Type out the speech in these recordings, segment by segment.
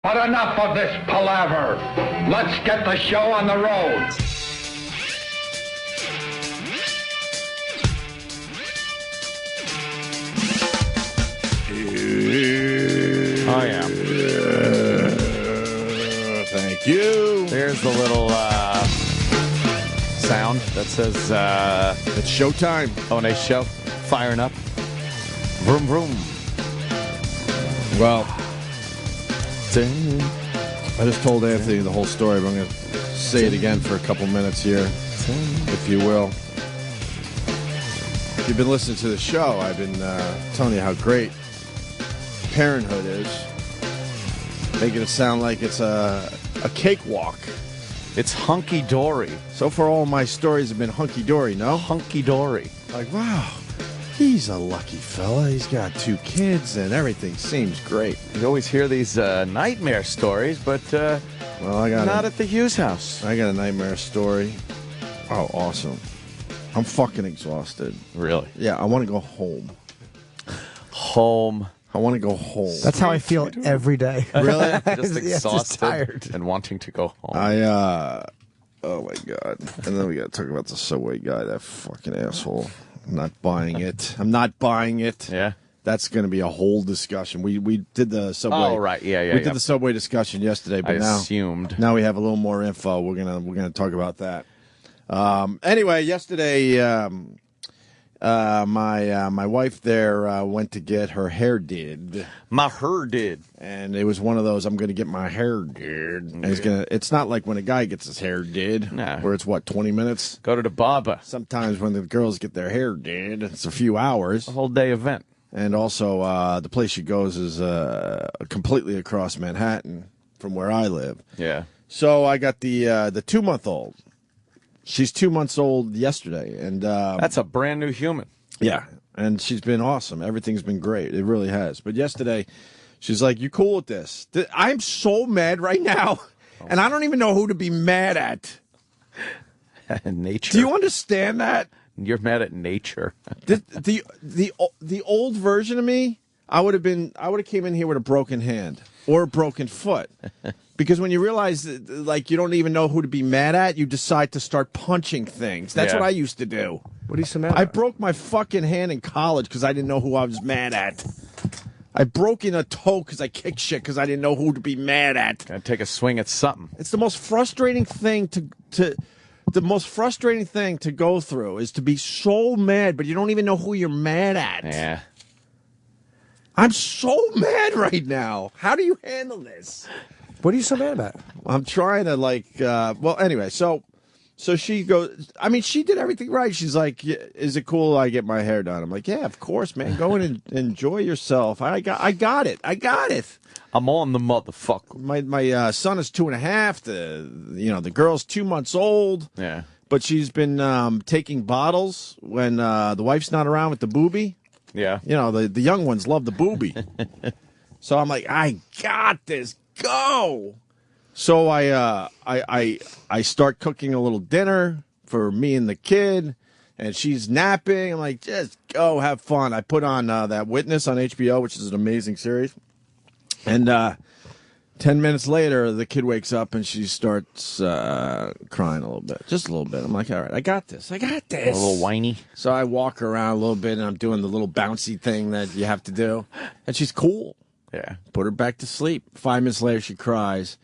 But enough of this palaver. Let's get the show on the road. Oh, yeah. Thank you. There's the little sound that says It's showtime. Oh, nice show. Firing up. Vroom, vroom. Well, I just told Anthony the whole story, but I'm going to say it again for a couple minutes here, if you will. If you've been listening to the show, I've been telling you how great parenthood is. Making it sound like it's a cakewalk. It's hunky-dory. So far, all my stories have been hunky-dory, no? Hunky-dory. Like, wow, he's a lucky fella. He's got 2 kids, and everything seems great. You always hear these nightmare stories, but Well, I got not at the Hughes house. I got a nightmare story. Oh, awesome. I'm fucking exhausted. Really? Yeah, I want to go home. Home. I want to go home. That's how I feel every day. Really? Just Yeah, exhausted tired. and wanting to go home. Oh my God. And then we got to talk about the Subway guy, that fucking asshole. I'm not buying it. I'm not buying it. Yeah? That's going to be a whole discussion. We did the Subway. Oh, right. Yeah. We did the Subway discussion yesterday, but I now assumed. Now we have a little more info. We're gonna talk about that. Anyway, yesterday, my wife there went to get her hair did, My hair did. and it was one of those. I'm gonna get my hair did. And it's not like when a guy gets his hair did, Nah. where it's 20 minutes. Go to the barber. Sometimes when the girls get their hair did, it's a few hours. A whole day event. And also, the place she goes is completely across Manhattan from where I live. Yeah. So I got the 2-month-old. She's 2 months old yesterday, and That's a brand new human. yeah, and she's been awesome. Everything's been great. It really has. But yesterday, she's like, "You cool with this?" I'm so mad right now, and I don't even know who to be mad at. Nature. Do you understand that? You're mad at nature. The old version of me, I would have came in here with a broken hand or a broken foot. Because when you realize that, like, you don't even know who to be mad at, you decide to start punching things. That's Yeah. what I used to do. What are you so mad I about? broke my fucking hand in college because I didn't know who I was mad at. I broke in a toe because I kicked shit because I didn't know who to be mad at. Gotta take a swing at something. It's the most frustrating thing to go through is to be so mad, but you don't even know who you're mad at. Yeah. I'm so mad right now. How do you handle this? What are you so mad about? I'm trying to anyway, so she goes, I mean, she did everything right. She's like, is it cool I get my hair done? I'm like, yeah, of course, man. Go in and enjoy yourself. I got it. I'm on the motherfucker. My son is 2.5. The girl's 2 months old. Yeah. But she's been taking bottles when the wife's not around with the boobie. Yeah. The young ones love the boobie. So I'm like, I got this. Go. So I start cooking a little dinner for me and the kid, and she's napping. I'm like, just go have fun. I put on that Witness on HBO, which is an amazing series. And 10 minutes later, the kid wakes up and she starts crying a little bit, just a little bit. I'm like, all right, I got this. A little whiny. So I walk her around a little bit, and I'm doing the little bouncy thing that you have to do, and she's cool. Yeah. Put her back to sleep. 5 minutes later, she cries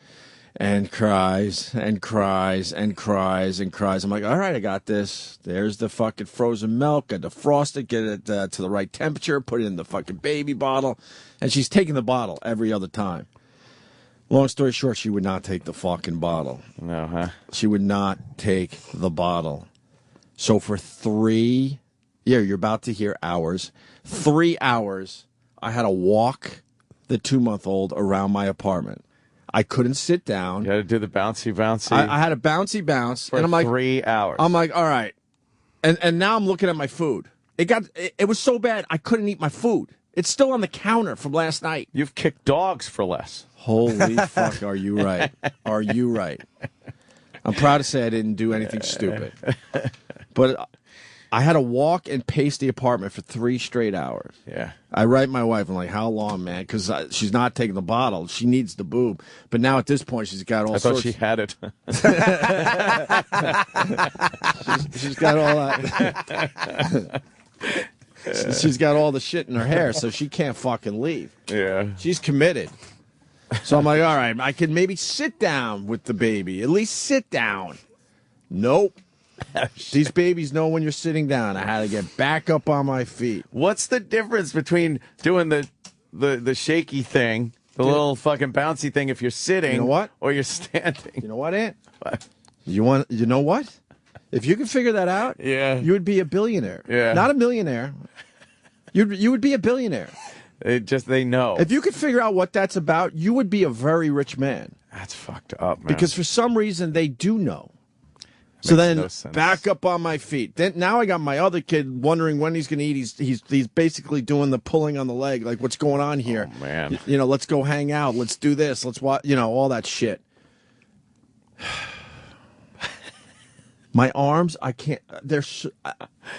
and cries and cries and cries and cries. I'm like, all right, I got this. There's the fucking frozen milk. I defrost it, get it to the right temperature, put it in the fucking baby bottle. And she's taking the bottle every other time. Long story short, she would not take the fucking bottle. No, huh? She would not take the bottle. So for you're about to hear hours, 3 hours, I had to walk the 2-month-old around my apartment. I couldn't sit down. You had to do the bouncy. I had a bouncy bounce, for and I'm like, 3 hours. I'm like, all right, and now I'm looking at my food. It was so bad I couldn't eat my food. It's still on the counter from last night. You've kicked dogs for less. Holy fuck, are you right? Are you right? I'm proud to say I didn't do anything stupid, but I had to walk and pace the apartment for 3 straight hours. Yeah. I write my wife, I'm like, how long, man? Because she's not taking the bottle. She needs the boob. But now at this point, she's got all I thought sorts. she had it. She's got all that. She's got all the shit in her hair, so she can't fucking leave. Yeah. She's committed. So I'm like, all right, I can maybe sit down with the baby. At least sit down. Nope. These babies know when you're sitting down. I had to get back up on my feet. What's the difference between doing the shaky thing, the little fucking bouncy thing if you're sitting, You know what? or you're standing? You know what, Aunt? What? You know what? If you could figure that out, Yeah. you would be a billionaire. Yeah. Not a millionaire. You would be a billionaire. They know. If you could figure out what that's about, you would be a very rich man. That's fucked up, man. Because for some reason they do know. So Makes then no sense. back up on my feet. Then now I got my other kid wondering when he's going to eat. He's basically doing the pulling on the leg, like what's going on here? Oh, man. You know, let's go hang out. Let's do this. Let's watch. You know, all that shit. My arms, I can't.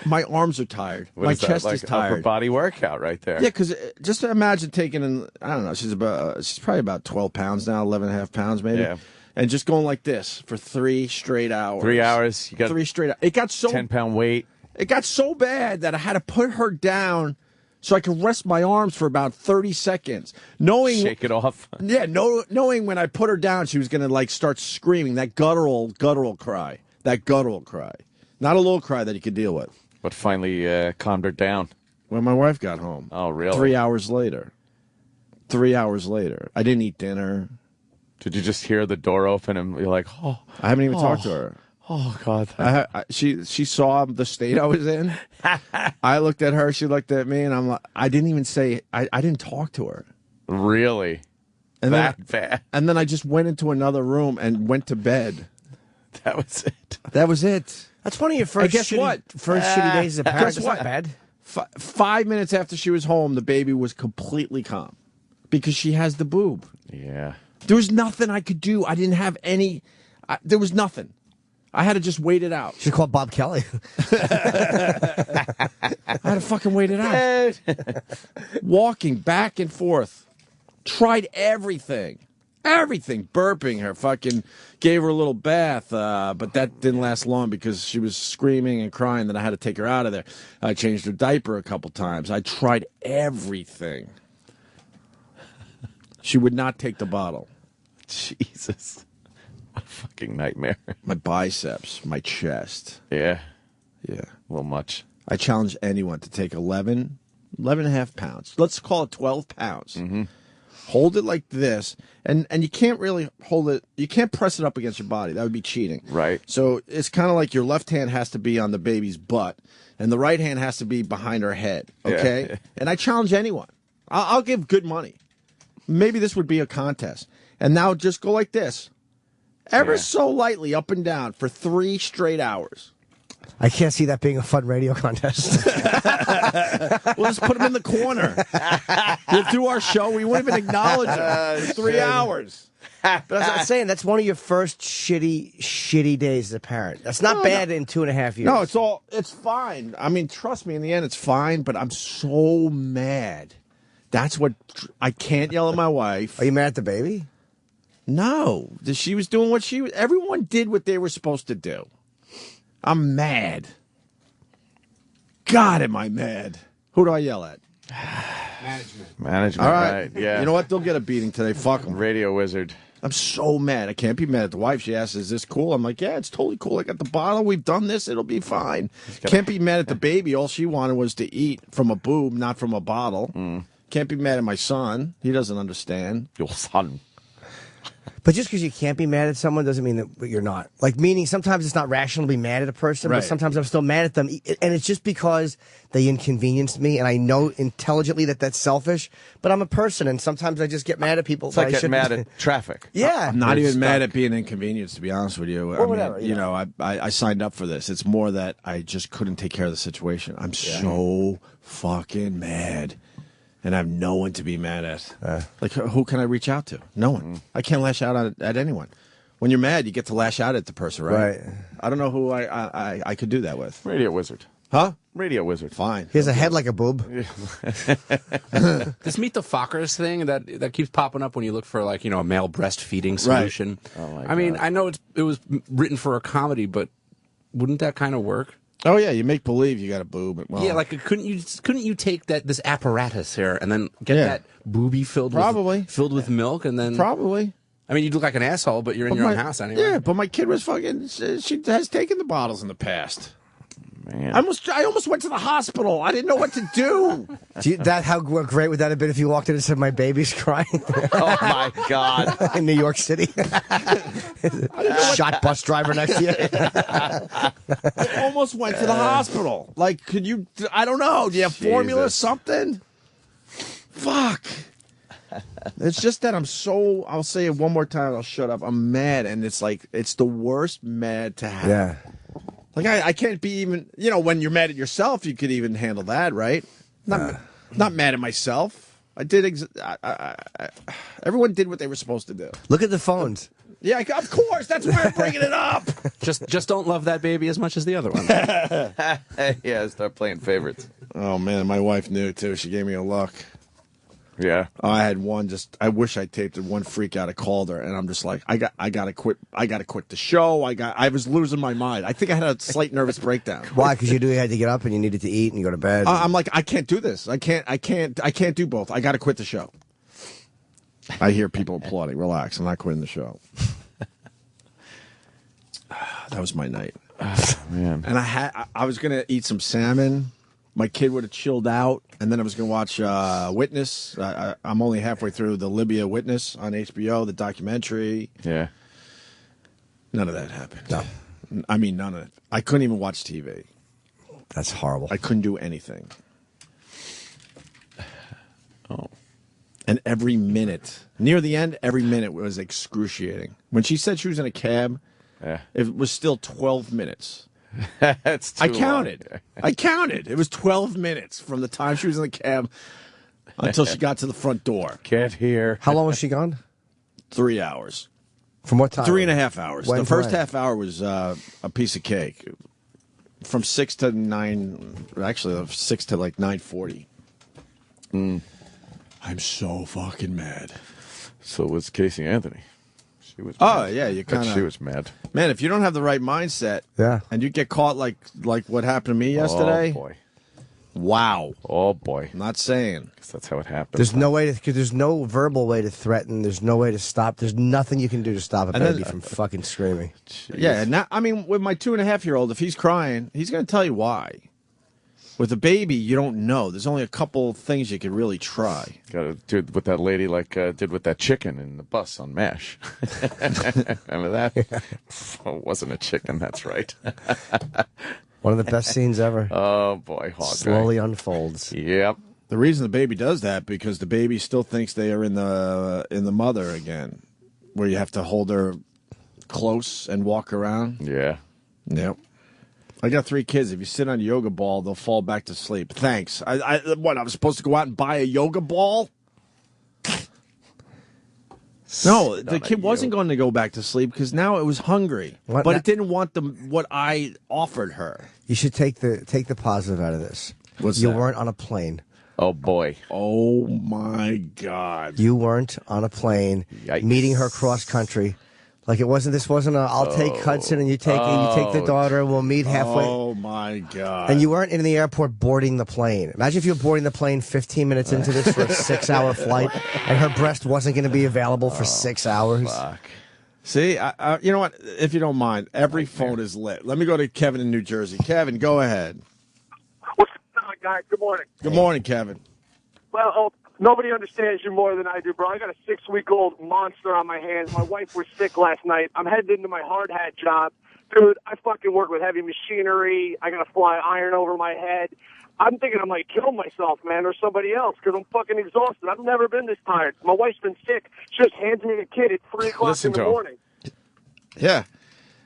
My arms are tired. What my is that, chest like is tired. upper body workout right there. Yeah, because just imagine taking in, I don't know, she's probably about 12 pounds now, 11 and a half pounds maybe. Yeah. And just going like this for 3 straight hours. 3 hours. You got 3 straight hours. It got so 10-pound weight. It got so bad that I had to put her down so I could rest my arms for about 30 seconds. Knowing Shake it off. Yeah, knowing when I put her down she was going to like start screaming that guttural cry. That guttural cry. Not a little cry that you could deal with. But finally calmed her down. When my wife got home. Oh, really? 3 hours later. 3 hours later. I didn't eat dinner. Did you just hear the door open and you're like, oh, I haven't even talked to her. oh God. She saw the state I was in. I looked at her. She looked at me, and I'm like, I didn't even say. I didn't talk to her. Really? And That bad? And then I just went into another room and went to bed. That was it. That was it. That's one of your first. guess what? First shitty days as a parent. Guess That's what? not bad. 5 minutes after she was home, the baby was completely calm because she has the boob. Yeah. There was nothing I could do. I didn't have any. There was nothing. I had to just wait it out. Should call Bob Kelly. I had to fucking wait it out. Walking back and forth. Tried everything. Everything. Burping her. Fucking gave her a little bath. But that didn't last long because she was screaming and crying that I had to take her out of there. I changed her diaper a couple times. I tried everything. She would not take the bottle. Jesus. What a fucking nightmare. My biceps. My chest. Yeah. Yeah. A little much. I challenge anyone to take 11 and a half pounds. Let's call it 12 pounds. Mm-hmm. Hold it like this. And you can't really hold it. You can't press it up against your body. That would be cheating. Right. So it's kind of like your left hand has to be on the baby's butt and the right hand has to be behind her head. Okay. Yeah. And I challenge anyone. I'll give good money. Maybe this would be a contest. And now just go like this. Ever so lightly up and down for 3 straight hours. I can't see that being a fun radio contest. We'll just put him in the corner. We'll do our show. We won't even acknowledge him. 3 hours. But as I was saying, that's one of your first shitty days as a parent. That's not bad in 2.5 years. No, it's fine. I mean, trust me, in the end, it's fine, but I'm so mad. That's what, I can't yell at my wife. Are you mad at the baby? No. She was doing what everyone did what they were supposed to do. I'm mad. God, am I mad. Who do I yell at? Management, All right. right. Yeah. You know what? They'll get a beating today. Fuck them. Radio wizard. I'm so mad. I can't be mad at the wife. She asks, is this cool? I'm like, yeah, it's totally cool. I got the bottle. We've done this. It'll be fine. Can't be mad at the baby. All she wanted was to eat from a boob, not from a bottle. Can't be mad at my son. He doesn't understand. Your son. But just because you can't be mad at someone doesn't mean that you're not. Like, meaning sometimes it's not rational to be mad at a person, Right. but sometimes I'm still mad at them. And it's just because they inconvenienced me, and I know intelligently that that's selfish, but I'm a person, and sometimes I just get mad at people. It's like getting mad at traffic. Yeah. I'm not You're even mad stuck. at being inconvenienced, to be honest with you. Or whatever, you know. I signed up for this. It's more that I just couldn't take care of the situation. I'm so fucking mad. And I have no one to be mad at. Like, who can I reach out to? No one. I can't lash out at anyone. When you're mad, you get to lash out at the person, right? Right. I don't know who I could do that with. Radio wizard. Huh? Radio wizard. Fine. He has a head like a boob. This Meet the Fockers thing that keeps popping up when you look for like a male breastfeeding solution. Oh my I mean, God. I know it was written for a comedy, but wouldn't that kind of work? Oh yeah, you make believe you got a boob. Well, Yeah, like couldn't you take this apparatus here and then get Yeah. that boobie filled with milk and then probably. I mean, you'd look like an asshole, but you're in But your own my- house anyway. Yeah, but my kid was fucking. She has taken the bottles in the past. Man. I almost went to the hospital. I didn't know what to do. How great would that have been if you walked in and said, "My baby's crying" Oh my God. in New York City? Shot bus driver next to you. I almost went to the hospital. Like, could you? I don't know. Do you have formula, Jesus. something? Fuck. It's just that I'm so. I'll say it one more time. I'll shut up. I'm mad, and it's like it's the worst mad to have. Yeah. Like I can't be even. When you're mad at yourself, you could even handle that, right? Not mad at myself. I did. Everyone did what they were supposed to do. Look at the phones. Yeah, of course. That's why I'm bringing it up. Just don't love that baby as much as the other one. Yeah, start playing favorites. Oh man, my wife knew too. She gave me a look. Yeah. I had one. I wish I taped it. One freak out. I called her, and I'm just like, I gotta quit. I gotta quit the show. I was losing my mind. I think I had a slight nervous breakdown. Why? Because you had to get up and you needed to eat and you go to bed. I'm like, I can't do this. I can't do both. I gotta quit the show. I hear people applauding. Relax. I'm not quitting the show. That was my night. Man. And I was gonna eat some salmon. My kid would have chilled out, and then I was going to watch Witness. I'm only halfway through the Libya Witness on HBO, the documentary. Yeah. None of that happened. No. I mean, none of it. I couldn't even watch TV. That's horrible. I couldn't do anything. Oh. And every minute, near the end, every minute was excruciating. When she said she was in a cab, Yeah. it was still 12 minutes. That's too I counted. I counted. It was 12 minutes from the time she was in the cab until she got to the front door. Get here. How long was she gone? 3 hours. From what time? 3.5 hours. When The to first when? half hour was a piece of cake. From 6 to 9, actually 6 to like 9:40. I'm so fucking mad. So was Casey Anthony. She was Oh, mad. yeah, you Bet kinda- She was mad. Man, if you don't have the right mindset, Yeah. and you get caught like what happened to me yesterday, Oh, boy. wow. Oh, boy. I'm not saying. 'Cause that's how it happened. There's no way to, because there's no verbal way to threaten. There's no way to stop. There's nothing you can do to stop a And then- baby from fucking screaming. Yeah, and now, I mean, with my 2.5-year-old, if he's crying, he's going to tell you why. With a baby, you don't know. There's only a couple things you could really try. Got to do what that lady did with that chicken in the bus on MASH. Remember that? Oh, it wasn't a chicken. That's right. One of the best scenes ever. Oh boy, Hawkeye. Slowly unfolds. Yep. The reason the baby does that because the baby still thinks they are in the mother again, where you have to hold her close and walk around. Yeah. Yep. I got 3 kids. If you sit on a yoga ball, they'll fall back to sleep. Thanks. I was supposed to go out and buy a yoga ball? No, the kid wasn't going to go back to sleep because now it was hungry, What but now- it didn't want what I offered her. You should take the positive out of this. What's you that? weren't on a plane. Oh boy. Oh my God! You weren't on a plane Yikes. meeting her cross country. Like it wasn't. This wasn't a. I'll take Hudson and you take the daughter. We'll meet halfway. Oh my God! And you weren't in the airport boarding the plane. Imagine if you were boarding the plane 15 minutes into this for a 6-hour flight, and her breast wasn't going to be available for 6 hours. Fuck. See, you know what? If you don't mind, every phone is lit. Let me go to Kevin in New Jersey. Kevin, go ahead. What's going on, guys? Good morning. Good morning, Kevin. Well, nobody understands you more than I do, bro. I got a 6-week-old monster on my hands. My wife was sick last night. I'm headed into my hard hat job. Dude, I fucking work with heavy machinery. I got to fly iron over my head. I'm thinking I might kill myself, man, or somebody else, because I'm fucking exhausted. I've never been this tired. My wife's been sick. She just hands me a kid at 3 o'clock Listen in the to him. morning. Yeah.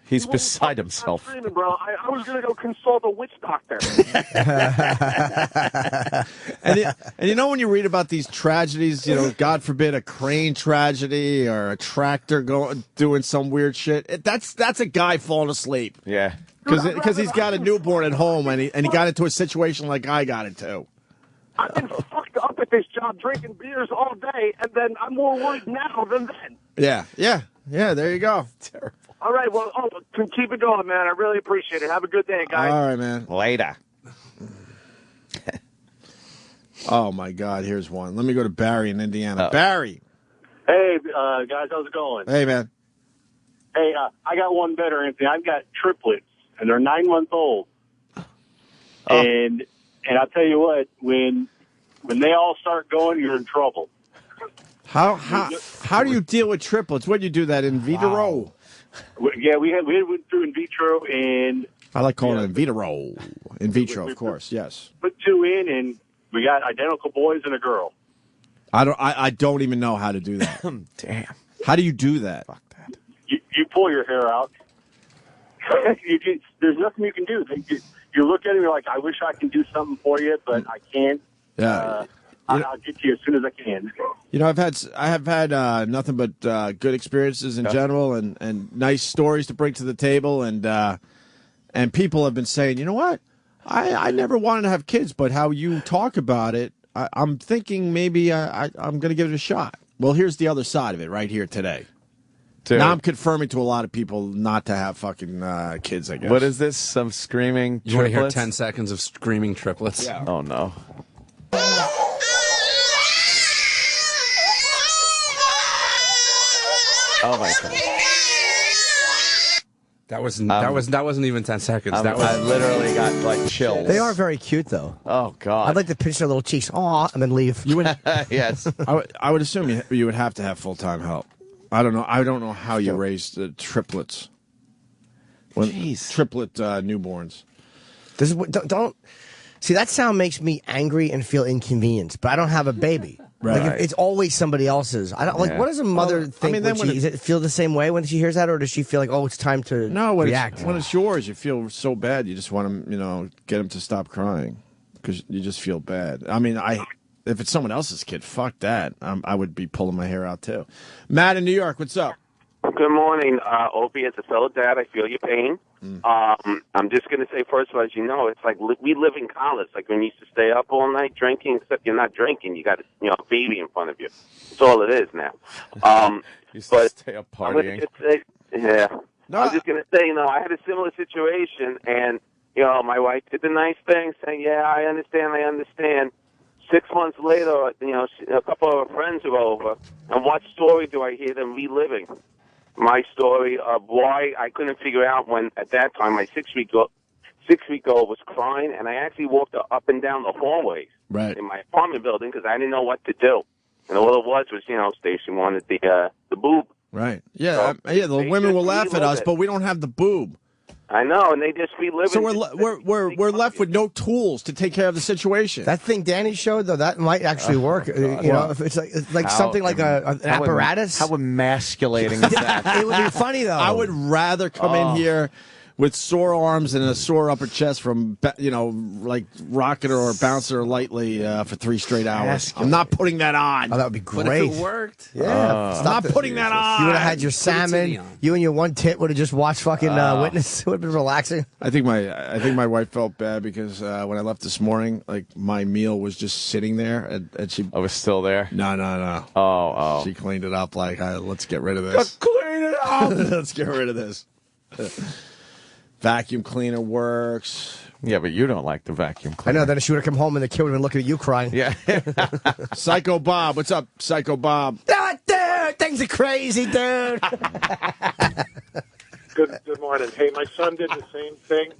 He's He won't beside fucking himself. stop screaming, bro. I was going to go consult a witch doctor. And you know when you read about these tragedies, God forbid a crane tragedy or a tractor doing some weird shit. That's a guy falling asleep. Yeah. Because he's got a newborn at home, and he got into a situation like I got into. I've been fucked up at this job drinking beers all day, and then I'm more worried now than then. Yeah. There you go. Terrible. All right, well, keep it going, man. I really appreciate it. Have a good day, guys. All right, man. Later. Oh my God, here's one. Let me go to Barry in Indiana. Barry. Hey, guys, how's it going? Hey, man. Hey, I got one better, Anthony. I've got triplets, and they're 9-month-old. And I'll tell you what, when they all start going, you're in trouble. How do you deal with triplets? What do you do that in vitro? Yeah, we went through in vitro, and I like calling it in vitro. In vitro, of course, yes. put 2 in, and we got identical boys and a girl. I don't even know how to do that. Damn. How do you do that? Fuck that. You pull your hair out. There's nothing you can do. You look at it, you're like, I wish I can do something for you, but I can't. Yeah. I'll get to you as soon as I can. You know, I have had nothing but good experiences in general, and nice stories to bring to the table, and people have been saying, you know what, I never wanted to have kids, but how you talk about it, I'm thinking maybe I'm going to give it a shot. Well, here's the other side of it right here today. Dude. Now I'm confirming to a lot of people not to have fucking kids, I guess. What is this? Some screaming You want to hear triplets? 10 seconds of screaming triplets? Yeah. Oh, no. Oh, my God. That wasn't even 10 seconds. I literally got, like, chills. They are very cute, though. Oh, God. I'd like to pinch their little cheeks, and then leave. You would, Yes. I would assume you would have to have full-time help. I don't know how you raise triplets. Jeez. Triplet newborns. This is don't see that sound makes me angry and feel inconvenienced, but I don't have a baby. Right. Like it's always somebody else's. I don't like. Yeah. What does a mother think? mean, then when does it feel the same way when she hears that, or does she feel like, oh, it's time to No, react? when it's yours, you feel so bad. You just want to, get them to stop crying because you just feel bad. I mean, if it's someone else's kid, fuck that. I would be pulling my hair out too. Matt in New York, what's up? Good morning, Opie. As a fellow dad, I feel your pain. I'm just going to say, first of all, as you know, it's like we live in college. Like when you used to stay up all night drinking, except you're not drinking. You got a baby in front of you. That's all it is now. You used but to stay up I'm gonna partying. just say, yeah. No, I was just going to say, I had a similar situation, and, my wife did the nice thing, saying, yeah, I understand. 6 months later, a couple of her friends are over, and what story do I hear them reliving? My story of why I couldn't figure out when, at that time, my six-week-old was crying, and I actually walked her up and down the hallways in my apartment building because I didn't know what to do. And all it was, Stacy wanted the boob. Right. Yeah. The women will laugh at us, but we don't have the boob. I know, and they just relive it. So we're left with no tools to take care of the situation. That thing Danny showed, though, that might actually work. If it's like something like an apparatus. How emasculating is that? It would be funny, though. I would rather come in here with sore arms and a sore upper chest from, like rocking her or bouncing her lightly for 3 straight hours. I'm not putting that on. Oh, that would be great. But if it worked, yeah. I'm not putting that on. You would have had your salmon. You and your one tit would have just watched fucking Witness. It would have been relaxing. I think my wife felt bad because when I left this morning, like my meal was just sitting there, and she. I was still there. No. Oh. She cleaned it up. Like, let's get rid of this. Clean it up. Let's get rid of this. Vacuum cleaner works. Yeah, but you don't like the vacuum I cleaner. know. Then she would have come home and the kid would have been looking at you crying. Yeah. Psycho Bob, what's up, Psycho Bob? Dude, things are crazy, dude. Good morning. Hey, my son did the same thing.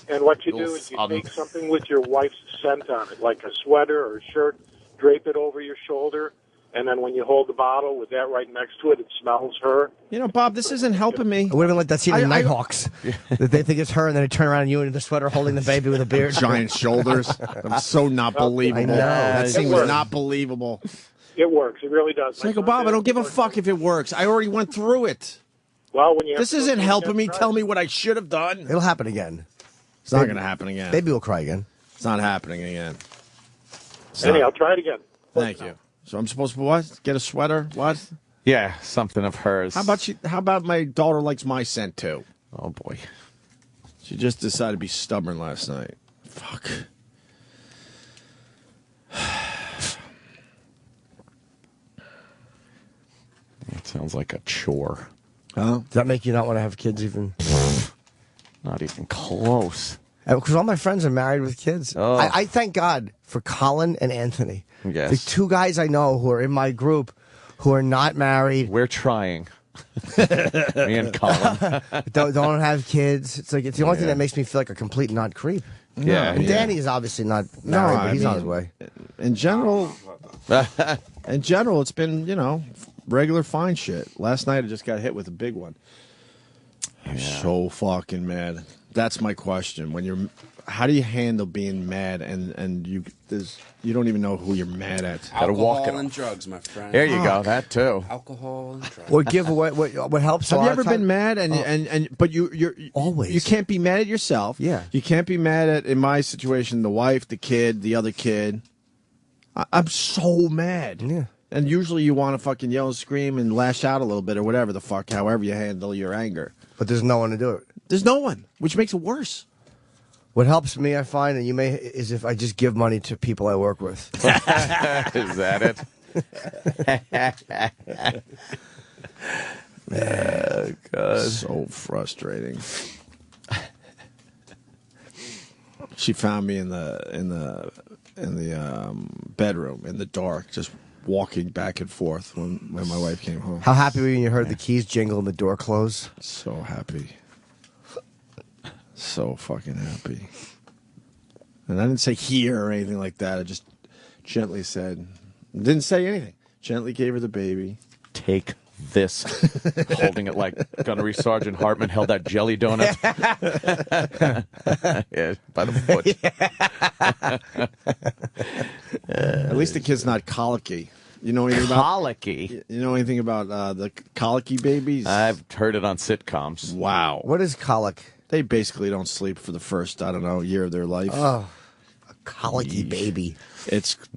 And what you do is you take something with your wife's scent on it, like a sweater or a shirt, drape it over your shoulder, and then when you hold the bottle with that right next to it, it smells her. Bob, this isn't helping me. It would have been like that scene in Nighthawks. That they think it's her, and then they turn around and you in the sweater holding the baby with a beard. Giant shoulders. I'm so not believable. I know. That scene was not believable. It works. It really does. Psycho Bob, I don't give a fuck if it works. I already went through it. Well, when you This isn't helping me tell me what I should have done. It'll happen again. It's not going to happen again. Baby will cry again. It's not happening again. Anyhow, try it again. Thank you. So I'm supposed to what? Get a sweater? What? Yeah, something of hers. How about my daughter likes my scent too? Oh boy. She just decided to be stubborn last night. Fuck. It sounds like a chore. Huh? Does that make you not want to have kids even? Not even close. Because all my friends are married with kids. Oh. I thank God for Colin and Anthony. Yes. The two guys I know who are in my group who are not married. We're trying. Me and Colin. don't have kids. It's like it's the only thing that makes me feel like a complete nut creep. Yeah. And Danny is obviously not married, but he's on his way. In general, it's been, regular fine shit. Last night I just got hit with a big one. I'm so fucking mad. That's my question. How do you handle being mad and you don't even know who you're mad at? Alcohol and drugs, my friend. There you go. That too. Alcohol and drugs. Or give away what helps. Have a you lot ever of time- been mad but you're always you can't be mad at yourself. Yeah. You can't be mad at, in my situation, the wife, the kid, the other kid. I'm so mad. Yeah. And usually you want to fucking yell and scream and lash out a little bit or whatever the fuck, however you handle your anger. But there's no one to do it. There's no one, which makes it worse. What helps me, I find, is if I just give money to people I work with. Is that it? Oh, God. So frustrating. She found me in the bedroom in the dark, just walking back and forth when my wife came home. How happy were you when you heard the keys jingle and the door close? So happy. So fucking happy. And I didn't say here or anything like that. I just gently said, didn't say anything. Gently gave her the baby. Take this. Holding it like Gunnery Sergeant Hartman held that jelly donut. Yeah, by the foot. At least the kid's not colicky. You know anything about Colicky? You know anything about the colicky babies? I've heard it on sitcoms. Wow. What is colic? They basically don't sleep for the first, year of their life. Oh, a colicky baby.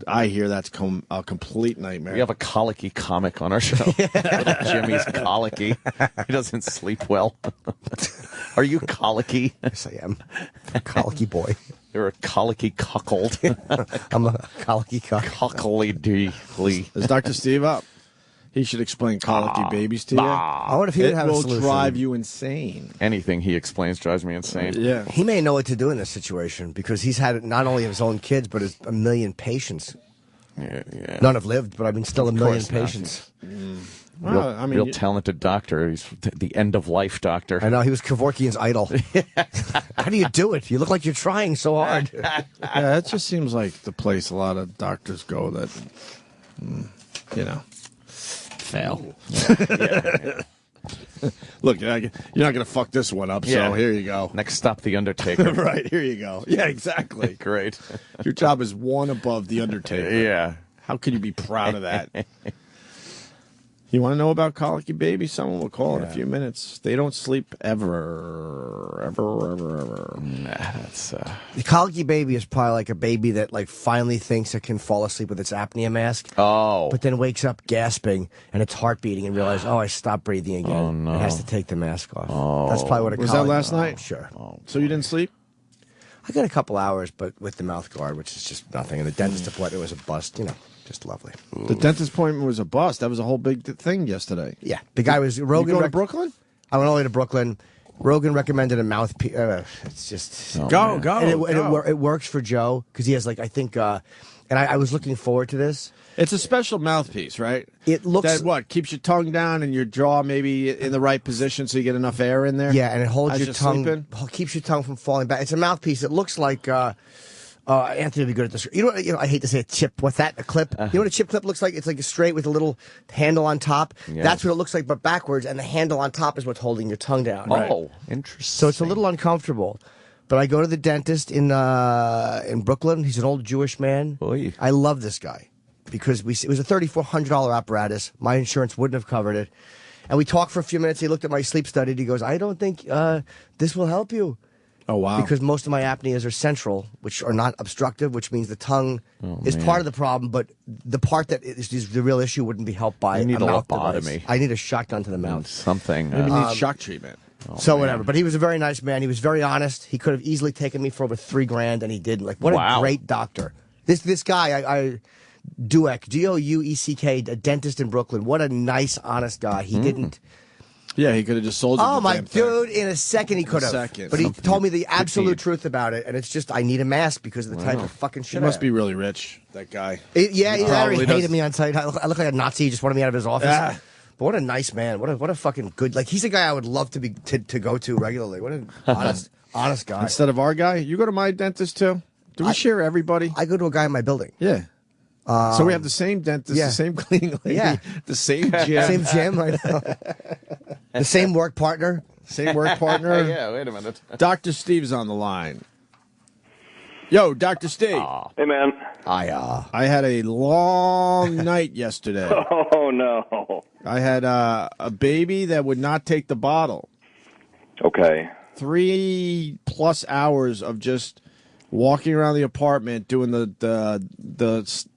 I hear that's a complete nightmare. We have a colicky comic on our show. Jimmy's colicky. He doesn't sleep well. Are you colicky? Yes, I am. I'm a colicky boy. You're a colicky cuckold. I'm a colicky cuck. Cockly. Is Dr. Steve up? He should explain colicky babies to you. I wonder if he would It have a will solution. drive you insane. Anything he explains drives me insane. Yeah. He may know what to do in this situation because he's had not only his own kids, but a million patients. Yeah. None have lived, but I mean, still a million course not. patients. Well, Real talented doctor. He's the end of life doctor. I know, he was Kevorkian's idol. How do you do it? You look like you're trying so hard. Yeah, it just seems like the place a lot of doctors go that, fail. Look, you're not going to fuck this one up, Yeah. so here you go. Next stop, The Undertaker. Right, here you go. Yeah, exactly. Great. Your job is one above The Undertaker. Yeah. How can you be proud of that? You want to know about colicky babies? Someone will call in a few minutes. They don't sleep ever. Nah, that's The colicky baby is probably like a baby that finally thinks it can fall asleep with its apnea mask. Oh. But then wakes up gasping and its heart beating and realizes, I stopped breathing again. Oh, no. It has to take the mask off. That's probably what it Was that last night? Sure. So you didn't sleep? I got a couple hours, but with the mouth guard, which is just nothing. And the dentist appointment was a bust, just lovely. The dentist appointment was a bust. That was a whole big thing yesterday. Yeah. The guy was, Rogan. You going to Brooklyn? I went all the way to Brooklyn. Rogan recommended a mouthpiece. It's just. Go. And it works for Joe because he has, I think, and I was looking forward to this. It's a special mouthpiece, right? It looks. That keeps your tongue down and your jaw maybe in the right position so you get enough air in there? Yeah, and it holds As your you're tongue. sleeping? Keeps your tongue from falling back. It's a mouthpiece. It looks like. Anthony would be good at this. You know, I hate to say a chip. What's that? A clip? You know what a chip clip looks like? It's like a straight with a little handle on top. Yes. That's what it looks like, but backwards, and the handle on top is what's holding your tongue down. Oh, interesting. So it's a little uncomfortable. But I go to the dentist in Brooklyn. He's an old Jewish man. Oy. I love this guy because it was a $3,400 apparatus. My insurance wouldn't have covered it. And we talked for a few minutes. He looked at my sleep study. And he goes, I don't think this will help you. Oh, wow. Because most of my apneas are central, which are not obstructive, which means the tongue is part of the problem, but the part that is the real issue wouldn't be helped by You need a mouth lobotomy. device. I need a shotgun to the mouth. Something. Maybe you need shock treatment. So whatever. But he was a very nice man. He was very honest. He could have easily taken me for over $3,000, and he didn't. Like, what a great doctor. This guy, Dueck, Doueck, a dentist in Brooklyn. What a nice, honest guy. He didn't. Yeah, he could have just sold you. Oh, the my damn thing. dude, in a second he could have. But he told me the absolute truth about it, and it's just, I need a mask because of the type of fucking shit He must be really rich, that guy. He probably hated me on sight. I look like a Nazi. He just wanted me out of his office. Ah. But what a nice man. What a fucking good, like, he's a guy I would love to go to regularly. What an honest guy. Instead of our guy, you go to my dentist too? Do we share everybody? I go to a guy in my building. Yeah. So we have the same dentist, the same cleaning lady, the same gym. Same gym, I know. The same work partner. Same work partner. Yeah, wait a minute. Dr. Steve's on the line. Yo, Dr. Steve. Hey, man. I had a long night yesterday. Oh, no. I had a baby that would not take the bottle. Okay. 3+ hours of just walking around the apartment doing the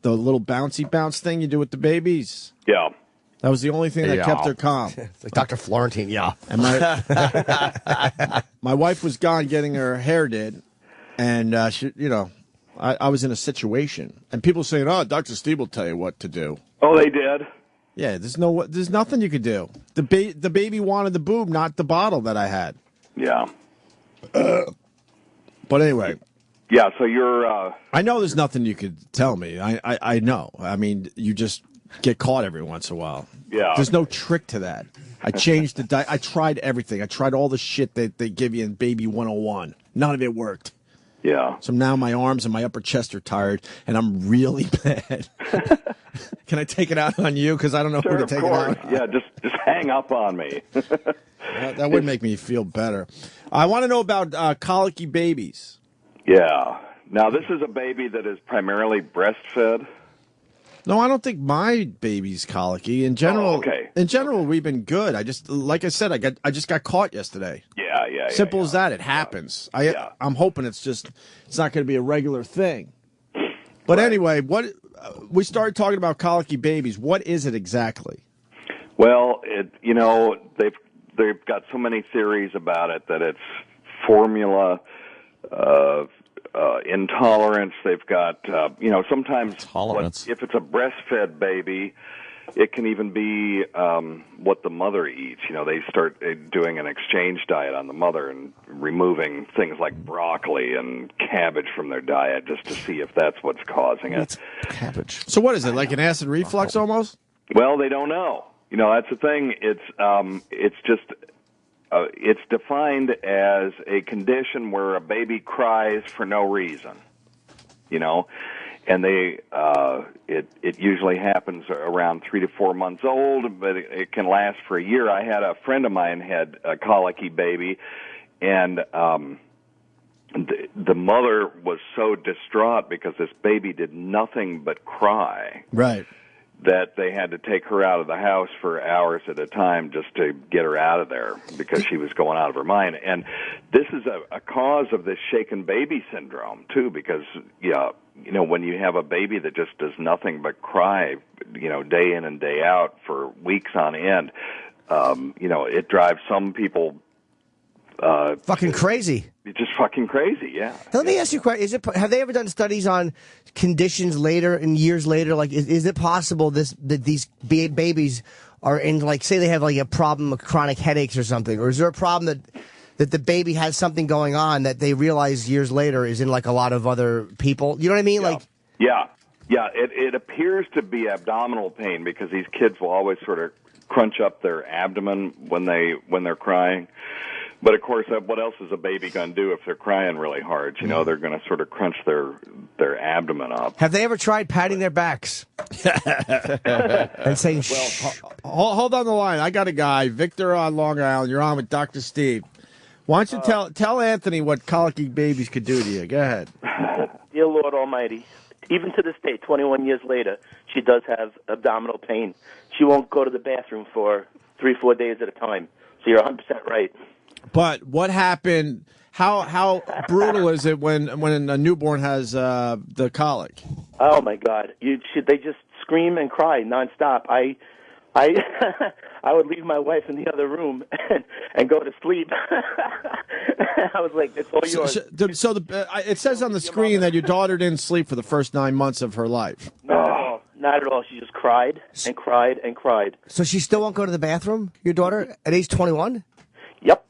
little bouncy bounce thing you do with the babies. Yeah. That was the only thing that kept her calm. It's like Dr. Florentine, And my wife was gone getting her hair did, and she, I was in a situation, and people saying, "Oh, Dr. Steve will tell you what to do." Oh, they did? Yeah, there's nothing you could do. The baby wanted the boob, not the bottle that I had. Yeah. But anyway. Yeah, so you're... I know there's nothing you could tell me. I know. I mean, you just get caught every once in a while. Yeah. There's no trick to that. I changed the diet. I tried everything. I tried all the shit that they give you in Baby 101. None of it worked. Yeah. So now my arms and my upper chest are tired, and I'm really bad. Can I take it out on you? Because I don't know who to take it out on. Yeah, just hang up on me. That would make me feel better. I want to know about colicky babies. Yeah. Now, this is a baby that is primarily breastfed. No, I don't think my baby's colicky. In general, In general, we've been good. I just, like I said, I just got caught yesterday. Yeah. Simple as that. It happens. I'm hoping it's not going to be a regular thing. But anyway, we started talking about colicky babies. What is it exactly? Well, they've got so many theories about it that it's formula. Intolerance. They've got, sometimes if it's a breastfed baby, it can even be what the mother eats. They start doing an exchange diet on the mother and removing things like broccoli and cabbage from their diet just to see if that's what's causing it. Cabbage. So what is it, like an acid reflux almost? Well, they don't know. That's the thing. It's just... it's defined as a condition where a baby cries for no reason, and it usually happens around 3 to 4 months old, but it can last for a year. I had a friend of mine had a colicky baby, and the mother was so distraught because this baby did nothing but cry. Right. That they had to take her out of the house for hours at a time just to get her out of there because she was going out of her mind. And this is a cause of this shaken baby syndrome, too, because, when you have a baby that just does nothing but cry, day in and day out for weeks on end, it drives some people... fucking crazy. It's just fucking crazy, yeah. Let me ask you a question. Have they ever done studies on conditions later and years later? Like, is it possible that these babies are in, like, say they have like a problem with chronic headaches or something, or is there a problem that the baby has something going on that they realize years later is in like a lot of other people? You know what I mean? Yeah. It appears to be abdominal pain because these kids will always sort of crunch up their abdomen when they're crying. But, of course, what else is a baby going to do if they're crying really hard? They're going to sort of crunch their abdomen up. Have they ever tried patting their backs? And saying, shh. Hold on the line. I got a guy, Victor on Long Island. You're on with Dr. Steve. Why don't you tell Anthony what colicky babies could do to you? Go ahead. Dear Lord Almighty, even to this day, 21 years later, she does have abdominal pain. She won't go to the bathroom for 3-4 days at a time. So you're 100% right. But what happened? How brutal is it when a newborn has the colic? Oh my God! They just scream and cry nonstop. I I would leave my wife in the other room and go to sleep. I was like, "It's all yours." So it says on the screen that your daughter didn't sleep for the first 9 months of her life. Not at all. Not at all. She just cried and cried and cried. So she still won't go to the bathroom, your daughter, at age 21? Yep.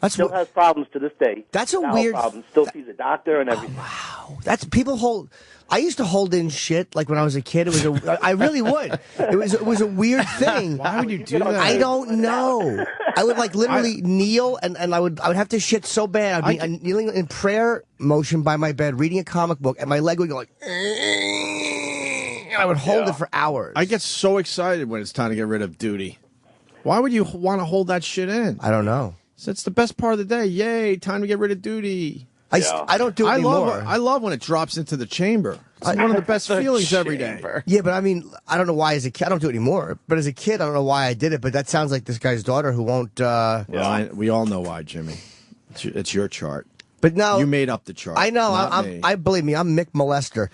That's Still has problems to this day. That's a Bowel weird... problems. Still sees a doctor and everything. That's people hold. I used to hold in shit like when I was a kid. It was I really would. It was a weird thing. Why would you do that? I don't know. I would like literally kneel and I would have to shit so bad. I'd be kneeling in prayer motion by my bed, reading a comic book, and my leg would go like. And I would hold it for hours. I get so excited when it's time to get rid of duty. Why would you want to hold that shit in? I don't know. So it's the best part of the day. Yay, time to get rid of duty. I don't do it anymore. I love when it drops into the chamber. It's one of the best feelings every day. Yeah, but I mean, I don't know why as a kid. I don't do it anymore. But as a kid, I don't know why I did it. But that sounds like this guy's daughter who won't... Well, we all know why, Jimmy. It's your chart. But no, you made up the chart. I know. I believe me. I'm Mick Molester.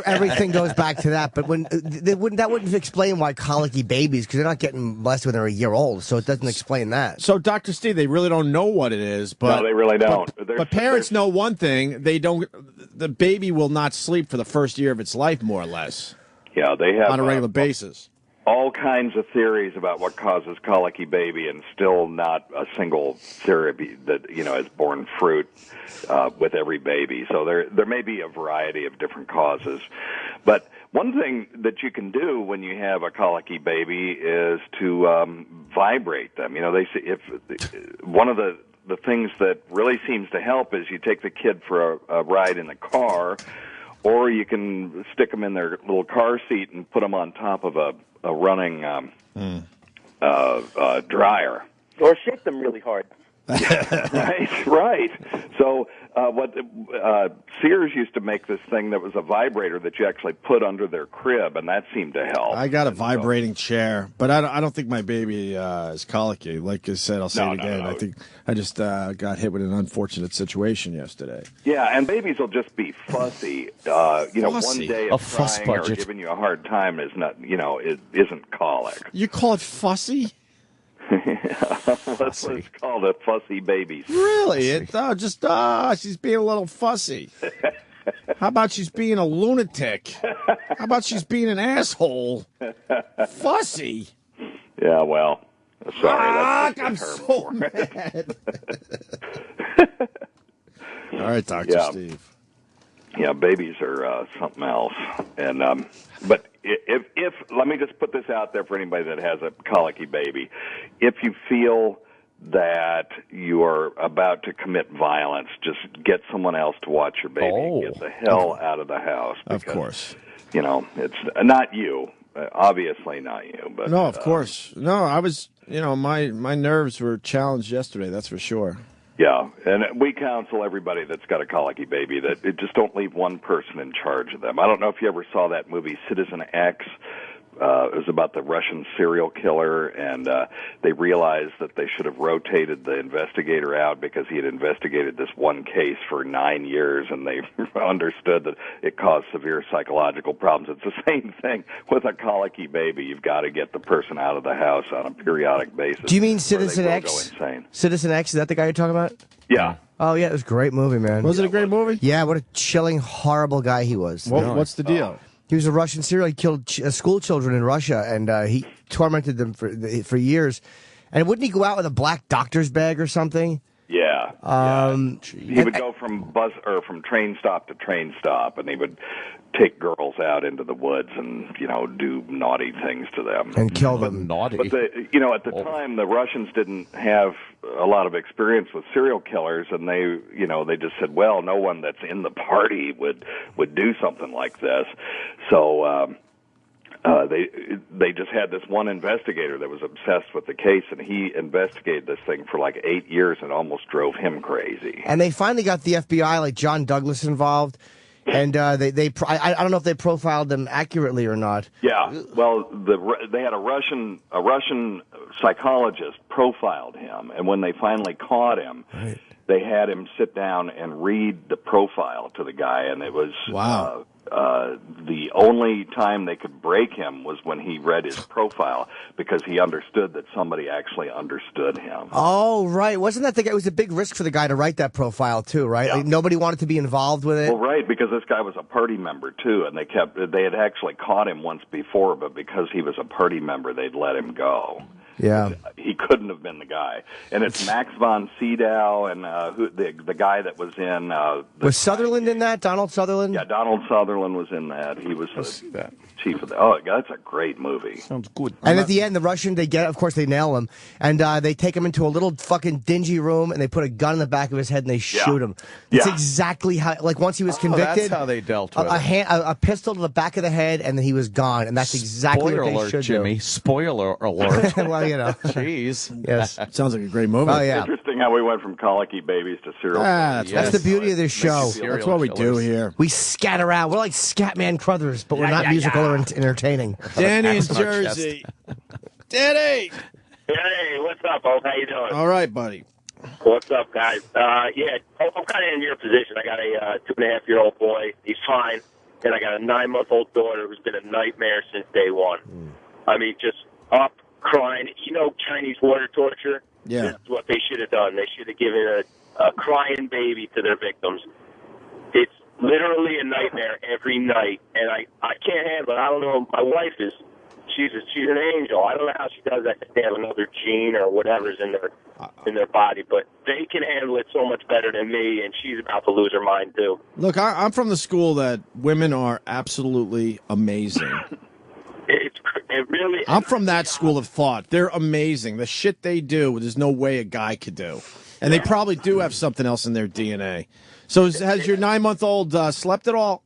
Everything goes back to that. But that wouldn't explain why colicky babies, because they're not getting molested when they're a year old. So it doesn't explain that. So, Dr. Steve, they really don't know what it is. But no, they really don't. But parents know one thing: they don't. The baby will not sleep for the first year of its life, more or less. Yeah, they have on a regular basis. All kinds of theories about what causes colicky baby, and still not a single theory that is borne fruit with every baby. So there may be a variety of different causes, but one thing that you can do when you have a colicky baby is to vibrate them. They say if one of the things that really seems to help is you take the kid for a ride in the car, or you can stick them in their little car seat and put them on top of a running dryer. Or shake them really hard. Right. So what Sears used to make this thing that was a vibrator that you actually put under their crib, and that seemed to help. I got a vibrating chair, but I don't think my baby is colicky. Like I said, I'll say it again. No. I think I just got hit with an unfortunate situation yesterday. Yeah, and babies will just be fussy. Fussy. One day of crying or giving you a hard time is not, it isn't colic. You call it fussy? Let's call it fussy babies. Really? She's being a little fussy. How about she's being a lunatic? How about she's being an asshole? Fussy. Yeah, well, sorry. I'm so mad. All right, Dr. Steve. Yeah, babies are something else. And but if let me just put this out there for anybody that has a colicky baby, if you feel that you are about to commit violence, just get someone else to watch your baby and get the hell out of the house. Because, of course. It's not you. Obviously not you. But no, of course. No, I was, my nerves were challenged yesterday, that's for sure. Yeah, and we counsel everybody that's got a colicky baby that just don't leave one person in charge of them. I don't know if you ever saw that movie Citizen X. It was about the Russian serial killer, and they realized that they should have rotated the investigator out because he had investigated this one case for 9 years, and they understood that it caused severe psychological problems. It's the same thing with a colicky baby. You've got to get the person out of the house on a periodic basis. Do you mean Citizen X? Go insane. Citizen X, is that the guy you're talking about? Yeah. Oh, yeah, it was a great movie, man. Was it a great movie? Yeah, what a chilling, horrible guy he was. What's the deal? He was a Russian serial. He killed school children in Russia, and he tormented them for years. And wouldn't he go out with a black doctor's bag or something? Yeah. He would go from train stop to train stop, and he would take girls out into the woods and do naughty things to them and kill them. Naughty. But at the time, the Russians didn't have a lot of experience with serial killers, and they just said, well, no one that's in the party would do something like this. So they just had this one investigator that was obsessed with the case, and he investigated this thing for like 8 years and almost drove him crazy. And they finally got the FBI, like John Douglas, involved. And I don't know if they profiled them accurately or not. Yeah, well, they had a Russian psychologist profiled him, and when they finally caught him, they had him sit down and read the profile to the guy, and it was wow. the only time they could break him was when he read his profile, because he understood that somebody actually understood him. Oh, right. Wasn't that the guy? It was a big risk for the guy to write that profile, too, right? Yeah. Like, nobody wanted to be involved with it. Well, right, because this guy was a party member, too, and they had actually caught him once before, but because he was a party member, they'd let him go. Yeah. He couldn't have been the guy. And it's Max von Sydow and the guy that was in... was Sutherland in that? Donald Sutherland? Yeah, Donald Sutherland was in that. He was the chief of the... Oh, that's a great movie. Sounds good. And at the end, the Russian, of course, they nail him. And they take him into a little fucking dingy room, and they put a gun in the back of his head, and they shoot him. That's exactly how, like, once he was convicted... that's how they dealt with it. A pistol to the back of the head, and then he was gone. And that's exactly Spoiler what they alert, should Jimmy. do. Spoiler alert. Well, you know. Jeez. Yes. Sounds like a great movie. Oh, yeah. Interesting how we went from colicky babies to serial killers. That's the beauty of this show. That's what we do here. We scatter out. We're like Scatman Crothers, but we're not musical or entertaining. Danny in Jersey. Danny! Hey, what's up, Oak? How you doing? All right, buddy. What's up, guys? Yeah, I'm kind of in your position. I got a 2.5-year-old boy. He's fine. And I got a 9-month-old daughter who's been a nightmare since day one. I mean, just up, crying. You know Chinese water torture? Yeah. That's what they should have done. They should have given a crying baby to their victims. It's literally a nightmare every night, and I can't handle it. I don't know. My wife is, she's an angel. I don't know how she does that. They have another gene or whatever's in their body, but they can handle it so much better than me, and she's about to lose her mind too. Look, I'm from the school that women are absolutely amazing. It really. I'm from that school of thought. They're amazing. The shit they do, there's no way a guy could do. And they probably do have something else in their DNA. So has your 9-month-old slept at all?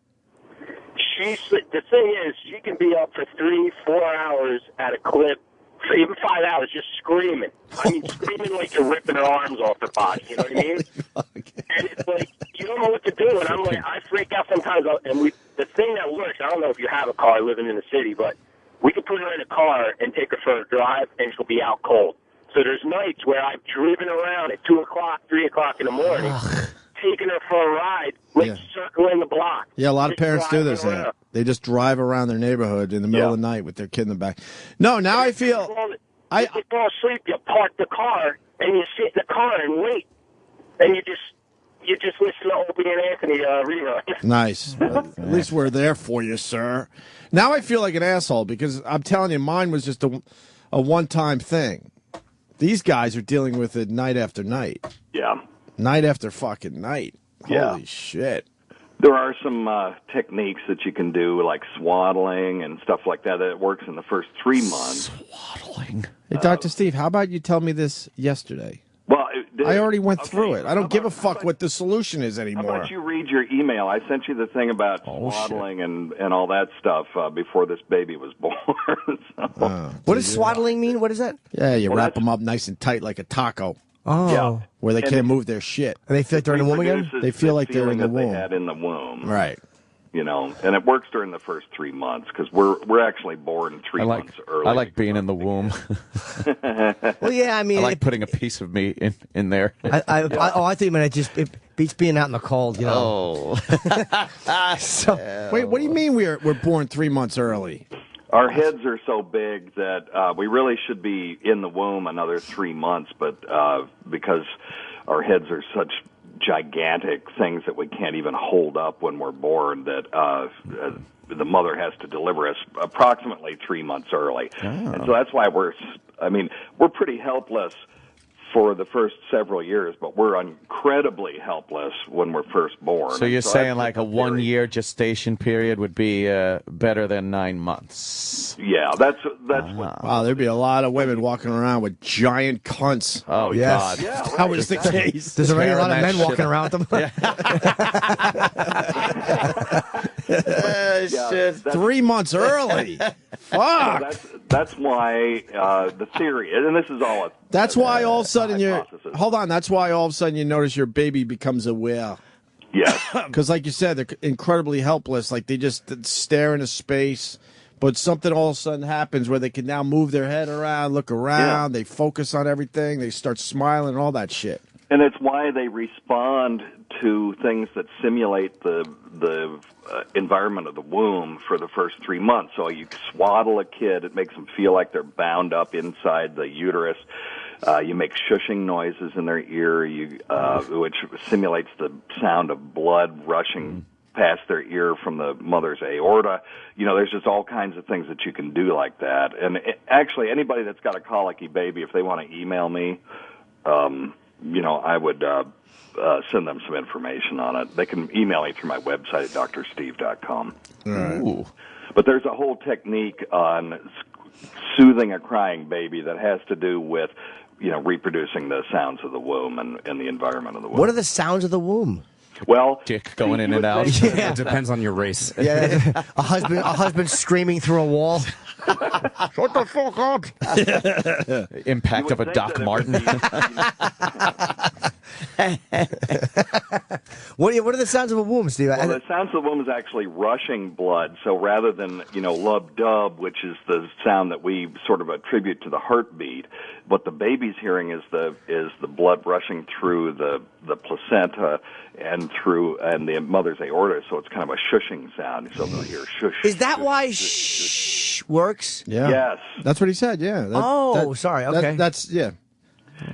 The thing is, she can be up for 3-4 hours at a clip, for even 5 hours, just screaming. I mean, screaming like you're ripping her arms off her body. You know what I mean? And it's like, you don't know what to do. And I'm like, I freak out sometimes. And the thing that works, I don't know if you have a car living in the city, but we can put her in a car and take her for a drive, and she'll be out cold. So there's nights where I've driven around at 2 o'clock, 3 o'clock in the morning, taking her for a ride, circling the block. Yeah, a lot of parents do this. around. They just drive around their neighborhood in the middle of the night with their kid in the back. No, now I feel... If you fall asleep, you park the car, and you sit in the car and wait. And you just listen to Opie and Anthony rerun. Nice. Well, at least we're there for you, sir. Now I feel like an asshole because I'm telling you, mine was just a one-time thing. These guys are dealing with it night after night. Yeah. Night after fucking night. Yeah. Holy shit. There are some techniques that you can do, like swaddling and stuff like that. That works in the first 3 months. Swaddling. Hey, Dr. Steve, how about you tell me this yesterday? Well, I already went through it. I don't give a fuck what the solution is anymore. How about you read your email? I sent you the thing about swaddling and all that stuff before this baby was born. What does swaddling mean? What is that? Yeah, you wrap them up nice and tight like a taco. Oh. Yeah. Where they can't move their shit. And they feel like they're in the womb again? They feel like they're in the that womb. They had in the womb. Right. You know, and it works during the first 3 months because we're actually born 3 months early. I like being in the womb. Well, yeah, I mean... I like putting a piece of me in there. I thought you meant it beats being out in the cold, you know. Oh. Wait, what do you mean we're born 3 months early? Our heads are so big that we really should be in the womb another 3 months, but because our heads are such gigantic things that we can't even hold up when we're born, that the mother has to deliver us approximately 3 months early. Oh. And so that's why we're pretty helpless for the first several years, but we're incredibly helpless when we're first born. So you're saying like a 1 year gestation period would be better than 9 months? Yeah, that's what. Wow, there'd be a lot of women walking around with giant cunts. Oh, yes. God. Yeah, right. That was the case. There's already a lot of men walking around with them. Shit. 3 months early. Fuck. That's why the theory, and this is all. That's why all of a sudden hypothesis. hold on. That's why all of a sudden you notice your baby becomes aware. Yes. Because, like you said, they're incredibly helpless. Like they just stare into space. But something all of a sudden happens where they can now move their head around, look around. They focus on everything. They start smiling and all that shit. And it's why they respond to things that simulate the environment of the womb for the first 3 months. So you swaddle a kid; it makes them feel like they're bound up inside the uterus. You make shushing noises in their ear, which simulates the sound of blood rushing past their ear from the mother's aorta. There's just all kinds of things that you can do like that. And actually, anybody that's got a colicky baby, if they want to email me, I would send them some information on it. They can email me through my website at drsteve.com. Right. But there's a whole technique on soothing a crying baby that has to do with, reproducing the sounds of the womb and the environment of the womb. What are the sounds of the womb? Well, dick going in and out. It depends on your race. Yeah, a husband screaming through a wall. Shut the fuck up! Impact of a Doc Martin. What are the sounds of a womb, Steve? Well, the sounds of the womb is actually rushing blood. So rather than, lub-dub, which is the sound that we sort of attribute to the heartbeat, what the baby's hearing is the blood rushing through the placenta and the mother's aorta. So it's kind of a shushing sound. So they'll hear shush. Is that why shh works? Yeah. Yes. That's what he said, yeah. Sorry, okay. That's, yeah.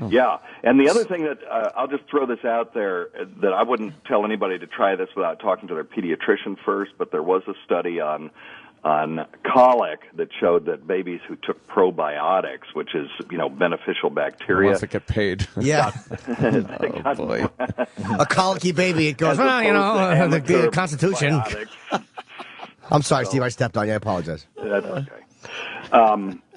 Yeah, and the other thing that I'll just throw this out there that I wouldn't tell anybody to try this without talking to their pediatrician first, but there was a study on colic that showed that babies who took probiotics, which is beneficial bacteria, Wants to get paid. Yeah. Oh, boy. A colicky baby, it goes, the Constitution. I'm sorry, Steve, I stepped on you. I apologize. That's okay.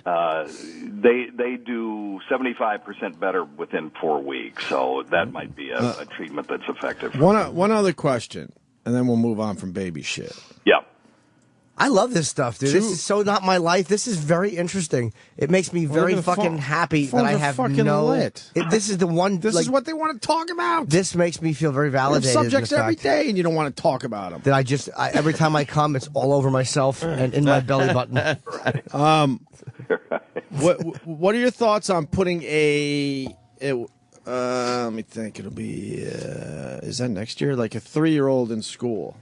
They do 75% better within 4 weeks, so that might be a treatment that's effective. One other question, and then we'll move on from baby shit. Yeah. I love this stuff, dude. This is so not my life. This is very interesting. It makes me very fucking happy that I have lit. This is the one. This is what they want to talk about. This makes me feel very validated. Subjects in the every fact day, and you don't want to talk about them. That every time I come, it's all over myself and in my belly button. What are your thoughts on putting let me think. It'll be is that next year? Like a 3-year-old in school.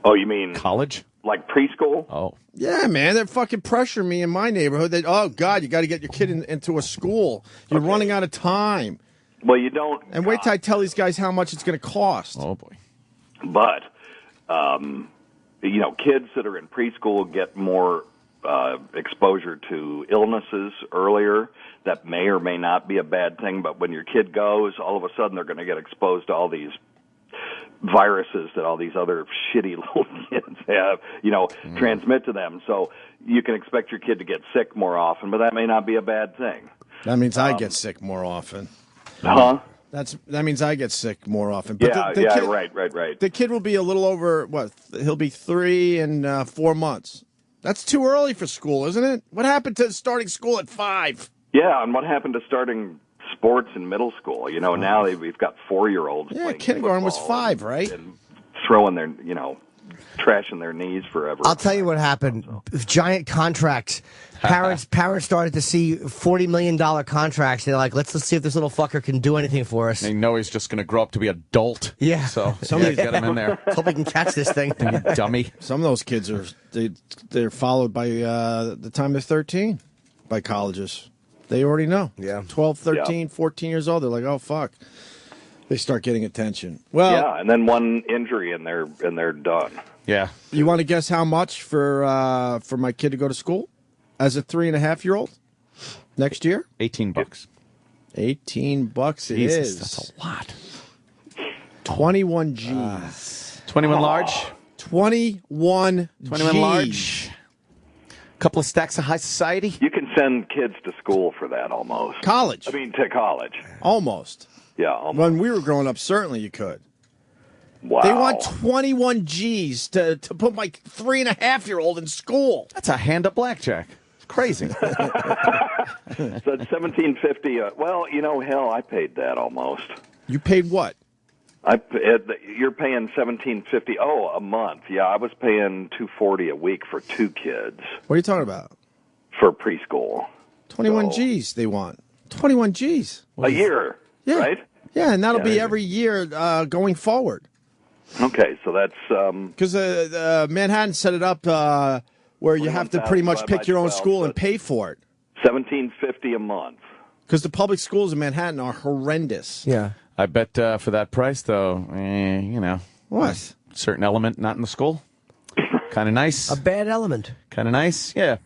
Oh, you mean college? Like preschool? Oh. Yeah, man, they're fucking pressuring me in my neighborhood. Oh, God, you got to get your kid into a school. You're running out of time. Well, you don't. And wait till I tell these guys how much it's going to cost. Oh, boy. But, kids that are in preschool get more exposure to illnesses earlier. That may or may not be a bad thing, but when your kid goes, all of a sudden they're going to get exposed to all these viruses that all these other shitty little kids have, transmit to them. So you can expect your kid to get sick more often, but that may not be a bad thing. That means I get sick more often. Huh? That means I get sick more often. But Kid, right. The kid will be a little over, he'll be 3 and 4 months. That's too early for school, isn't it? What happened to starting school at 5? Yeah, and what happened to starting sports in middle school? Now we've got 4-year-olds. Yeah, kindergarten was 5, right? And throwing their, trashing their knees forever. I'll tell you what happened. Giant contracts. Parents started to see $40 million contracts. They're like, let's see if this little fucker can do anything for us. They know he's just going to grow up to be adult. Yeah. So somebody get him in there. Hope we can catch this thing. You dummy. Some of those kids they're followed by the time they're 13 by colleges. They already know. Yeah. 12, 13, 14 years old. They're like, oh, fuck. They start getting attention. Well, yeah, and then one injury and they're done. Yeah. You want to guess how much for my kid to go to school as a 3.5-year-old next year? $18. $18 it Jesus, is. that's a lot. 21 G's. 21 large? 21 21 large. Couple of stacks of high society. You can send kids to school for that almost. College. To college. Almost. Yeah, almost. When we were growing up, certainly you could. Wow. They want 21 G's to put my 3.5-year-old in school. That's a hand of blackjack. It's crazy. So it's $1,750. Well, hell, I paid that almost. You paid what? You're paying $1,750. Oh, a month. Yeah, I was paying $240 a week for 2 kids. What are you talking about? For preschool. 21 G's they want. 21 G's. A year, yeah. right? Yeah, and that'll be Yeah. every year going forward. Okay, so that's Because Manhattan set it up where you have to pretty much pick your own school and pay for it. $17.50 a month. Because the public schools in Manhattan are horrendous. Yeah. I bet for that price, though, you know. What? Certain element not in the school. Kind of nice. A bad element. Kind of nice, yeah.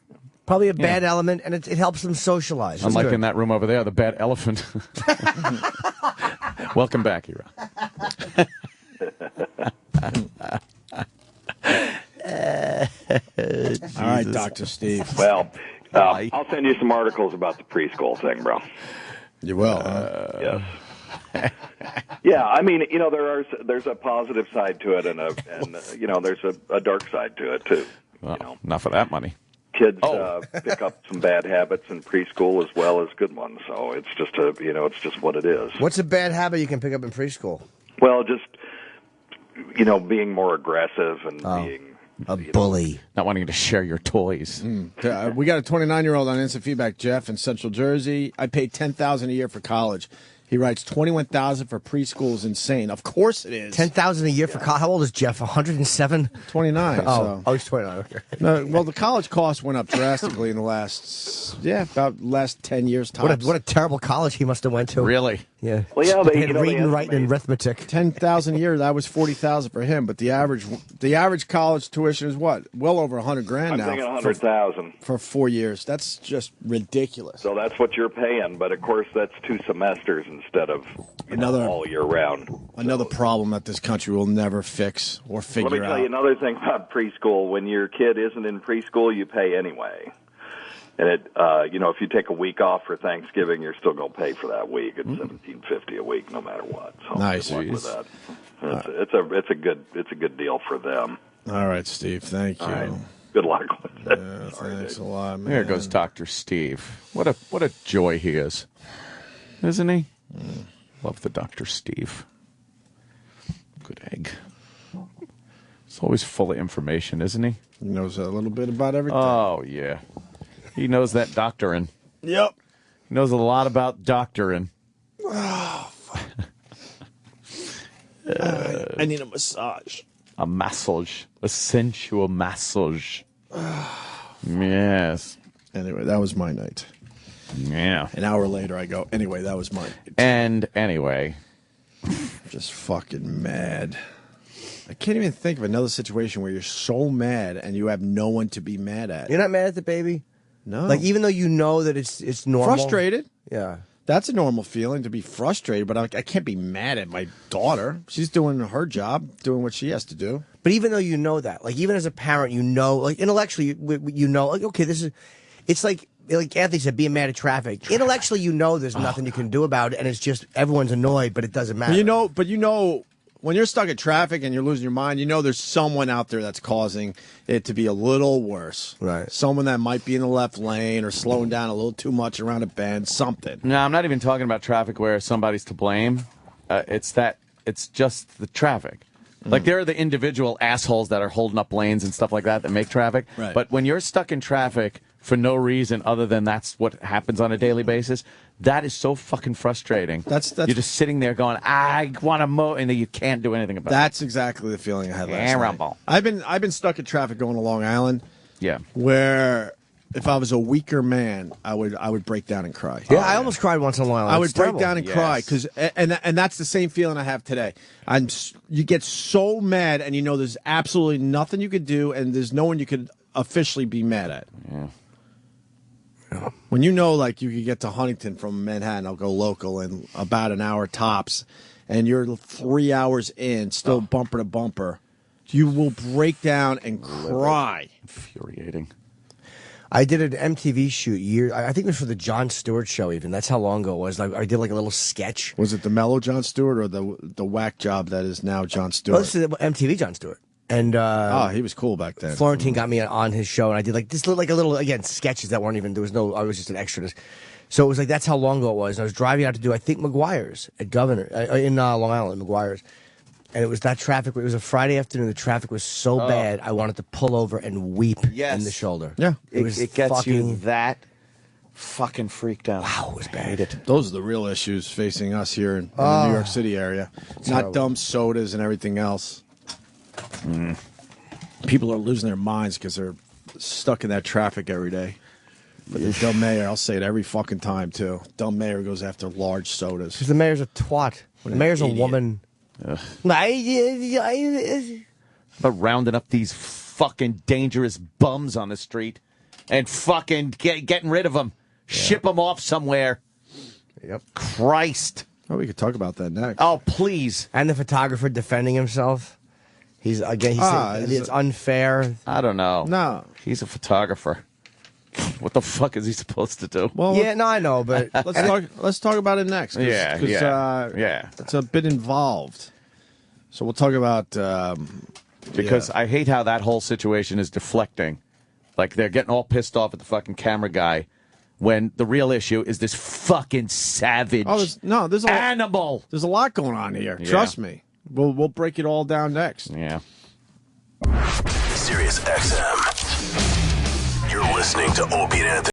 Probably a bad element, and it helps them socialize. Unlike in that room over there, the bad elephant. Welcome back, Hero. All right, Dr. Steve. Well, I'll send you some articles about the preschool thing, bro. You will. Yes. Yeah, I mean, you know, there's a positive side to it, and you know, there's a dark side to it too. Well, you know, not for that money. Kids pick up some bad habits in preschool as well as good ones. So it's just it's just what it is. What's a bad habit you can pick up in preschool? Well, just being more aggressive and being a bully, not wanting to share your toys. We got a 29-year-old on Instant Feedback, Jeff, in Central Jersey. I paid $10,000 a year for college. He writes $21,000 for preschool is insane. Of course it is. $10,000 a year for college. How old is Jeff? 107. 29. Oh, he's 29. Okay. No, well, the college costs went up drastically in the last 10 years. Tops. What a terrible college he must have went to. Really? Yeah. Well, yeah, they reading, writing, and arithmetic. $10,000 a year. That was $40,000 for him. But the average college tuition is what? Well over $100,000 now. I'm thinking $100,000 for 4 years. That's just ridiculous. So that's what you're paying, but of course that's 2 semesters instead of all year round. Another problem that this country will never fix or figure out. Let me tell you another thing about preschool. When your kid isn't in preschool, you pay anyway. And if you take a week off for Thanksgiving, you're still going to pay for that week. It's $17.50 a week, no matter what. So nice. Good luck with that. It's a good deal for them. All right, Steve. Thank you. All right. Good luck with it. Yeah, thanks a lot, man. There goes Dr. Steve. What a joy he is, isn't he? Love the Dr. Steve. Good egg. He's always full of information, isn't he? He knows a little bit about everything. Oh yeah. He knows that doctoring. Yep. He knows a lot about doctoring. Oh, fuck. I need a massage. A massage. A sensual massage. Yes. Anyway, that was my night. Yeah. An hour later, I go, anyway, that was mine. And anyway. Just fucking mad. I can't even think of another situation where you're so mad and you have no one to be mad at. You're not mad at the baby? No. Like, even though you know that it's normal? Frustrated. Yeah. That's a normal feeling, to be frustrated, but I can't be mad at my daughter. She's doing her job, doing what she has to do. But even though you know that, like, even as a parent, you know, like, intellectually, you know, like, okay, it's like Anthony said, being mad at traffic. Intellectually, you know there's nothing you can do about it, and it's just everyone's annoyed, but it doesn't matter. But when you're stuck at traffic and you're losing your mind, you know there's someone out there that's causing it to be a little worse. Right. Someone that might be in the left lane or slowing down a little too much around a bend, something. No, I'm not even talking about traffic where somebody's to blame. It's just the traffic. Like, there are the individual assholes that are holding up lanes and stuff like that make traffic. Right. But when you're stuck in traffic for no reason other than that's what happens on a daily basis, that is so fucking frustrating. That's you're just sitting there going, I want to mow, and then you can't do anything about it. That's exactly the feeling I had last night. I've been stuck at traffic going to Long Island. Yeah. Where if I was a weaker man, I would break down and cry. Yeah, I almost cried once in a while. I would break down and cry because, and that's the same feeling I have today. You get so mad, and you know there's absolutely nothing you could do, and there's no one you could officially be mad at. Yeah. When you know, like, you could get to Huntington from Manhattan, I'll go local in about an hour tops, and you're 3 hours in, still bumper to bumper, you will break down and cry. Infuriating. I did an MTV shoot I think it was for the Jon Stewart show even. That's how long ago it was. I did like a little sketch. Was it the mellow Jon Stewart or the whack job that is now Jon Stewart? Well, this is MTV Jon Stewart. And he was cool back then. Florentine got me on his show, and I did like a little, again, sketches that weren't even, I was just an extra. So it was like, that's how long ago it was. And I was driving out to do, I think, McGuire's at Governor, in Long Island, McGuire's. And it was that traffic. It was a Friday afternoon. The traffic was so bad, I wanted to pull over and weep in the shoulder. Yeah. It gets you that Fucking freaked out. Wow, it was bad. Hate it. Those are the real issues facing us here in the New York City area. Not dumb sodas and everything else. People are losing their minds because they're stuck in that traffic every day. But the dumb mayor, I'll say it every fucking time, too. Dumb mayor goes after large sodas. Because the mayor's a twat. The mayor's idiot. a woman. But rounding up these fucking dangerous bums on the street and fucking getting rid of them. Ship them off somewhere. Yep. Christ. Oh, we could talk about that next. Oh, please. And the photographer defending himself. He's saying it's unfair. I don't know. No. He's a photographer. What the fuck is he supposed to do? Well, Yeah, no, I know, but let's talk about it next. Yeah. It's a bit involved. So we'll talk about Because I hate how that whole situation is deflecting. Like, they're getting all pissed off at the fucking camera guy when the real issue is this fucking savage there's a animal. There's a lot going on here. Yeah. Trust me. We'll break it all down next. Yeah. Sirius XM. You're listening to Opie and Anthony.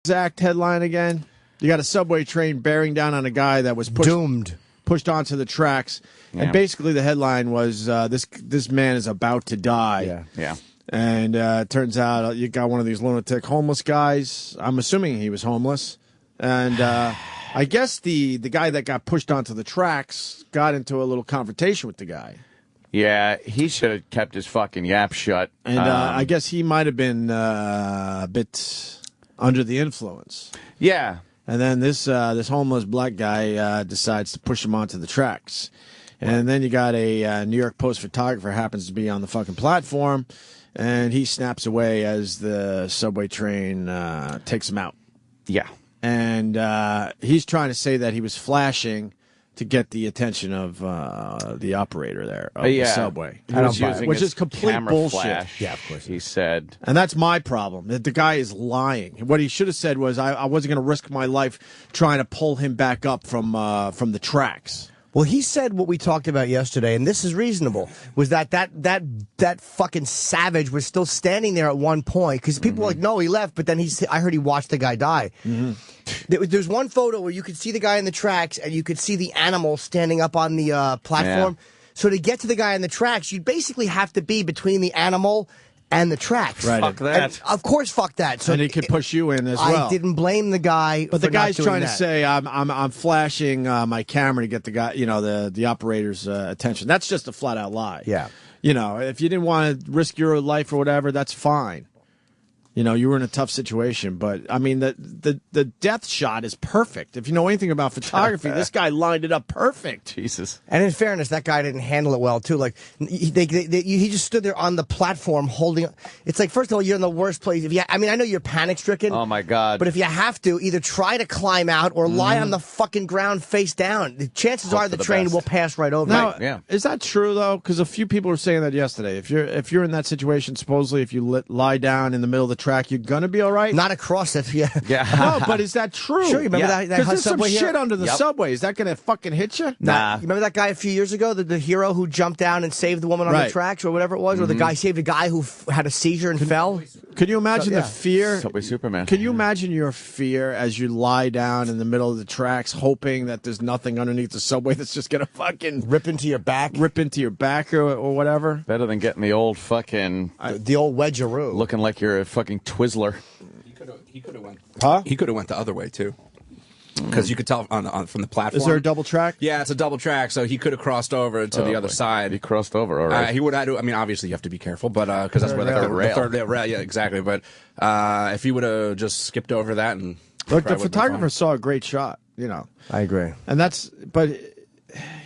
Exact headline again. You got a subway train bearing down on a guy that was pushed onto the tracks, and basically the headline was this man is about to die. Yeah. And it turns out you got one of these lunatic homeless guys. I'm assuming he was homeless, and I guess the guy that got pushed onto the tracks got into a little confrontation with the guy. Yeah, he should have kept his fucking yap shut. And I guess he might have been a bit under the influence. Yeah. And then this homeless black guy decides to push him onto the tracks. And then you got a New York Post photographer happens to be on the fucking platform, and he snaps away as the subway train takes him out. Yeah. And he's trying to say that he was flashing to get the attention of the operator there of the subway. He was using which his is complete camera bullshit. flash, Yeah, of course. he said. And that's my problem. That the guy is lying. What he should have said was, I wasn't going to risk my life trying to pull him back up from the tracks. Well, he said what we talked about yesterday, and this is reasonable, was that fucking savage was still standing there at one point, because people were like, no, he left, but then I heard he watched the guy die. There's one photo where you could see the guy in the tracks, and you could see the animal standing up on the platform. Yeah. So to get to the guy in the tracks, you'd basically have to be between the animal and the tracks. Right. Fuck that. And of course, fuck that. So And he could push you in as well. I didn't blame the guy, But the for not guy's doing trying to that. say I'm flashing my camera to get the guy, the operator's attention. That's just a flat out lie. Yeah. If you didn't want to risk your life or whatever, that's fine. you were in a tough situation, but I mean, the death shot is perfect. If you know anything about photography, this guy lined it up perfect. Jesus. And in fairness, that guy didn't handle it well too. Like he just stood there on the platform holding. It's like, first of all, you're in the worst place. I know you're panic stricken. Oh my God. But if you have to, either try to climb out or lie on the fucking ground face down. The chances Hope are for the the train best. will pass right over. Now, you. is that true though? Because a few people were saying that yesterday. If you're in that situation, supposedly if you lie down in the middle of the track, you're gonna be all right. Not across it. Yeah. No, but is that true? Sure. You remember that Because there's some subway here? shit under the subway. Is that gonna fucking hit you? Nah. You remember that guy a few years ago, the hero who jumped down and saved the woman on the tracks or whatever it was, or the guy saved a guy who had a seizure and fell? Could you imagine the fear? Subway Superman. Can you imagine your fear as you lie down in the middle of the tracks, hoping that there's nothing underneath the subway that's just gonna fucking rip into your back or whatever? Better than getting the old fucking the old wedgeroo, looking like you're a fucking Twizzler. He could have went. Huh? He could have went the other way too, because you could tell from the platform. Is there a double track? Yeah, it's a double track, so he could have crossed over to the other side. He crossed over, all right. He would have. I mean, obviously you have to be careful, but because that's where the third rail. Yeah, exactly. But if he would have just skipped over that and look, the photographer saw a great shot. I agree, and but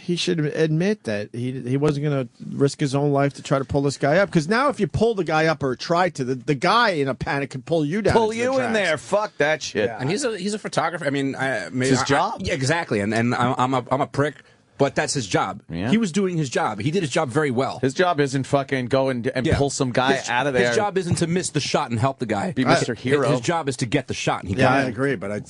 he should admit that he wasn't going to risk his own life to try to pull this guy up. Because now if you pull the guy up or try to, the guy in a panic could pull you down. Pull you in there. Fuck that shit. Yeah. And he's a photographer. I mean, it's his job. Yeah, exactly. And I'm a prick. But that's his job. Yeah. He was doing his job. He did his job very well. His job isn't fucking go and pull some guy out of there. His job isn't to miss the shot and help the guy. Be Mr. Hero. His job is to get the shot. And I agree, but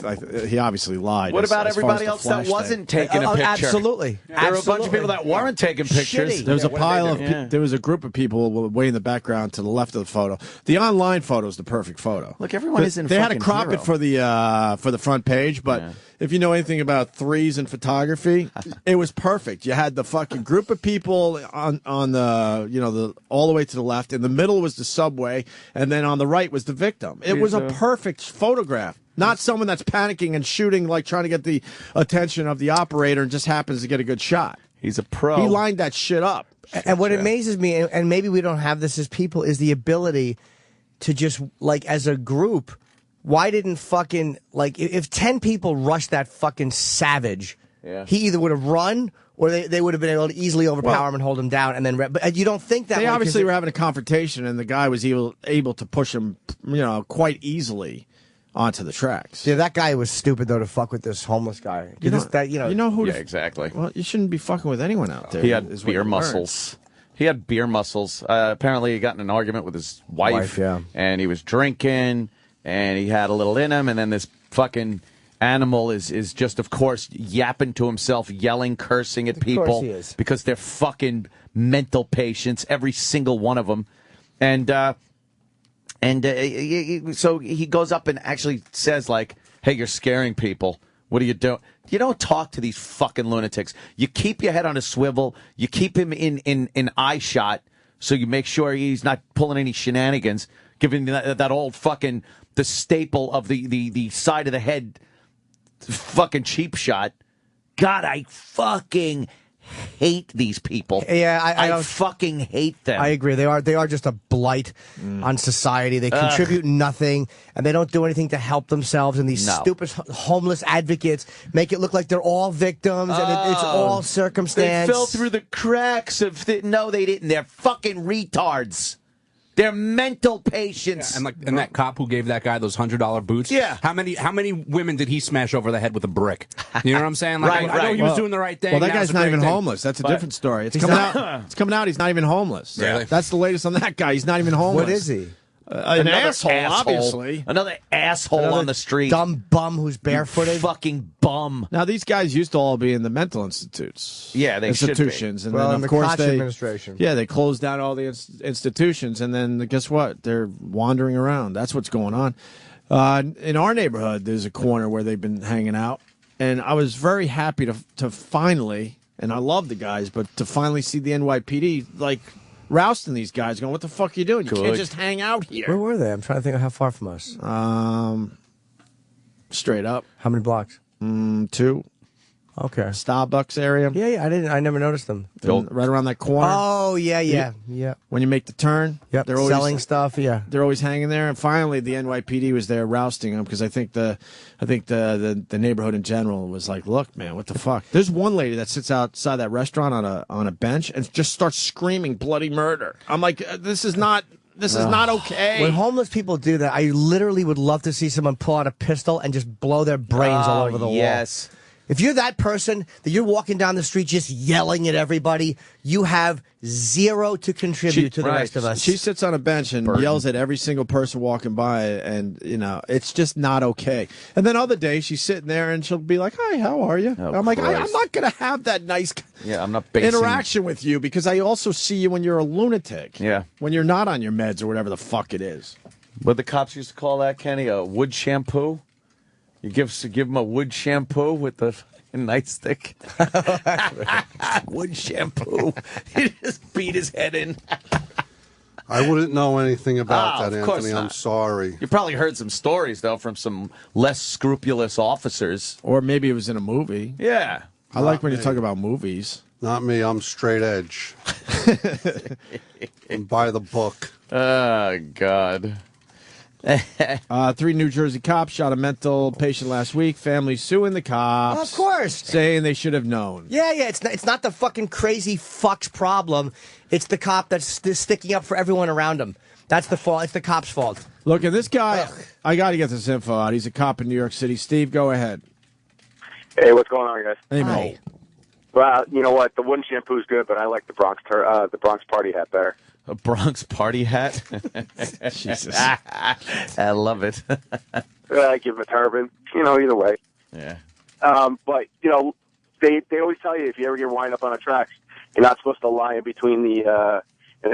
he obviously lied. What about as far everybody as the else that flash wasn't thing? taking a picture? Absolutely. There were a bunch of people that weren't taking pictures. There was a pile of there was a group of people way in the background to the left of the photo. The online photo is the perfect photo. Look, everyone isn't. They had to fucking crop hero. it for the front page, but if you know anything about threes and photography, it was perfect. You had the fucking group of people on the all the way to the left. In the middle was the subway, and then on the right was the victim. It was a perfect photograph. Not someone that's panicking and shooting, like trying to get the attention of the operator and just happens to get a good shot. He's a pro. He lined that shit up. And what amazes me, and maybe we don't have this as people, is the ability to just, like, as a group, why didn't fucking, like, if 10 people rushed that fucking savage, he either would have run or they would have been able to easily overpower him and hold him down. And then, but you don't think that they way, obviously were having a confrontation, and the guy was able to push him, quite easily onto the tracks. Yeah, that guy was stupid though to fuck with this homeless guy. You know who? Yeah, exactly. Well, you shouldn't be fucking with anyone out there. He had beer muscles. He had beer muscles. Apparently, he got in an argument with his wife, and he was drinking, and he had a little in him, and then this fucking animal is just, of course, yapping to himself, yelling, cursing at people. Of course he is. Because they're fucking mental patients, every single one of them. So he goes up and actually says, like, hey, you're scaring people. What are you doing? You don't talk to these fucking lunatics. You keep your head on a swivel. You keep him in eye shot, so you make sure he's not pulling any shenanigans, giving that old fucking, the staple of the side of the head fucking cheap shot. God, I fucking hate these people. Yeah, I fucking hate them. I agree. They are just a blight on society. They contribute nothing, and they don't do anything to help themselves. And these stupid homeless advocates make it look like they're all victims, and it's all circumstance. They fell through the cracks of no, they didn't. They're fucking retards. They're mental patients. Yeah, and that cop who gave that guy those $100 boots. Yeah. How many women did he smash over the head with a brick? You know what I'm saying? Like, Right, I know he was doing the right thing. Well, that That guy's was a not great even thing. homeless. That's a But different story. It's coming out. He's not even homeless. Really? That's the latest on that guy. He's not even homeless. What is he? An asshole, obviously. Another asshole on the street. Dumb bum who's barefooted. Fucking bum. Now, these guys used to all be in the mental institutes. Yeah, they should be. institutions. And Well, then, in of the course, Koch administration. Yeah, they closed down all the institutions, and then guess what? They're wandering around. That's what's going on. In our neighborhood, there's a corner where they've been hanging out, and I was very happy to finally, and I love the guys, but to finally see the NYPD, like, rousting these guys, going, what the fuck are you doing? You can't just hang out here. Where were they? I'm trying to think of how far from us. Straight up. How many blocks? 2. Okay. Starbucks area. Yeah. I never noticed them. Right around that corner. Oh, yeah. When you make the turn. Yep. They're always selling stuff. Yeah. They're always hanging there. And finally, the NYPD was there rousting them because I think the neighborhood in general was like, look, man, what the fuck? There's one lady that sits outside that restaurant on a bench and just starts screaming bloody murder. I'm like, this is not okay. When homeless people do that, I literally would love to see someone pull out a pistol and just blow their brains all over the wall. Yes. If you're that person that you're walking down the street just yelling at everybody, you have zero to contribute to the rest of us. She sits on a bench and yells at every single person walking by, and it's just not okay. And then other days she's sitting there and she'll be like, "Hi, how are you?" I'm like, I'm not going to have that nice I'm not interaction with you because I also see you when you're a lunatic. Yeah. When you're not on your meds or whatever the fuck it is. What the cops used to call that, Kenny, a wood shampoo. You give him a wood shampoo with the nightstick. Wood shampoo. He just beat his head in. I wouldn't know anything about that, of course Anthony. not. I'm sorry. You probably heard some stories, though, from some less scrupulous officers. Or maybe it was in a movie. Yeah. I like when you talk about movies. Not me. I'm straight edge. And by the book. Oh, God. 3 New Jersey cops shot a mental patient last week. Family suing the cops. Of course. Saying they should have known. Yeah. It's not the fucking crazy fuck's problem. It's the cop that's sticking up for everyone around him. That's the fault. It's the cop's fault. Look, at this guy, I got to get this info out. He's a cop in New York City. Steve, go ahead. Hey, what's going on, guys? Hey, man. Well, you know what? The wooden shampoo's good, but I like the Bronx party hat better. A Bronx party hat? Jesus. I love it. I give him a turban. Either way. Yeah. But, they always tell you if you ever get wind up on the tracks, you're not supposed to lie in between the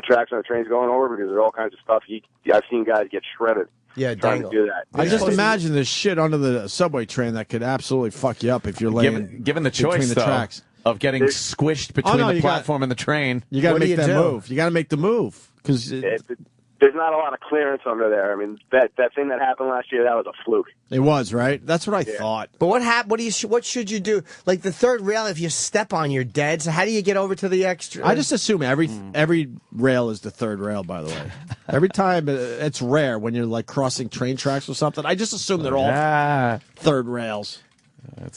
tracks when the train's going over because there's all kinds of stuff. I've seen guys get shredded. Yeah, trying to do that. I just imagine this shit under the subway train that could absolutely fuck you up if you're laying given the choice, between the though, tracks. of getting squished between the platform and the train. You got to make that move. You got to make the move because there's not a lot of clearance under there. I mean, that thing that happened last year, that was a fluke. It was, right? That's what I thought. But what happened? What should you do? Like the third rail, if you step on, you're dead. So how do you get over to the extra? I just assume every rail is the third rail. By the way, every time it's rare when you're like crossing train tracks or something. I just assume they're all third rails.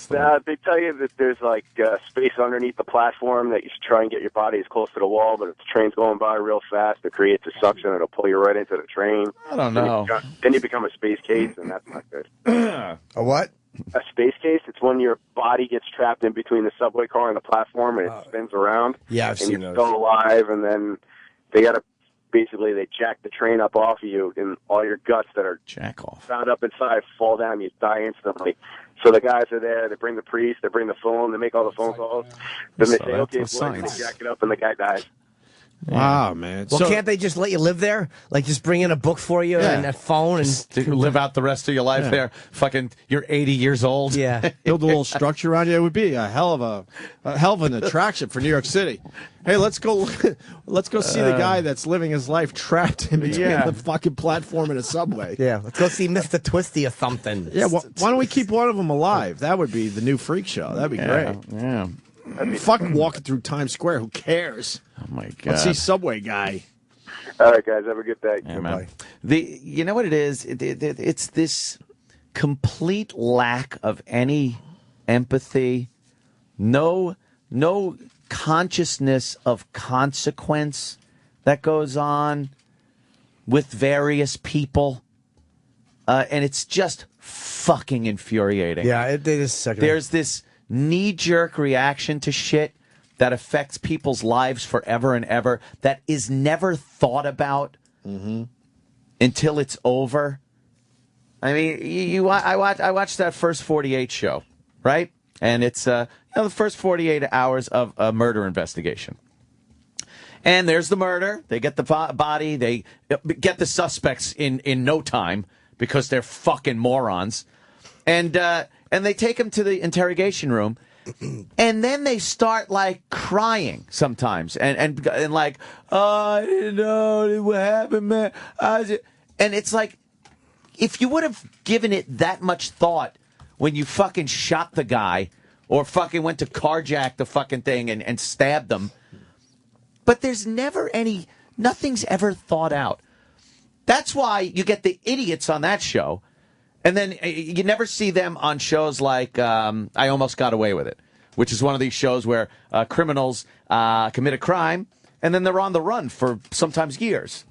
They tell you that there's like space underneath the platform that you should try and get your body as close to the wall, but if the train's going by real fast, it creates a suction. It'll pull you right into the train. I don't know. Then you become a space case, and that's not good. A what? A space case. It's when your body gets trapped in between the subway car and the platform, and it spins around. Yeah, I've and seen you're those. still alive, and then they jack the train up off of you, and all your guts that are found up inside fall down. You die instantly. So the guys are there. They bring the priest. They bring the phone. They make all the phone calls. Then they say, "Okay, boys," they jack it up, and the guy dies. Wow, man. Well, can't they just let you live there? Like, just bring in a book for you and a phone and live out the rest of your life there. Fucking, you're 80 years old. Yeah. Build a little structure around you. It would be a hell of an attraction for New York City. Hey, let's go see the guy that's living his life trapped in between the fucking platform and a subway. Yeah, let's go see Mr. Twisty or something. Yeah, why don't we keep one of them alive? That would be the new freak show. That'd be great. Yeah. Fuck walking through Times Square. Who cares? Oh my God. Let's see Subway Guy. All right, guys. Have a good day. Yeah, man. You know what it is? It's this complete lack of any empathy, no consciousness of consequence that goes on with various people, and it's just fucking infuriating. Yeah, it is second. There's this knee-jerk reaction to shit that affects people's lives forever and ever that is never thought about until it's over. I mean, I watched that first 48 show, right? And it's the first 48 hours of a murder investigation. And there's the murder. They get the body. They get the suspects in no time because they're fucking morons. And they take him to the interrogation room, and then they start like crying sometimes, and like, oh, I didn't know what happened, man. And it's like, if you would have given it that much thought when you fucking shot the guy, or fucking went to carjack the fucking thing and stabbed them. But there's never nothing's ever thought out. That's why you get the idiots on that show, and then you never see them on shows like I Almost Got Away With It, which is one of these shows where criminals commit a crime, and then they're on the run for sometimes years.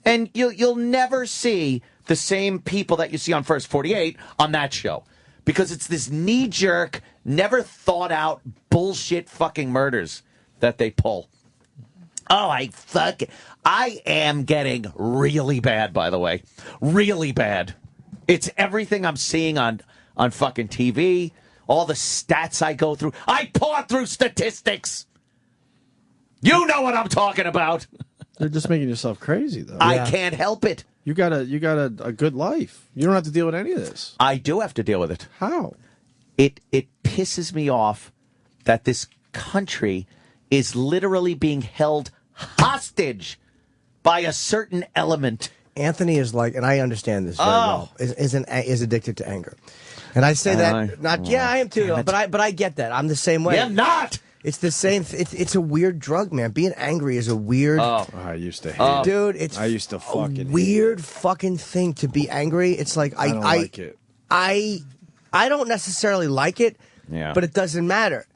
And you'll never see the same people that you see on First 48 on that show, because it's this knee-jerk, never thought-out bullshit fucking murders that they pull. Oh, I am getting really bad, by the way. Really bad. It's everything I'm seeing on fucking TV, all the stats I go through. I pour through statistics. You know what I'm talking about. They're just making yourself crazy, though. I can't help it. You got a good life. You don't have to deal with any of this. I do have to deal with it. How? It pisses me off that this country is literally being held hostage by a certain element. Anthony is like, and I understand this very well, is addicted to anger. And I say that, I am too, but I get that. I'm the same way. Yeah, I'm not. It's the same. It's a weird drug, man. Being angry is a weird. I used to hate it. Dude, it's I used to fucking weird fucking thing to be angry. It's like I don't like it. I don't necessarily like it, but it doesn't matter.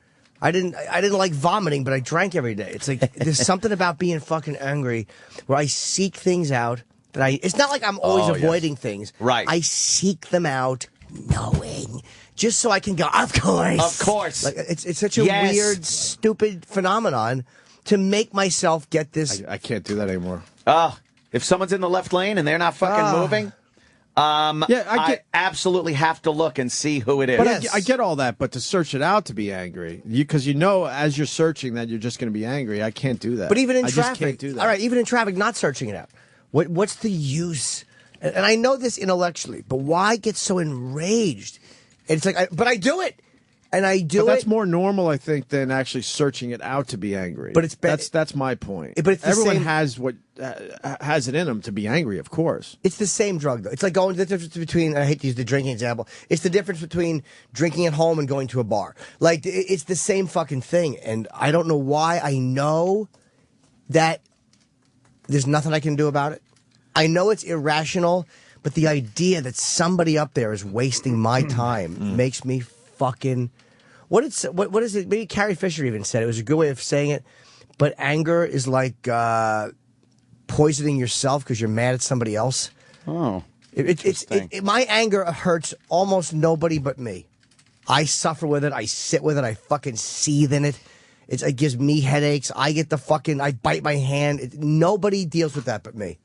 I didn't like vomiting, but I drank every day. It's like there's something about being fucking angry where I seek things out that it's not like I'm always avoiding things. Right. I seek them out knowing just so I can go, of course. Of course. Like it's such a weird, stupid phenomenon to make myself get this. I can't do that anymore. If someone's in the left lane and they're not fucking moving, I absolutely have to look and see who it is. But I get all that, but to search it out to be angry, because you know as you're searching that you're just going to be angry. I can't do that. But even in I traffic, just can't do that. all right, even in traffic, not searching it out. What's the use? And I know this intellectually, but why get so enraged? It's like, but I do it, and I do but it. That's more normal, I think, than actually searching it out to be angry. But that's my point. But it's the everyone same, has it in them to be angry, of course. It's the same drug, though. It's like the difference between. I hate to use the drinking example. It's the difference between drinking at home and going to a bar. Like it's the same fucking thing, and I don't know why. I know that there's nothing I can do about it. I know it's irrational. But the idea that somebody up there is wasting my time makes me fucking. What is it? Maybe Carrie Fisher even said it was a good way of saying it. But anger is like poisoning yourself because you're mad at somebody else. Oh, my anger hurts almost nobody but me. I suffer with it. I sit with it. I fucking seethe in it. It gives me headaches. I bite my hand. Nobody deals with that but me.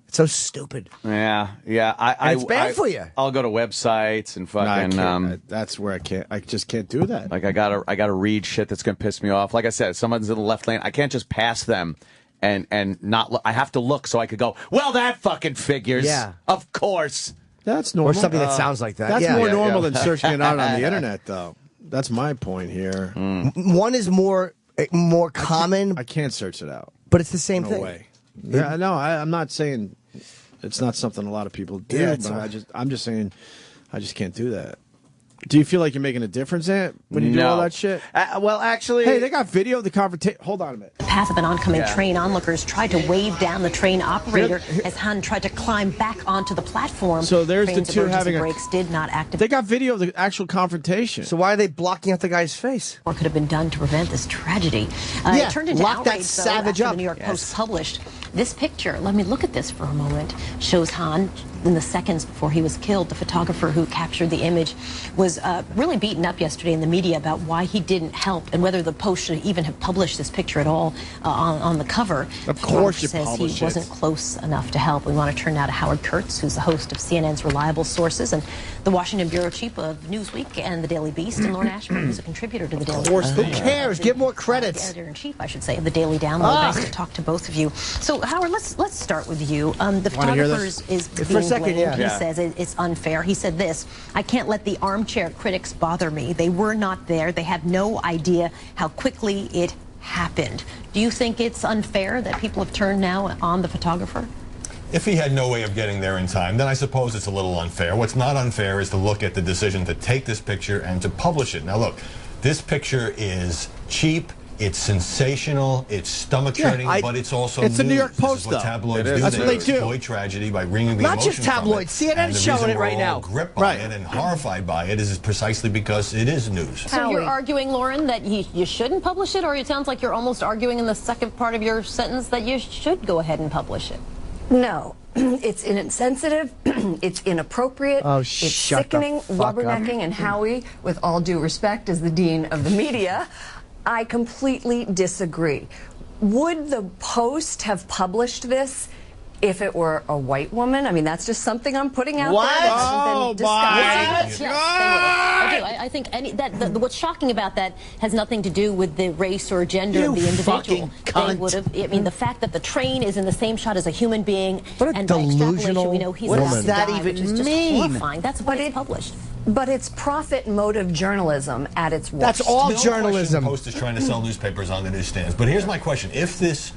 It's so stupid. Yeah. It's bad for you. I'll go to websites and fucking. That's where I can't. I just can't do that. Like I gotta read shit that's gonna piss me off. Like I said, if someone's in the left lane, I can't just pass them and not. I have to look so I could go. Well, that fucking figures. Yeah. Of course. That's normal. Or something that sounds like that. That's more normal than searching it out on the internet, though. That's my point here. One is more common. I can't search it out. But it's the same thing. No way. Yeah, no, I'm not saying it's not something a lot of people do. Yeah, but I'm just saying I just can't do that. Do you feel like you're making a difference in it when you do all that shit? Well, actually... Hey, they got video of the confrontation. Hold on a minute. The path of an oncoming train. Onlookers tried to wave down the train operator as Han tried to climb back onto the platform. So there's Train's the two having brakes did not activate. They got video of the actual confrontation. So why are they blocking out the guy's face? Or could have been done to prevent this tragedy. It turned into lock that outrage, savage though, after up. The New York Post published this picture. Let me look at this for a moment. Shows Han in the seconds before he was killed. The photographer who captured the image was really beaten up yesterday in the media about why he didn't help and whether the Post should even have published this picture at all on the cover. Of course, he says he wasn't close enough to help. We want to turn now to Howard Kurtz, who's the host of CNN's Reliable Sources and the Washington bureau chief of Newsweek and the Daily Beast, and Lauren Ashburn, who's a contributor to the Daily Beast. Who cares? Give more credits. Editor-in-chief, I should say, of the Daily Download. Nice to talk to both of you. So, Howard, let's start with you. The photographer is being blamed. He says it's unfair. He said this: "I can't let the armchair critics bother me. They were not there. They have no idea how quickly it happened." Do you think it's unfair that people have turned now on the photographer? If he had no way of getting there in time, then I suppose it's a little unfair. What's not unfair is to look at the decision to take this picture and to publish it. Now, look, this picture is cheap. It's sensational. It's stomach-churning, but it's also It's the New York This Post, is what though. tabloids do. That's what they do. Exploit tragedy by bringing the Not emotion just from tabloids. it. CNN's And showing the it right reason we're all now. gripped by it and horrified by it is precisely because it is news. So you're arguing, Lauren, that you shouldn't publish it, or it sounds like you're almost arguing in the second part of your sentence that you should go ahead and publish it? No. It's insensitive. It's inappropriate. Oh, it's shut the sickening, fuck rubbernecking, up. and Howie, with all due respect as the dean of the media, I completely disagree. Would the Post have published this if it were a white woman? I mean, that's just something I'm putting out What? there. that hasn't Oh, been discussed. Yes, they would. I do. I think what's shocking about that has nothing to do with the race or gender of the individual. fucking cunt. They would have. I mean, the fact that the train is in the same shot as a human being, What a and by extrapolation, delusional we know he's woman. about What to does that die, even which is just mean? horrifying. That's why it's published. But it's profit motive journalism at its worst. That's all No journalism. question the Post is trying to sell newspapers on the newsstands. But here's my question. If this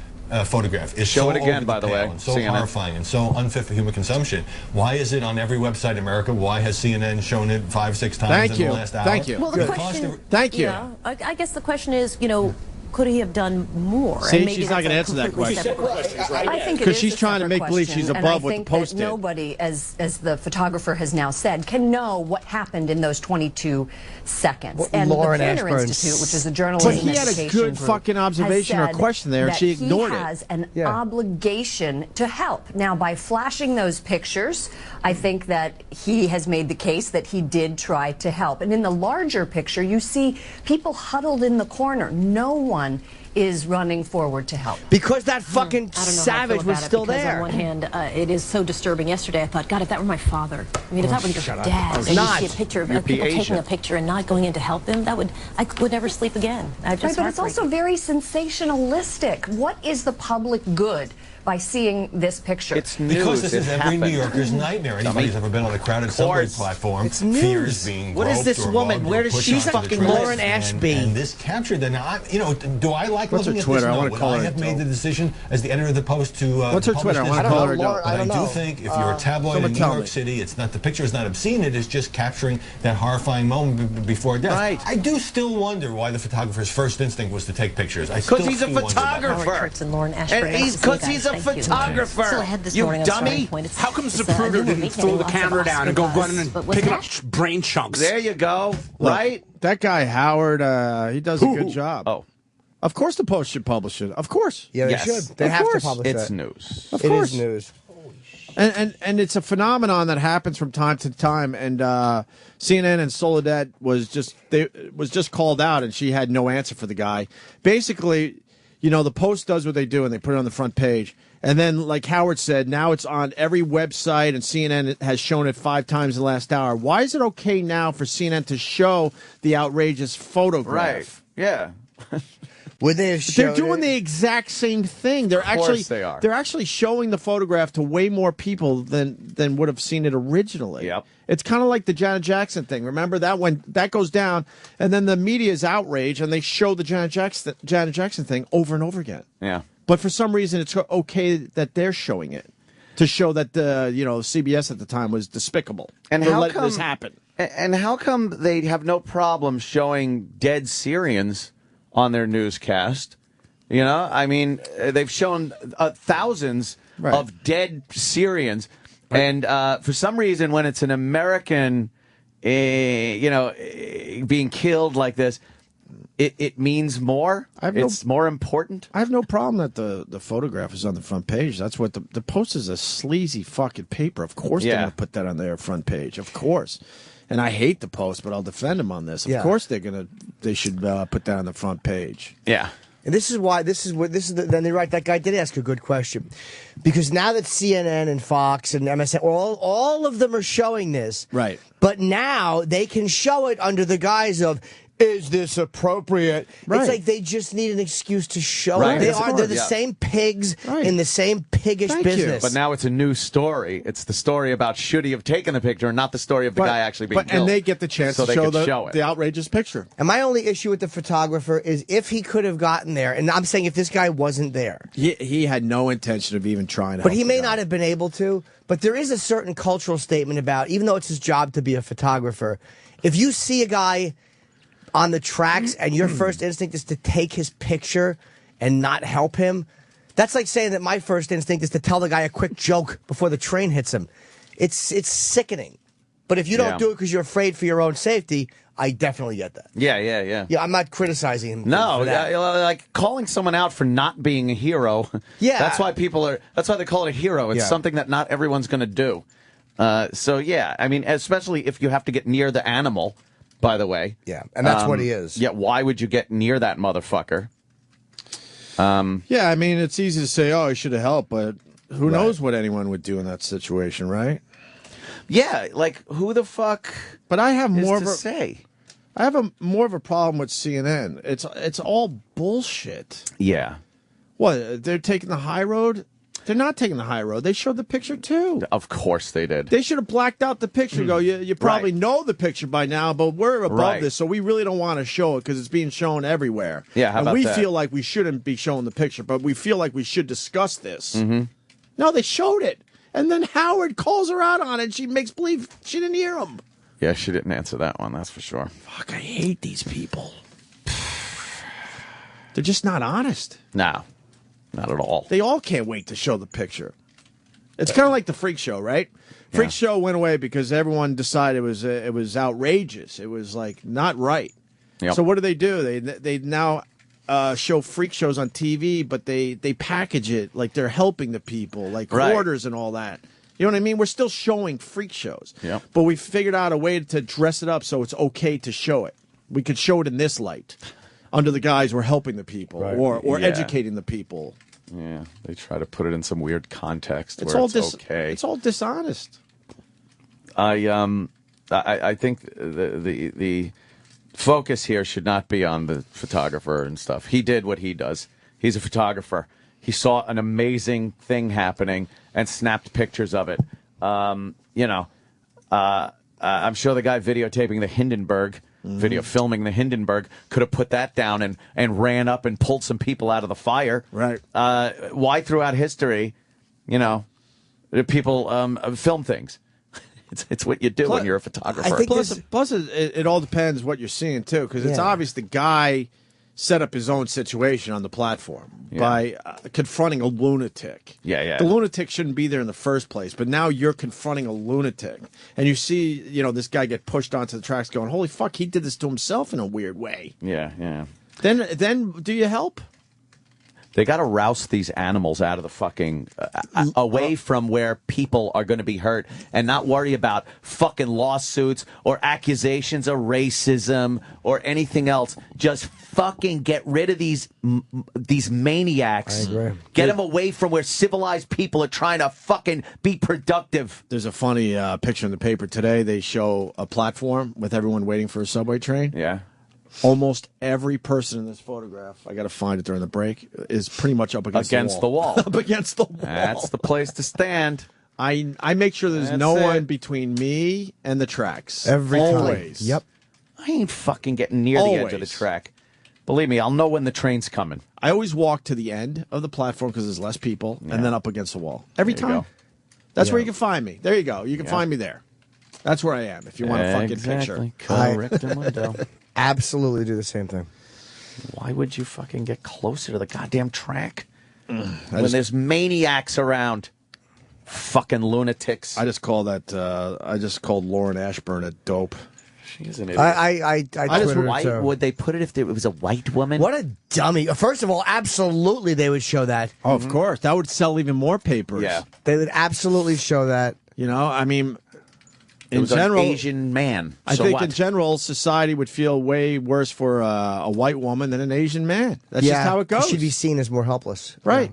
photograph is Show so it again, over by the pale way, and so CNN. horrifying and so unfit for human consumption, why is it on every website in America? Why has CNN shown it 5-6 times in the last hour? Thank you. Well, the question. Thank you. Yeah, I guess the question is, could he have done more? See, And maybe she's not that's going to a answer that completely question. separate question. I think it Because is she's a trying to separate make believe question, she's and above I what the think Post that did. nobody, as the photographer has now said, can know what happened in those 22 seconds. Well, And Lauren the Penner Ashburn. Institute, which is a journalism But he had a education good group, fucking observation or has said question there, and that she ignored it. He has an Yeah. obligation to help. Now, by flashing those pictures, I think that he has made the case that he did try to help. And in the larger picture, you see people huddled in the corner. No one is running forward to help. Because that fucking I don't know how I savage feel was about it, still because there. On one hand, it is so disturbing. Yesterday, I thought, God, if that were my father, I mean, if that were your dad, and not. you see a picture of You're people taking Asian. a picture and not going in to help them, I would never sleep again. Right, but it's also very sensationalistic. What is the public good by seeing this picture? It's news. Because this is It every New happened. Yorker's nightmare. Anybody who's ever been on a crowded subway platform It's news. fears being What is groped this or woman? mugged or Where does pushed she onto the fucking train. Lauren Ashby? And this captured the. Now, do I like What's her looking at Twitter? this? I No. wanna Would call I her. have made the decision as the editor of the Post to What's her publish Twitter? I this? wanna call her. But I do know. think if you're a tabloid in New tell York me. City, it's not the picture is not obscene. It is just capturing that horrifying moment before death. Right. I do still wonder why the photographer's first instinct was to take pictures. Because he's a photographer. Howard Kurtz and Lauren Ashburn. And he's because because he's a photographer. So I had this You morning on dummy. Starting Point. It's- How come it's, Zapruder new didn't movie throw getting the lots of camera down and Oscar go buzz, running but and with pick that- up brain chunks? There you go. Right? That guy, Howard, he does a good job. Oh. Of course the Post should publish it. Of course. Yeah, they Yes. should. They Of have course. to publish It's that. news. Of It course. is news. And it's a phenomenon that happens from time to time. And CNN and Soledad was just called out, and she had no answer for the guy. Basically, the Post does what they do, and they put it on the front page. And then, like Howard said, now it's on every website, and CNN has shown it 5 times in the last hour. Why is it okay now for CNN to show the outrageous photograph? Right. Yeah. Would they have shown They're doing it? the exact same thing. They're Of course actually they are. They're actually showing the photograph to way more people than would have seen it originally. Yep. It's kind of like the Janet Jackson thing. Remember that when that goes down, and then the media is outraged, and they show the Janet Jackson thing over and over again. Yeah. But for some reason, it's okay that they're showing it to show that CBS at the time was despicable And for how letting come this happen. And how come they have no problem showing dead Syrians on their newscast? I mean, they've shown thousands of dead Syrians, and for some reason, when it's an American, being killed like this, it means more. It's more important. I have no problem that the photograph is on the front page. That's what the Post is, a sleazy fucking paper. Of course they're Yeah. going to put that on their front page. Of course. And I hate the Post, but I'll defend them on this. Of Yeah. course they should put that on the front page. Yeah. And this is why then they're right. That guy did ask a good question, because now that CNN and Fox and MSN, all of them are showing this, Right. But now they can show it under the guise of is this appropriate? Right. It's like they just need an excuse to show Right. it. They're the same pigs in the same piggish business. But now it's a new story. It's the story about should he have taken the picture, and not the story of the guy actually being killed. And they get the chance so to they show could show it. the outrageous picture. And my only issue with the photographer is if he could have gotten there, and I'm saying if this guy wasn't there. He had no intention of even trying to But help he the may guy. not have been able to. But there is a certain cultural statement about, even though it's his job to be a photographer, if you see a guy on the tracks and your first instinct is to take his picture and not help him, that's like saying that my first instinct is to tell the guy a quick joke before the train hits him. It's sickening. But if you don't do it because you're afraid for your own safety, I definitely get that. Yeah. Yeah, I'm not criticizing him. No, for that. like calling someone out for not being a hero. Yeah. That's why they call it a hero. It's something that not everyone's going to do. So, yeah, I mean, especially if you have to get near the animal, by the way. Yeah, and that's what he is. Yeah, why would you get near that motherfucker? Yeah, I mean, it's easy to say, oh, he should have helped, but who knows what anyone would do in that situation, right? Yeah, like, who the fuck But I have more is of to a say? I have more of a problem with CNN. It's all bullshit. Yeah. What, they're taking the high road? They're not taking the high road. They showed the picture too. Of course they did. They should have blacked out the picture. Go, you probably know the picture by now, but we're above this, so we really don't want to show it because it's being shown everywhere. Yeah, how and about we that? feel like we shouldn't be showing the picture, but we feel like we should discuss this. Mm-hmm. No, they showed it, and then Howard calls her out on it. And she makes believe she didn't hear him. Yeah, she didn't answer that one, that's for sure. Fuck, I hate these people. They're just not honest. No, not at all. They all can't wait to show the picture. It's kind of like the Freak Show, right? Freak Show went away because everyone decided it was outrageous. It was like not right. Yep. So what do? They now show freak shows on TV, but they package it like they're helping the people, like quarters and all that. You know what I mean? We're still showing freak shows, but we figured out a way to dress it up so it's okay to show it. We could show it in this light, under the guise we're helping the people or educating the people. Yeah, they try to put it in some weird context It's where all it's okay. It's all dishonest. I think the focus here should not be on the photographer and stuff. He did what he does. He's a photographer. He saw an amazing thing happening and snapped pictures of it. I'm sure the guy videotaping the Hindenburg video, filming the Hindenburg, could have put that down and ran up and pulled some people out of the fire. Right. Why throughout history, people film things? It's what you do when you're a photographer. Plus it all depends what you're seeing, too, because it's obvious the guy set up his own situation on the platform by confronting a lunatic. Yeah. The lunatic shouldn't be there in the first place, but now you're confronting a lunatic. And you see, this guy get pushed onto the tracks going, holy fuck, he did this to himself in a weird way. Yeah. Then do you help? They got to rouse these animals out of the fucking away from where people are going to be hurt, and not worry about fucking lawsuits or accusations of racism or anything else. Just fucking get rid of these maniacs. I agree. Get them away from where civilized people are trying to fucking be productive. There's a funny picture in the paper today. They show a platform with everyone waiting for a subway train. Yeah. Almost every person in this photograph, I got to find it during the break, is pretty much up against the wall. Up against the wall. That's the place to stand. I make sure there's no one between me and the tracks. Every Always. time. Yep. I ain't fucking getting near the edge of the track. Believe me, I'll know when the train's coming. I always walk to the end of the platform because there's less people, and then up against the wall. Every There you time. go. That's where you can find me. There you go. You can find me there. That's where I am if you want a fucking picture. Correct. Absolutely do the same thing. Why would you fucking get closer to the goddamn track when there's maniacs around? Fucking lunatics. I just called Lauren Ashburn a dope. She's an idiot. Why would they put it if it was a white woman? What a dummy. First of all, absolutely they would show that. Oh, of course. That would sell even more papers. Yeah. They would absolutely show that. I mean, It was general, an Asian man. I think in general, society would feel way worse for a white woman than an Asian man. That's just how it goes. She'd be seen as more helpless. Right.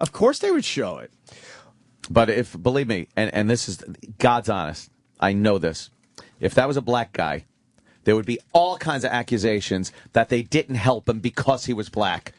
Of course they would show it. But believe me, and this is God's honest, I know this. If that was a black guy there would be all kinds of accusations that they didn't help him because he was black.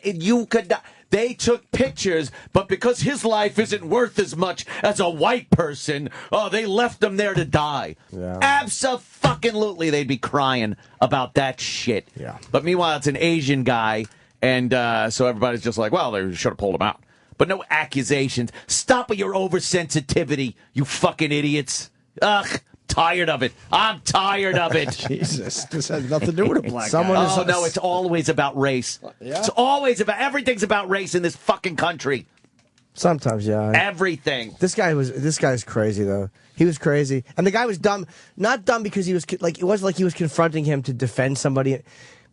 You could not. They took pictures, but because his life isn't worth as much as a white person, they left him there to die. Yeah. Abso-fucking-lutely, they'd be crying about that shit. Yeah. But meanwhile, it's an Asian guy, and so everybody's just like, well, they should have pulled him out. But no accusations. Stop with your oversensitivity, you fucking idiots. Ugh. Tired of it. I'm tired of it. Jesus, this has nothing to do with a black guy. guy. No, it's always about race. Yeah. It's always about, everything's about race in this fucking country. Sometimes, yeah. Everything. This guy's crazy though. He was crazy, and the guy was dumb. Not dumb because he was like, it wasn't like he was confronting him to defend somebody.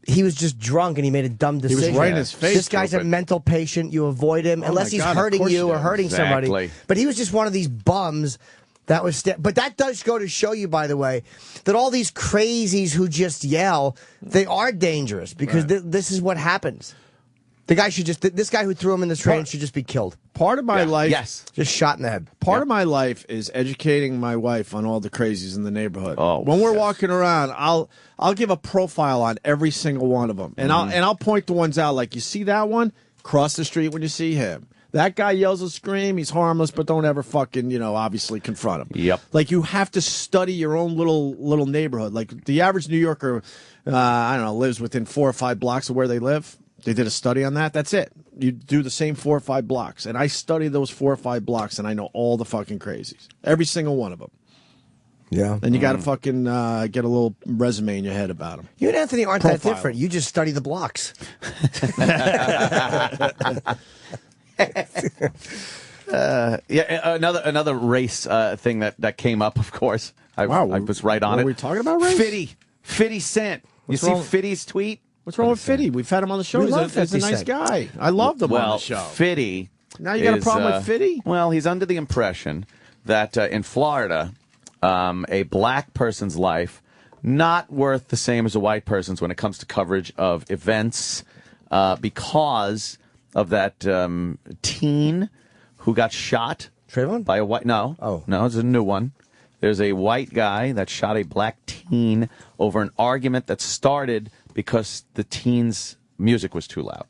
He was just drunk and he made a dumb decision. He was right in his face. This guy's a mental patient. You avoid him unless he's hurting you or hurting somebody. But he was just one of these bums. That was, but that does go to show you, by the way, that all these crazies who just yell, they are dangerous because this is what happens. The guy should this guy who threw him in the train should just be killed. Part of my life, just shot in the head. Part of my life is educating my wife on all the crazies in the neighborhood. When we're walking around, I'll give a profile on every single one of them, and I'll point the ones out. Like, you see that one? Cross the street when you see him. That guy yells and scream. He's harmless, but don't ever fucking, obviously confront him. Yep. Like, you have to study your own little neighborhood. Like, the average New Yorker, I don't know, lives within 4 or 5 blocks of where they live. They did a study on that. That's it. You do the same 4 or 5 blocks. And I study those 4 or 5 blocks, and I know all the fucking crazies. Every single one of them. Yeah. And you got to fucking get a little resume in your head about them. You and Anthony aren't that different. You just study the blocks. Another race thing that came up, of course. I was right on it. Were we talking about race? Fitty Cent. You see Fitty's tweet? What's wrong with Fitty? We've had him on the show. He's a nice guy. I loved him on the show. Fitty. Now you got a problem with Fitty? Well, he's under the impression that in Florida, a black person's life not worth the same as a white person's when it comes to coverage of events because of that teen who got shot. Trayvon? By a white... No, it's a new one. There's a white guy that shot a black teen over an argument that started because the teen's music was too loud.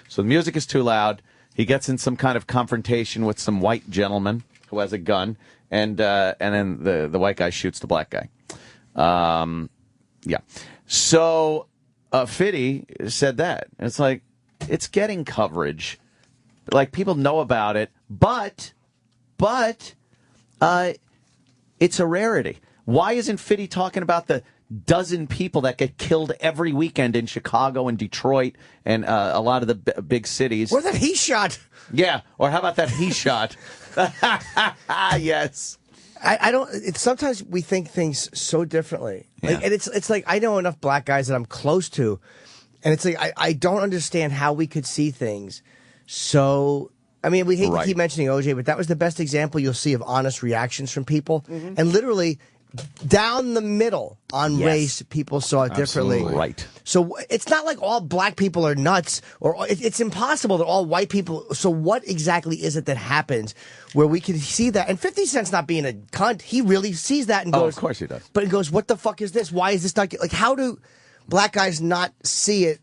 So the music is too loud. He gets in some kind of confrontation with some white gentleman who has a gun, and then the white guy shoots the black guy. Yeah. So Fitty said that. It's like, it's getting coverage. Like, people know about it, but it's a rarity. Why isn't Fitty talking about the dozen people that get killed every weekend in Chicago and Detroit and a lot of the big cities? Or that he shot. Yeah, or how about that he shot? Yes. I don't. Sometimes we think things so differently, and it's like I know enough black guys that I'm close to, and it's like I don't understand how we could see things so. I mean, we hate to keep mentioning OJ, but that was the best example you'll see of honest reactions from people, and literally down the middle on race, people saw it differently. Right. So it's not like all black people are nuts, or it's impossible that all white people. So what exactly is it that happens where we can see that? And 50 Cent's not being a cunt. He really sees that and goes, of course he does. But he goes, what the fuck is this? Why is this not like? How do black guys not see it?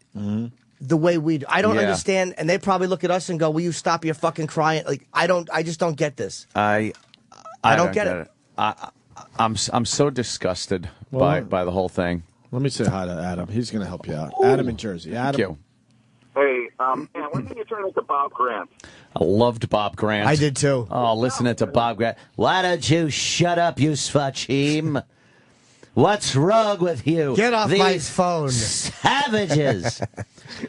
The way we do. I don't understand, and they probably look at us and go, will you stop your fucking crying? Like, I just don't get this. I don't get it. I'm so disgusted by the whole thing. Let me say hi to Adam. He's going to help you out. Adam in Jersey. Adam. Thank you. Hey, when did you turn into Bob Grant? I loved Bob Grant. I did too. Oh, listening to Bob Grant. Why don't you shut up, you Sfachim? What's wrong with you? Get off my phone. Savages.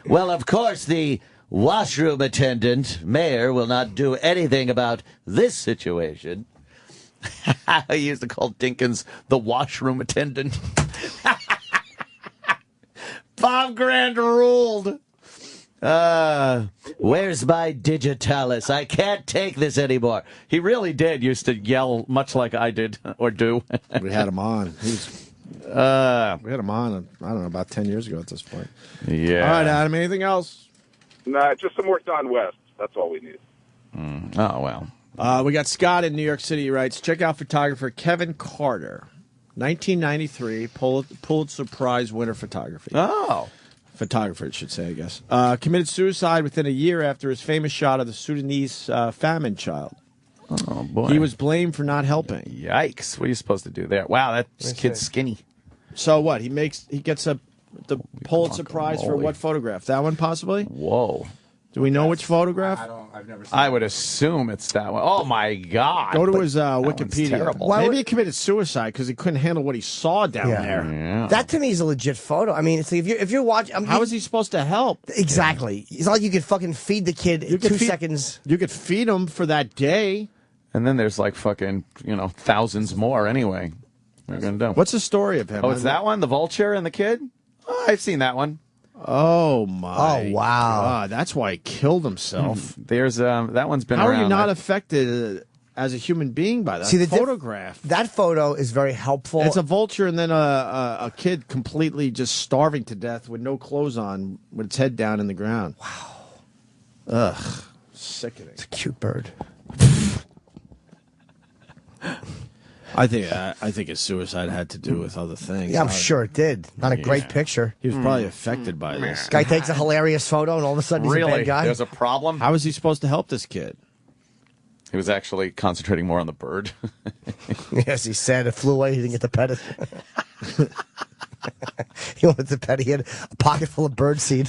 Well, of course, the washroom attendant, mayor, will not do anything about this situation. I used to call Dinkins the washroom attendant. Bob Grant ruled. Where's my digitalis? I can't take this anymore. He really did used to yell much like I did or do. We had him on. We had him on, I don't know, about 10 years ago at this point. Yeah. All right, Adam, anything else? Nah, just some more Don West. That's all we need. Oh, well. We got Scott in New York City. He writes, check out photographer Kevin Carter. 1993, Pulitzer Prize winner photography. Oh. Photographer, it should say, I guess. Committed suicide within a year after his famous shot of the Sudanese famine child. Oh, boy. He was blamed for not helping. Yikes. What are you supposed to do there? Wow, that kid's skinny. So what? He gets the Pulitzer Prize for what photograph? That one, possibly? Whoa. Do we know which photograph? I've never seen I would assume it's that one. Oh, my God. Go to his That one's Wikipedia. terrible. Maybe he committed suicide because he couldn't handle what he saw down there. Yeah. That to me is a legit photo. I mean, it's like if you're watching, How is he supposed to help? Exactly. It's not like you could fucking feed the kid in 2 seconds. You could feed him for that day. And then there's like fucking, thousands more anyway. What are you going to do? What's the story of him? Oh, it's that one? The vulture and the kid? Oh, I've seen that one. Oh, my. Oh, wow. God, that's why he killed himself. There's that one's been How around. are you not affected as a human being by that photograph? That photo is very helpful. It's a vulture and then a kid completely just starving to death with no clothes on, with its head down in the ground. Wow. Ugh. Sickening. It's a cute bird. I think his suicide had to do with other things. Yeah, I'm sure it did. Not a great picture. He was probably affected by this. Guy takes a hilarious photo and all of a sudden he's a bad guy. There's a problem? How was he supposed to help this kid? He was actually concentrating more on the bird. Yes, he said it flew away. He didn't get to pet it. He wanted to pet it. He had a pocket full of birdseed.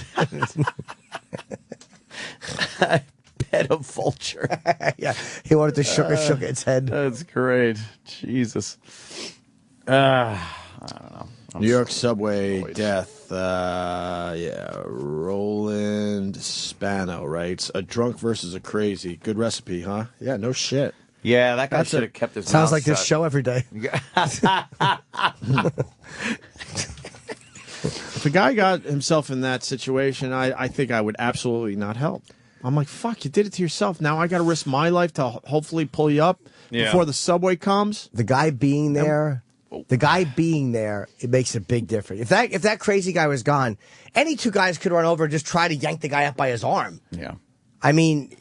Pet a vulture. Yeah, he wanted to shook its head. That's great. Jesus. I don't know. New York subway death. Roland Spano writes, a drunk versus a crazy. Good recipe, huh? Yeah, no shit. Yeah, that guy should have kept his Sounds mouth like this shut. show every day. If a guy got himself in that situation, I think I would absolutely not help. I'm like, fuck, you did it to yourself. Now I got to risk my life to hopefully pull you up before the subway comes. The guy being there, it makes a big difference. If that crazy guy was gone, any two guys could run over and just try to yank the guy up by his arm. Yeah. I mean,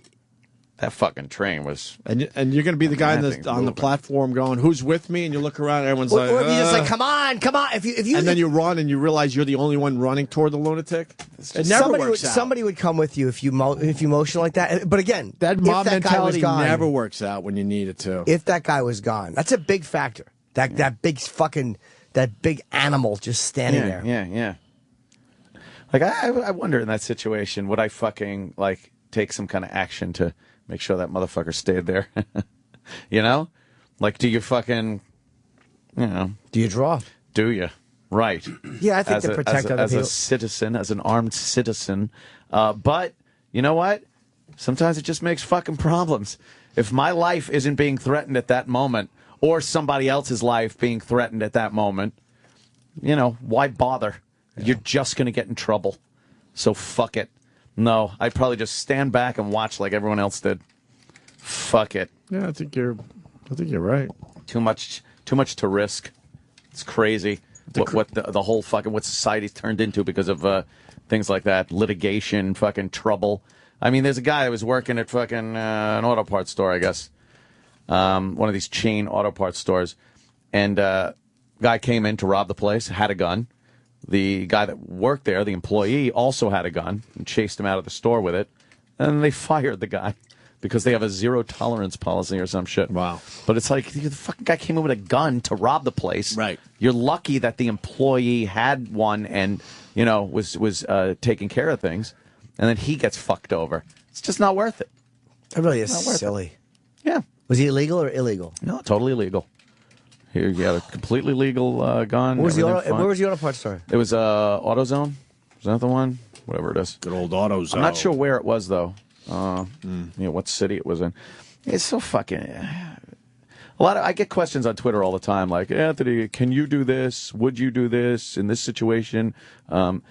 that fucking train was. And you're going to be the guy on the platform going, "Who's with me?" And you look around, and everyone's like, or if you just like, come on. If you, and then you run, and you realize you're the only one running toward the lunatic. It never works out. Somebody would come with you if you motion like that. But again, that mob mentality gone, never works out when you need it to. If that guy was gone, that's a big factor. That big animal just standing there. Yeah. Like I wonder in that situation, would I fucking like take some kind of action to make sure that motherfucker stayed there? Like, do you fucking, do you draw? Do you? Right. Yeah, I think to protect other people. As a citizen, as an armed citizen. But, you know what? Sometimes it just makes fucking problems. If my life isn't being threatened at that moment, or somebody else's life being threatened at that moment, why bother? Yeah. You're just going to get in trouble. So fuck it. No, I'd probably just stand back and watch like everyone else did. Fuck it. Yeah, I think you're right. Too much to risk. It's crazy what the whole fucking what society's turned into because of things like that, litigation, fucking trouble. I mean, there's a guy that was working at fucking an auto parts store, I guess, one of these chain auto parts stores, and guy came in to rob the place, had a gun. The guy that worked there, the employee, also had a gun and chased him out of the store with it. And they fired the guy because they have a zero tolerance policy or some shit. Wow. But it's like, the fucking guy came in with a gun to rob the place. Right. You're lucky that the employee had one and, was taking care of things. And then he gets fucked over. It's just not worth it. It really is silly. Yeah. Was he illegal or illegal? No, totally illegal. Here you got a completely legal gun. Where was the auto parts store? It was AutoZone. Was that the one? Whatever it is. Good old AutoZone. I'm not sure where it was though. What city it was in. It's so fucking. I get questions on Twitter all the time, like, Anthony, can you do this? Would you do this in this situation? And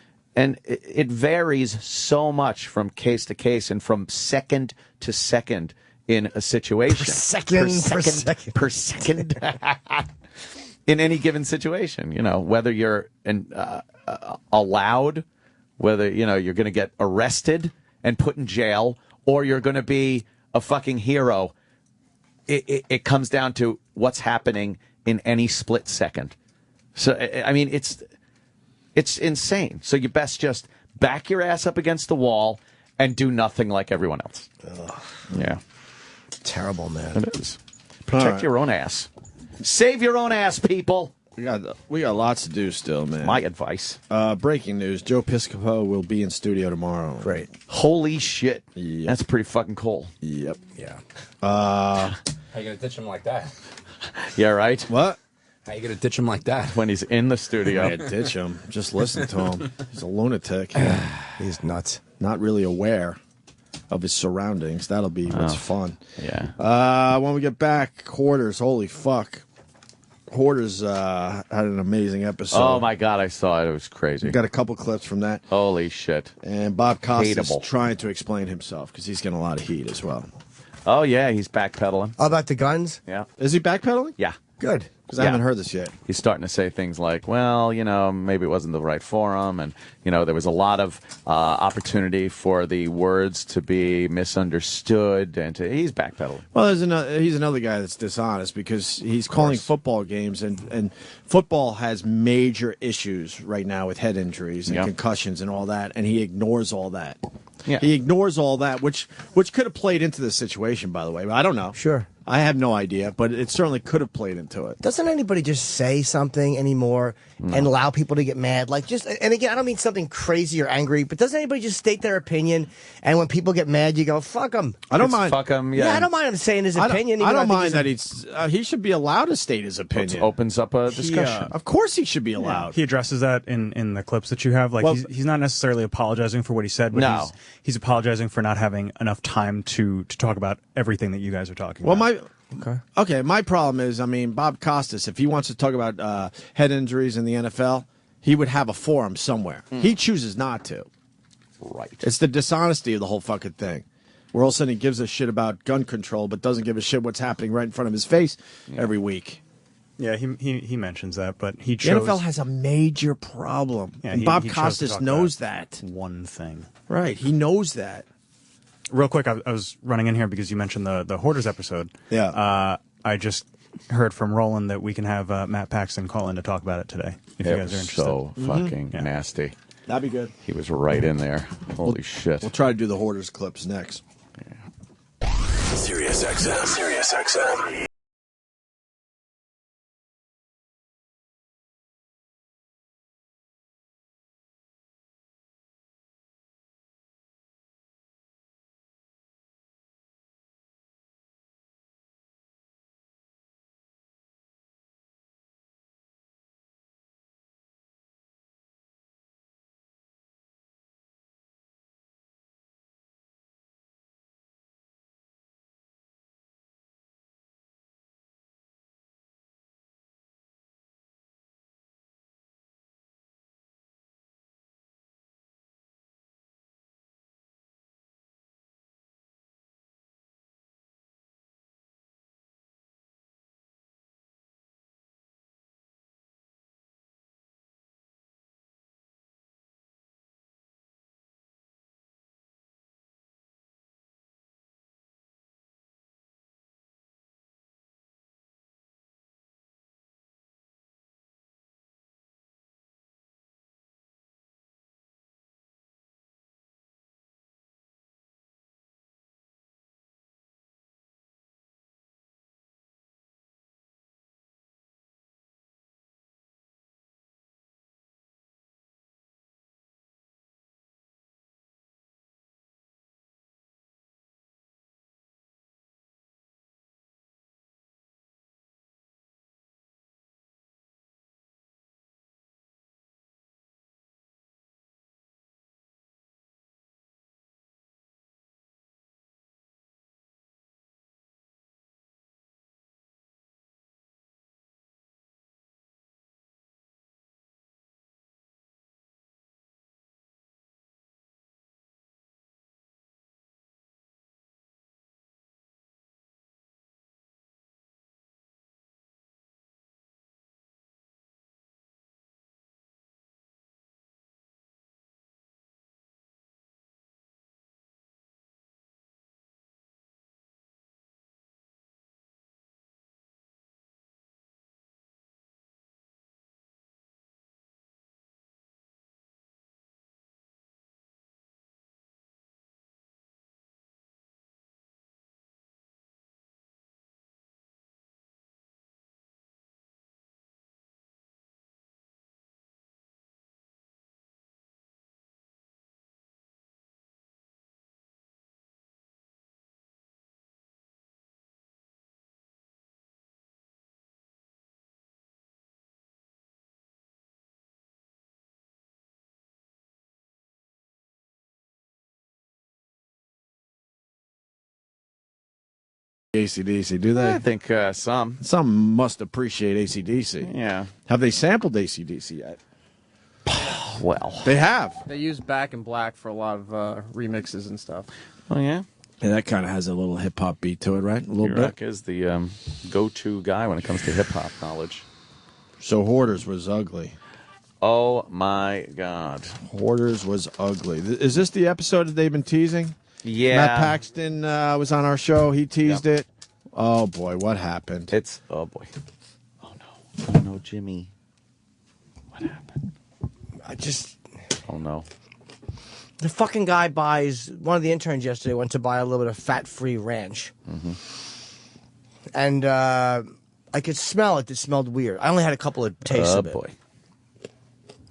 it varies so much from case to case and from second to second in a situation. Per second. In any given situation, whether you're allowed, whether, you're going to get arrested and put in jail, or you're going to be a fucking hero. It comes down to what's happening in any split second. So I mean, it's insane. So you best just back your ass up against the wall and do nothing like everyone else. Ugh. Yeah. Terrible, man. It is. Protect your own ass. Save your own ass, people. We got lots to do still, man. My advice. Breaking news: Joe Piscopo will be in studio tomorrow. Great. Holy shit. Yep. That's pretty fucking cool. Yep. Yeah. How you gonna ditch him like that? Yeah, right? What? How you gonna ditch him like that? When he's in the studio. Yeah, ditch him. Just listen to him. He's a lunatic. He's nuts. Not really aware of his surroundings. That'll be what's fun. Yeah. When we get back, Hoarders. Holy fuck. Hoarders had an amazing episode. Oh, my God. I saw it. It was crazy. We got a couple clips from that. Holy shit. And Bob Costas Hateable. trying to explain himself because he's getting a lot of heat as well. Oh, yeah. He's backpedaling. How about the guns? Yeah. Is he backpedaling? Yeah. Good. Because I haven't heard this yet. He's starting to say things like, well, maybe it wasn't the right forum. And, there was a lot of opportunity for the words to be misunderstood. And he's backpedaling. Well, he's another guy that's dishonest because he's calling football games, and football has major issues right now with head injuries and concussions and all that, and he ignores all that. Yeah. He ignores all that, which could have played into the situation, by the way. But I don't know. Sure. I have no idea, but it certainly could have played into it. Doesn't anybody just say something anymore and allow people to get mad? And again, I don't mean something crazy or angry, but doesn't anybody just state their opinion? And when people get mad, you go, fuck them. I don't mind. Fuck him, Yeah, I don't mind him saying his opinion. I even don't though mind that he should be allowed to state his opinion. It opens up a discussion. Of course he should be allowed. He addresses that in the clips that you have. He's not necessarily apologizing for what he said, but he's apologizing for not having enough time to talk about everything that you guys are talking about. Okay, my problem is, Bob Costas, if he wants to talk about head injuries in the NFL, he would have a forum somewhere. He chooses not to. Right. It's the dishonesty of the whole fucking thing. Where all of a sudden he gives a shit about gun control, but doesn't give a shit what's happening right in front of his face every week. Yeah, he mentions that, but he The chose... NFL has a major problem, Yeah, and he Bob chose to Costas talk knows about that. one thing. Right, he knows that. Real quick, I was running in here because you mentioned the Hoarders episode. Yeah. I just heard from Roland that we can have Matt Paxton call in to talk about it today, if you guys are interested. So fucking nasty. That'd be good. He was right in there. Holy shit. We'll try to do the Hoarders clips next. Sirius XM. AC/DC, do they? I think some. Some must appreciate AC/DC. Yeah. Have they sampled AC/DC yet? Well, they have. They use Back in Black for a lot of remixes and stuff. Oh, yeah? Yeah, that kind of has a little hip-hop beat to it, right? A little Rock bit. is the go-to guy when it comes to hip-hop knowledge. So Hoarders was ugly. Oh, my God. Hoarders was ugly. Is this the episode that they've been teasing? Yeah. Matt Paxton was on our show. He teased it. Oh, boy, what happened? Oh, boy. Oh, no. Oh, no, Jimmy. What happened? Oh, no. The fucking guy buys, one of the interns yesterday went to buy a little bit of fat-free ranch. Mm-hmm. And I could smell it. It smelled weird. I only had a couple of tastes of it. Oh, boy.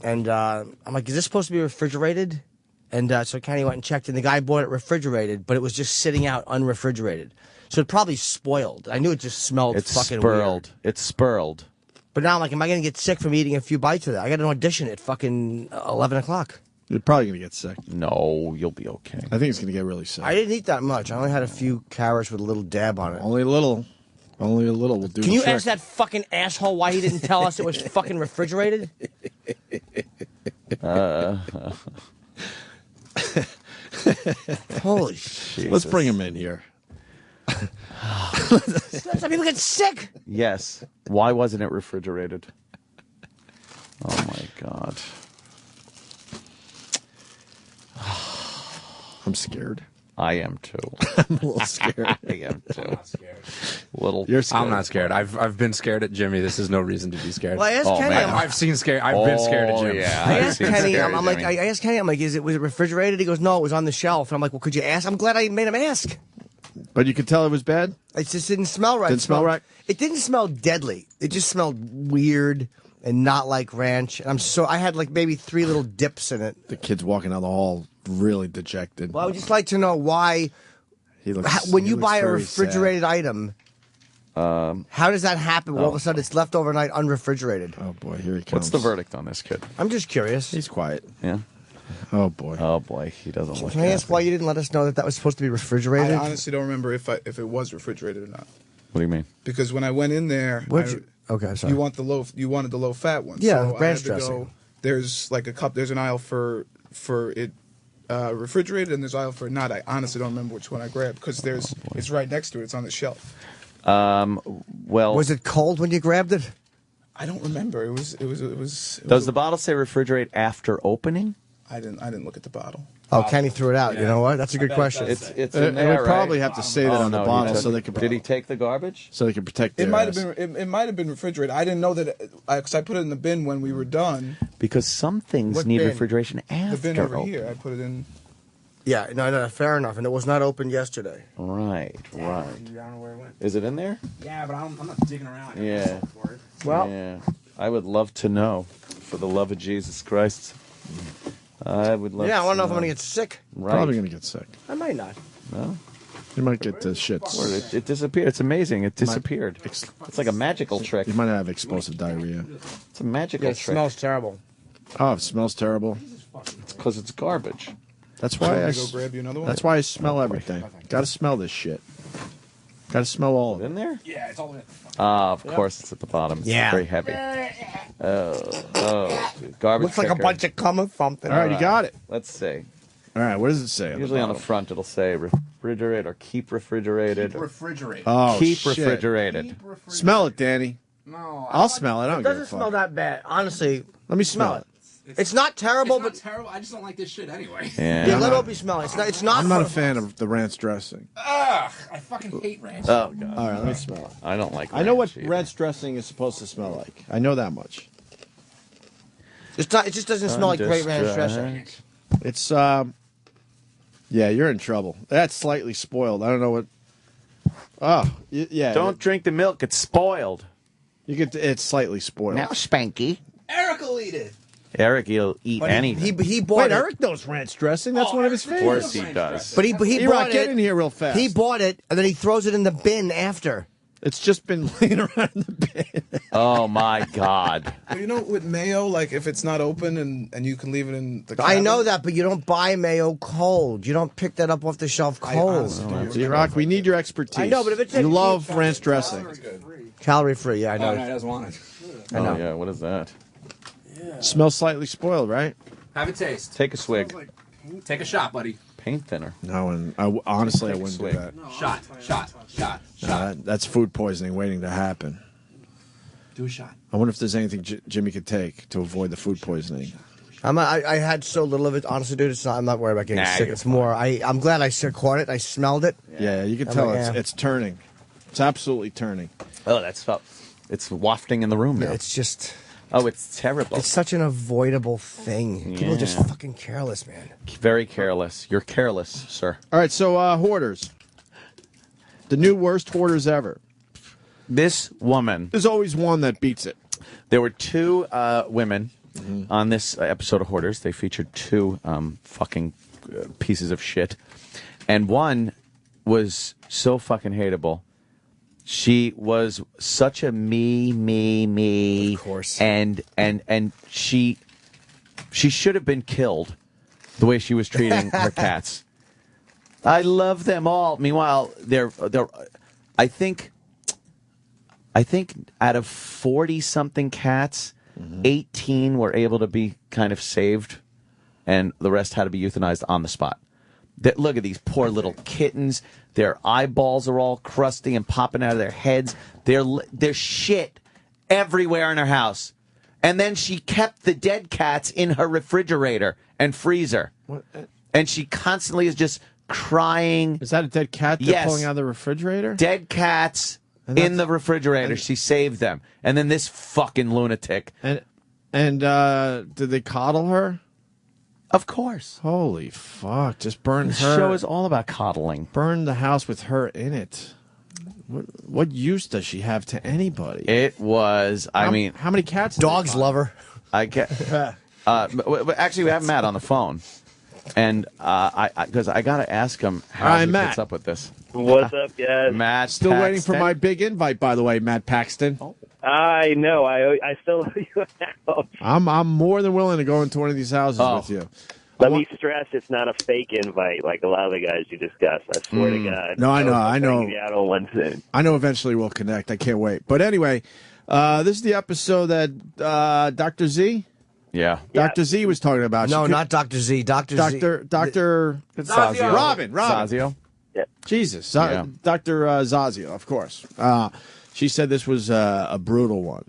And I'm like, is this supposed to be refrigerated? And so Kenny went and checked, and the guy bought it refrigerated, but it was just sitting out unrefrigerated. So it probably spoiled. I knew it just smelled fucking weird. It's spurled. But now I'm like, am I going to get sick from eating a few bites of that? I got an audition at fucking 11 o'clock. You're probably going to get sick. No, you'll be okay. I think it's going to get really sick. I didn't eat that much. I only had a few carrots with a little dab on it. Only a little. Only a little will do Can the you trick. ask that fucking asshole why he didn't tell us it was fucking refrigerated? Holy shit. Let's bring him in here. Some people get sick. Yes. Why wasn't it refrigerated? Oh, my God. I'm scared. I am, too. I'm a little scared. I am, too. Little. You're scared. I'm not scared. I've been scared at Jimmy. This is no reason to be scared. Well, I asked Kenny. I've been scared at Jimmy. Yeah. I asked Kenny. I asked Kenny. I'm like, was it refrigerated? He goes, no, it was on the shelf. And I'm like, well, could you ask? I'm glad I made him ask. But you could tell it was bad? It just didn't smell right. Didn't smell right? It didn't smell deadly. It just smelled weird and not like ranch. And I had like maybe 3 little dips in it. The kid's walking down the hall really dejected. Well, I would just like to know why, when you buy a refrigerated item, how does that happen? All of a sudden it's left overnight unrefrigerated. Oh, boy, here he comes. What's the verdict on this kid? I'm just curious. He's quiet. Yeah. Oh, boy. Oh, boy. He doesn't look Can I ask why you didn't let us know that was supposed to be refrigerated? I honestly don't remember if it was refrigerated or not. What do you mean? Because when I went in there, okay, sorry. you wanted the low fat one. Yeah, so I ranch had to dressing. There's like there's an aisle for it refrigerated and there's an aisle for not. I honestly don't remember which one I grabbed because it's right next to it. It's on the shelf. Well, was it cold when you grabbed it? I don't remember. It was. Does the bottle say refrigerate after opening? I didn't look at the bottle. Oh, Kenny threw it out. Yeah. You know what? That's a good question. It's It in there, would probably right? have to say that on the bottle so they could. Did he take the garbage? So they could protect their It might ass. have been. It might have been refrigerated. I didn't know that because I put it in the bin when we were done. Because some things What need bin? refrigeration after. The bin over open. here. I put it in. Yeah, no, fair enough. And it was not opened yesterday. Right. I don't know where it went. Is it in there? Yeah, but I'm not digging around. Yeah. For it. Well, yeah. I would love to know, for the love of Jesus Christ. I would love. Yeah, I want to know if I'm know. going to get sick. Right. Probably going to get sick. I might not. No. You might get the shits. Or it disappeared. It's amazing. It disappeared. It's like a magical trick. You might have explosive diarrhea. It's a magical Yeah, it trick. smells terrible. Oh, it smells terrible. It's because it's garbage. That's why Want I. me to go grab you another one? That's why I smell everything. Got to smell this shit. Got to smell all of it. In there? Yeah, it's all in. Of course, it's at the bottom. It's Yeah. very heavy. Garbage. Looks like a picker. bunch of cum or something. All right, you got it. Let's see. All right, what does it say? Usually on the front, it'll say refrigerate or keep refrigerated. Refrigerate. Oh, keep shit. refrigerated. Smell it, Danny. No, I'll smell it. I don't It give a doesn't fuck. smell that bad. Honestly, Let me smell it. it's not terrible, It's not but terrible. I just don't like this shit anyway. Yeah. let Opie smell it. It's not. I'm not a fan of the ranch dressing. Ugh, I fucking hate ranch. Oh god. All right, let me smell it. I don't like. I know what ranch either. ranch dressing is supposed to smell like. I know that much. It's not. It just doesn't smell like great ranch dressing. It's yeah, you're in trouble. That's slightly spoiled. I don't know what. Oh, yeah. Don't drink the milk. It's spoiled. You get. It's slightly spoiled. Now, Spanky. Eric will eat it. Eric, he'll eat anything. He bought Wait, it. Eric knows ranch dressing. That's one of his Of favorites. course he does. But he E-Rock, bought get it. in here real fast. He bought it and then he throws it in the bin after. It's just been laying around in the bin. Oh my God! Well, you know, with mayo, like if it's not open and you can leave it in the I cabinet. know that, but you don't buy mayo cold. You don't pick that up off the shelf cold. D-Rock, we need your expertise. I know, but if it's you love ranch dressing. Calorie free, yeah, I know. Oh, no, he doesn't want it. I know. Yeah, what is that? Smells slightly spoiled, right? Have a taste. Take a swig. Take a shot, buddy. Paint thinner. No, and honestly, I wouldn't do swig. that. Shot. That's food poisoning waiting to happen. Do a shot. I wonder if there's anything Jimmy could take to avoid the food poisoning. I had so little of it, honestly, dude. I'm not worried about getting sick. It's more. I'm glad I caught it. I smelled it. Yeah, you can tell it's turning. It's absolutely turning. Oh, it's wafting in the room now. It's just. Oh, it's terrible. It's such an avoidable thing. People are just fucking careless, man. Very careless. You're careless, sir. All right, so hoarders. The new worst hoarders ever. This woman. There's always one that beats it. There were two women on this episode of Hoarders. They featured two fucking pieces of shit. And one was so fucking hateable. She was such a me. Of course. And she should have been killed the way she was treating her cats. I love them all. Meanwhile, they're I think out of 40-something cats, 18 were able to be kind of saved, and the rest had to be euthanized on the spot. Look at these poor little kittens. Their eyeballs are all crusty and popping out of their heads. There's shit everywhere in her house. And then she kept the dead cats in her refrigerator and freezer. What? And she constantly is just crying. Is that a dead cat they're pulling out of the refrigerator? Dead cats in the refrigerator. She saved them. And then this fucking lunatic. And did they coddle her? Of course. Holy fuck. Just burn This her. show is all about coddling. Burn the house with her in it. What use does she have to anybody? It was, how many cats? Dogs love her. I get. Actually, we have Matt on the phone. And because I got to ask him how he Matt. puts up with this. What's up, guys? Matt Still Paxton. waiting for my big invite, by the way, Matt Paxton. I know. I still owe you a house. I'm more than willing to go into one of these houses with you. Let me stress, it's not a fake invite like a lot of the guys you discussed. I swear to God. No, I know. I'll bring you out on one soon. I know eventually we'll connect. I can't wait. But anyway, this is the episode that Dr. Z? Yeah. Dr. Z was talking about. No, not Dr. Z. Dr. Dr. Zazio. Robin. Zazio. Yeah. Jesus. Dr. Zazio, of course. She said this was a brutal one.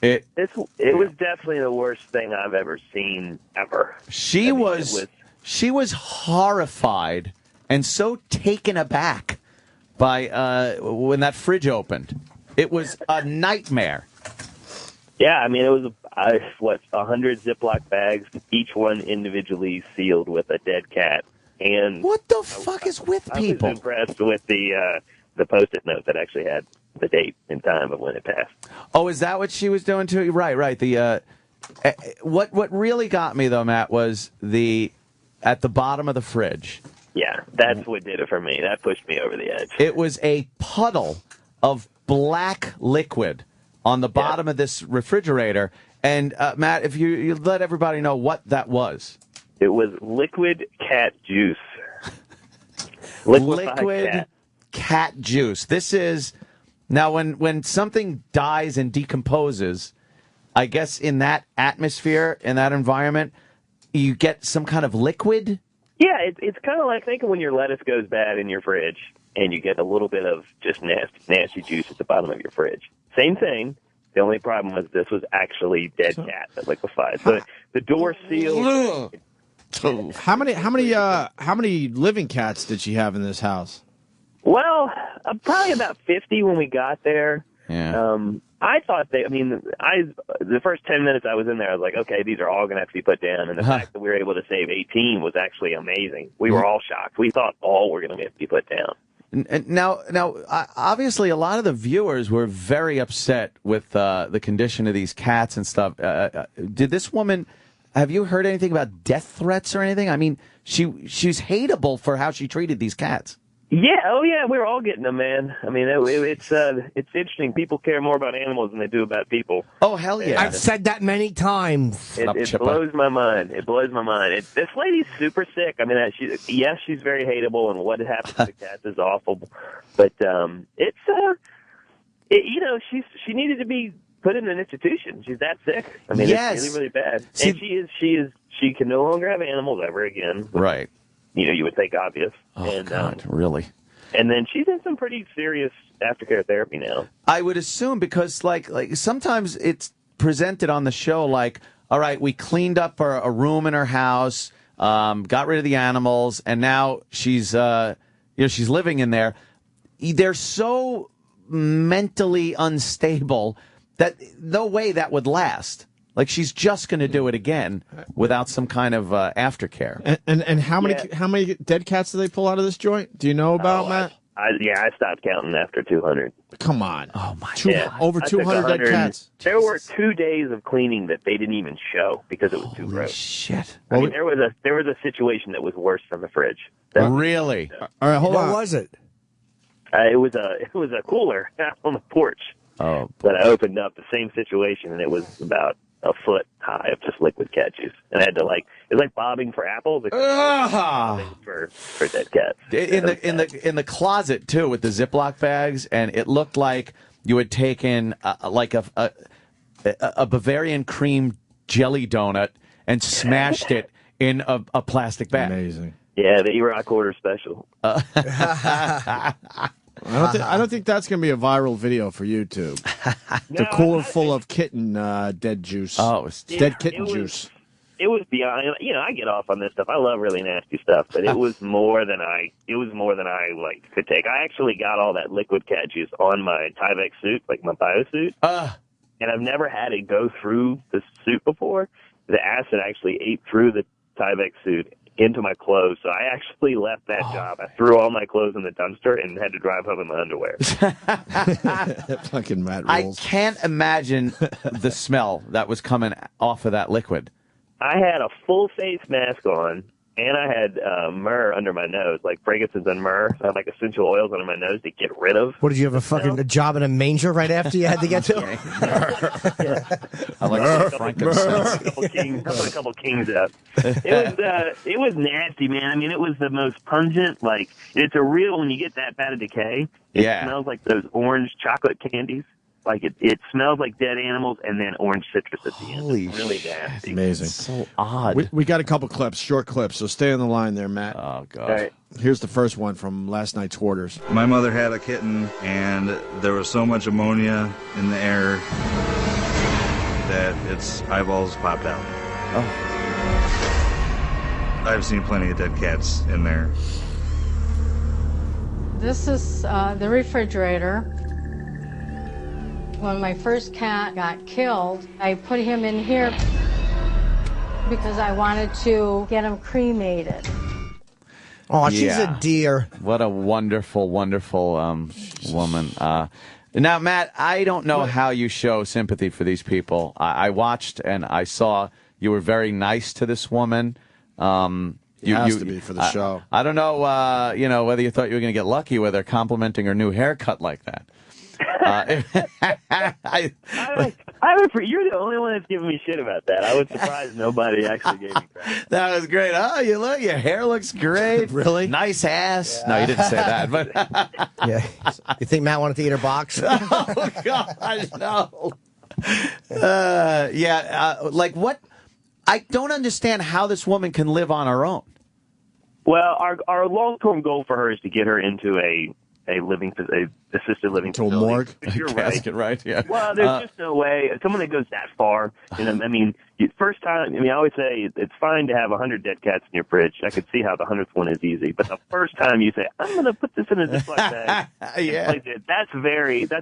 It was definitely the worst thing I've ever seen ever. She was horrified and so taken aback by when that fridge opened. It was a nightmare. Yeah, I mean, it was 100 Ziploc bags, each one individually sealed with a dead cat. And what the fuck is with people? I was impressed with the Post-it note that actually had the date and time of when it passed. Oh, is that what she was doing too? Right. The what really got me though, Matt, was at the bottom of the fridge. Yeah, that's what did it for me. That pushed me over the edge. It was a puddle of black liquid on the bottom of this refrigerator. And Matt, if you let everybody know what that was. It was liquid cat juice. Liquid cat juice. This is now when something dies and decomposes, I guess in that atmosphere, in that environment, you get some kind of liquid. Yeah, it's kind of like thinking when your lettuce goes bad in your fridge and you get a little bit of just nasty juice at the bottom of your fridge. Same thing. The only problem was this was actually dead cat that liquefied. So the door sealed. How many living cats did she have in this house? Well, probably about 50 when we got there. Yeah. I thought the first 10 minutes I was in there, I was like, okay, these are all going to have to be put down. And the fact that we were able to save 18 was actually amazing. We were all shocked. We thought all were going to have to be put down. Now, obviously, a lot of the viewers were very upset with the condition of these cats and stuff. Did this woman? Have you heard anything about death threats or anything? I mean, she's hateable for how she treated these cats. Yeah, oh yeah, we're all getting them, man. I mean, it's interesting. People care more about animals than they do about people. Oh hell yeah! I've said that many times. It blows my mind. It blows my mind. This lady's super sick. I mean, she's very hateable, and what happens to cats is awful. But she needed to be put in an institution. She's that sick. I mean, it's really, really bad. And she can no longer have animals ever again. Right. You would think obvious. Oh, God, really? And then she's in some pretty serious aftercare therapy now. I would assume because, like sometimes it's presented on the show like, all right, we cleaned up a room in her house, got rid of the animals, and now she's living in there. They're so mentally unstable that no way that would last. Like she's just going to do it again without some kind of aftercare. And how many dead cats do they pull out of this joint? Do you know about, Matt? I stopped counting after 200. Come on. Oh my God. Over 200 dead cats. There were 2 days of cleaning that they didn't even show because it was too gross. Shit. I mean, there was a situation that was worse than the fridge. Really? All right, hold on. What was it? It was a cooler out on the porch. Oh. That I opened up, the same situation, and it was about a foot high of just liquid cat juice, and I had to it was like bobbing for apples, for dead cats. In the closet too, with the Ziploc bags, and it looked like you had taken a Bavarian cream jelly donut and smashed it in a plastic bag. Amazing. Yeah, the Iraq Order special. I don't think that's going to be a viral video for YouTube. The cooler full of kitten dead juice. Oh, it's dead kitten juice. It was beyond. I get off on this stuff. I love really nasty stuff, but it was more than I could take. I actually got all that liquid cat juice on my Tyvek suit, like my biosuit, and I've never had it go through the suit before. The acid actually ate through the Tyvek suit into my clothes, so I actually left that job. I threw all my clothes in the dumpster and had to drive home in my underwear. Fucking Matt I rules. can't imagine the smell that was coming off of that liquid. I had a full face mask on, and I had myrrh under my nose, like fragrances and myrrh. So I had like essential oils under my nose to get rid of. What, did you have a job in a manger right after you had to get to? I like frankincense. A couple kings up. It was nasty, man. I mean, it was the most pungent. Like, it's a real, when you get that bad of decay, it smells like those orange chocolate candies. Like it smells like dead animals and then orange citrus at the end. Holy it's really nasty. Amazing. So odd. We got a couple clips, short clips, so stay on the line there, Matt. Oh, God. All right. Here's the first one from last night's Hoarders. My mother had a kitten, and there was so much ammonia in the air that its eyeballs popped out. Oh. I've seen plenty of dead cats in there. This is the refrigerator. When my first cat got killed, I put him in here because I wanted to get him cremated. Oh, she's a dear. What a wonderful, wonderful woman. Now, Matt, I don't know how you show sympathy for these people. I watched and I saw you were very nice to this woman. You has to be for the show. I don't know, whether you thought you were going to get lucky with her complimenting her new haircut like that. You're the only one that's giving me shit about that. I was surprised nobody actually gave me credit. That was great. Oh, your hair looks great. Really? Nice ass. Yeah. No, you didn't say that. But yeah. You think Matt wanted to eat her box? Oh, God, no. Like what? I don't understand how this woman can live on her own. Well, our long-term goal for her is to get her into a assisted living to a facility. morgue. You're casket, right? Yeah. Well, there's just no way. Someone that goes that far, I mean, first time. I mean, I always say it's fine to have 100 dead cats in your fridge. I could see how the 100th one is easy, but the first time you say, "I'm going to put this in a Ziploc bag," that's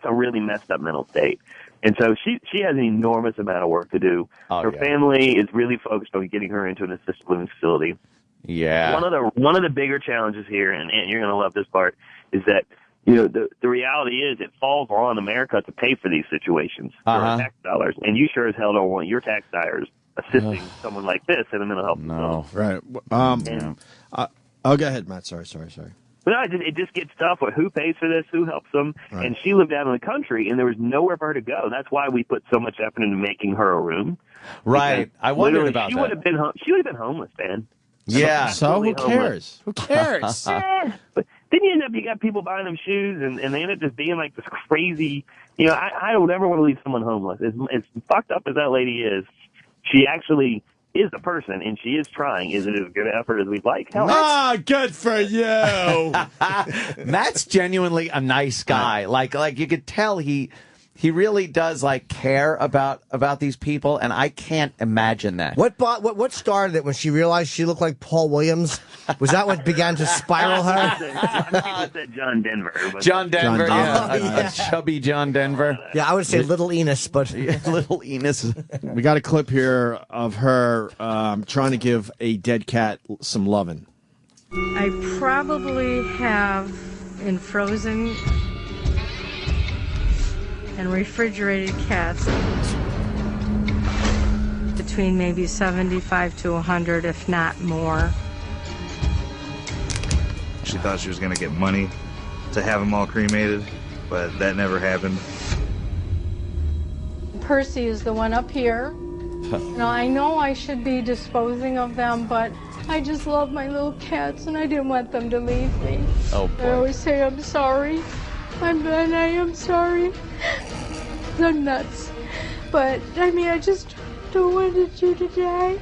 a really messed up mental state. And so she has an enormous amount of work to do. Her family is really focused on getting her into an assisted living facility. Yeah. One of the bigger challenges here, and you're going to love this part, is that the reality is it falls on America to pay for these situations for our tax dollars, and you sure as hell don't want your tax dollars assisting someone like this in a mental health facility. Right. I'll go ahead, Matt. Sorry. But no, it just gets tough with who pays for this, who helps them. Right. And she lived out in the country, and there was nowhere for her to go. That's why we put so much effort into making her a room. Right. I wondered about she that. She would have been homeless, man. Yeah. So who cares? Who cares? But then you got people buying them shoes, and they end up just being like this crazy. You know, I don't ever want to leave someone homeless. As fucked up as that lady is, she actually is the person, and she is trying. Is it as good an effort as we'd like? Hell, good for you. Matt's genuinely a nice guy. Like you could tell he really does care about these people, and I can't imagine that. What started it when she realized she looked like Paul Williams? Was that what began to spiral her? I said John Denver. John Denver, yeah. Chubby John Denver. Yeah, I would say Little Enos, but Little Enos. We got a clip here of her trying to give a dead cat some loving. I probably have in frozen and refrigerated cats between maybe 75 to 100, if not more. She thought she was going to get money to have them all cremated, but that never happened. Percy is the one up here. Now, I know I should be disposing of them, but I just love my little cats, and I didn't want them to leave me. Oh, boy. I always say I'm sorry. I am sorry. I'm nuts. But, I mean, I just don't want you to die.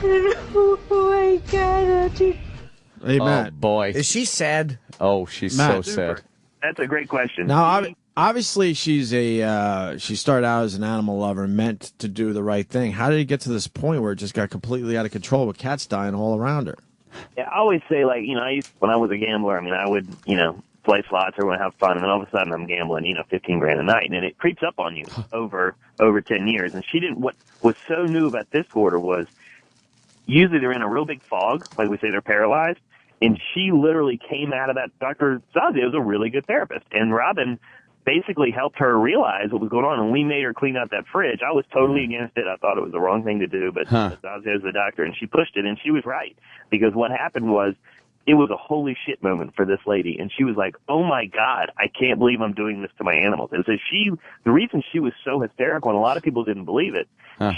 Oh, my God. Hey, Matt. Oh, boy. Is she sad? Oh, she's Matt. so sad. That's a great question. Now, obviously, she started out as an animal lover, meant to do the right thing. How did it get to this point where it just got completely out of control with cats dying all around her? Yeah, I always say, when I was a gambler, I would, play slots or want to have fun, and then all of a sudden I'm gambling, $15,000 a night, and it creeps up on you over 10 years. And she didn't. What was so new about this order was usually they're in a real big fog, like we say they're paralyzed, and she literally came out of that. Dr. Zazia was a really good therapist, and Robin basically helped her realize what was going on, and we made her clean out that fridge. I was totally against it. I thought it was the wrong thing to do, but Zazia is the doctor, and she pushed it, and she was right, because what happened was it was a holy shit moment for this lady, and she was like, oh my God, I can't believe I'm doing this to my animals. And so the reason she was so hysterical, and a lot of people didn't believe it,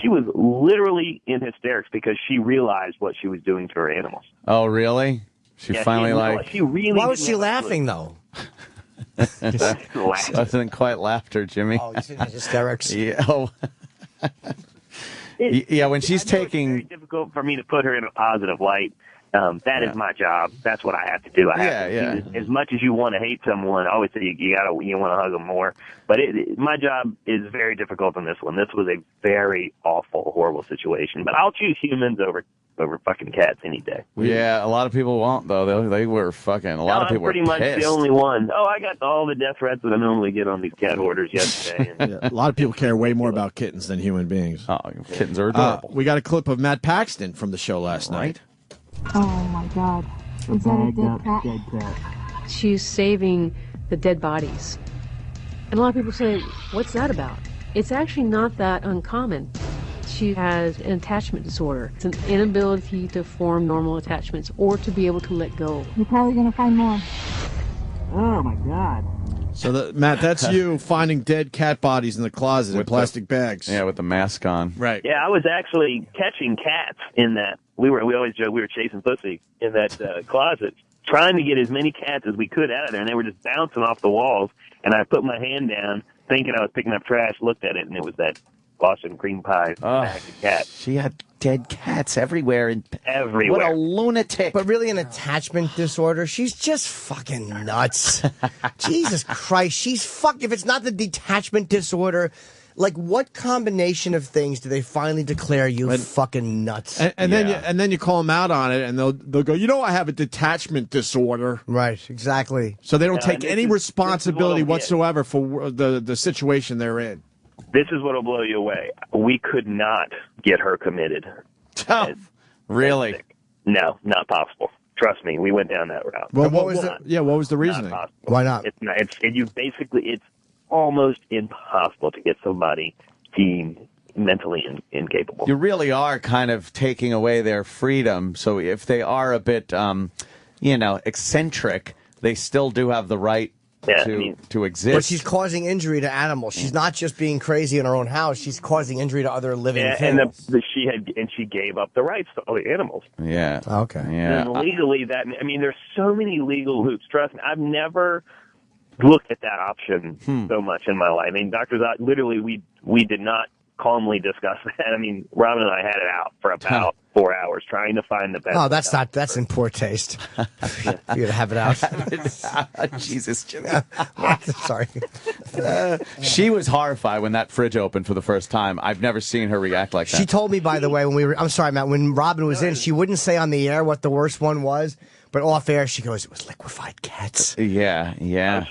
she was literally in hysterics because she realized what she was doing to her animals. Oh, really? She finally she really. Why was she laughing though? Wasn't quite laughter, Jimmy. Oh, he's in hysterics. Yeah. Oh. Yeah, when she's taking. It's very difficult for me to put her in a positive light. That is my job. That's what I have to do. I have to, as much as you want to hate someone, I always say you want to hug them more. But my job is very difficult on this one. This was a very awful, horrible situation. But I'll choose humans over fucking cats any day. Yeah, a lot of people won't though. They were fucking. A lot of people were pretty much pissed. the only one. Oh, I got all the death threats that I normally get on these cat hoarders yesterday. And, a lot of people care way more about kittens than human beings. Oh, kittens are adorable. We got a clip of Matt Paxton from the show last night. Oh my God. Is that a dead cat? She's saving the dead bodies. And a lot of people say, what's that about? It's actually not that uncommon. She has an attachment disorder. It's an inability to form normal attachments or to be able to let go. You're probably going to find more. Oh my God. So, Matt, that's you finding dead cat bodies in the closet in plastic bags. Yeah, with the mask on. Right. Yeah, I was actually catching cats in that. We always joke we were chasing pussy in that closet, trying to get as many cats as we could out of there, and they were just bouncing off the walls. And I put my hand down, thinking I was picking up trash, looked at it, and it was that Boston cream pie bag of cats. She had dead cats everywhere. Everywhere. What a lunatic. But really an attachment disorder? She's just fucking nuts. Jesus Christ. She's if it's not the detachment disorder, like what combination of things do they finally declare you fucking nuts? And then you call them out on it, and they'll go, I have a detachment disorder. Right, exactly. So they don't take any responsibility whatsoever for the situation they're in. This is what will blow you away. We could not get her committed. Oh, really? No, not possible. Trust me, we went down that route. Well, what was the reasoning? Why not? It's almost impossible to get somebody deemed mentally incapable. You really are kind of taking away their freedom. So if they are a bit eccentric, they still do have the right to exist. But she's causing injury to animals. She's not just being crazy in her own house. She's causing injury to other living things. And she gave up the rights to all the animals. Yeah. Okay. Yeah. And legally, there's so many legal hoops. Trust me, I've never looked at that option so much in my life. I mean, doctors, literally, we did not calmly discuss that. I mean, Robin and I had it out for about 4 hours trying to find the best. Oh, that's in poor taste. You gotta have it out. Jesus, Jimmy. Sorry. She was horrified when that fridge opened for the first time. I've never seen her react like that. She told me, by the way, I'm sorry, Matt, when Robin was in, she wouldn't say on the air what the worst one was. But off air, she goes, it was liquefied cats. Yeah.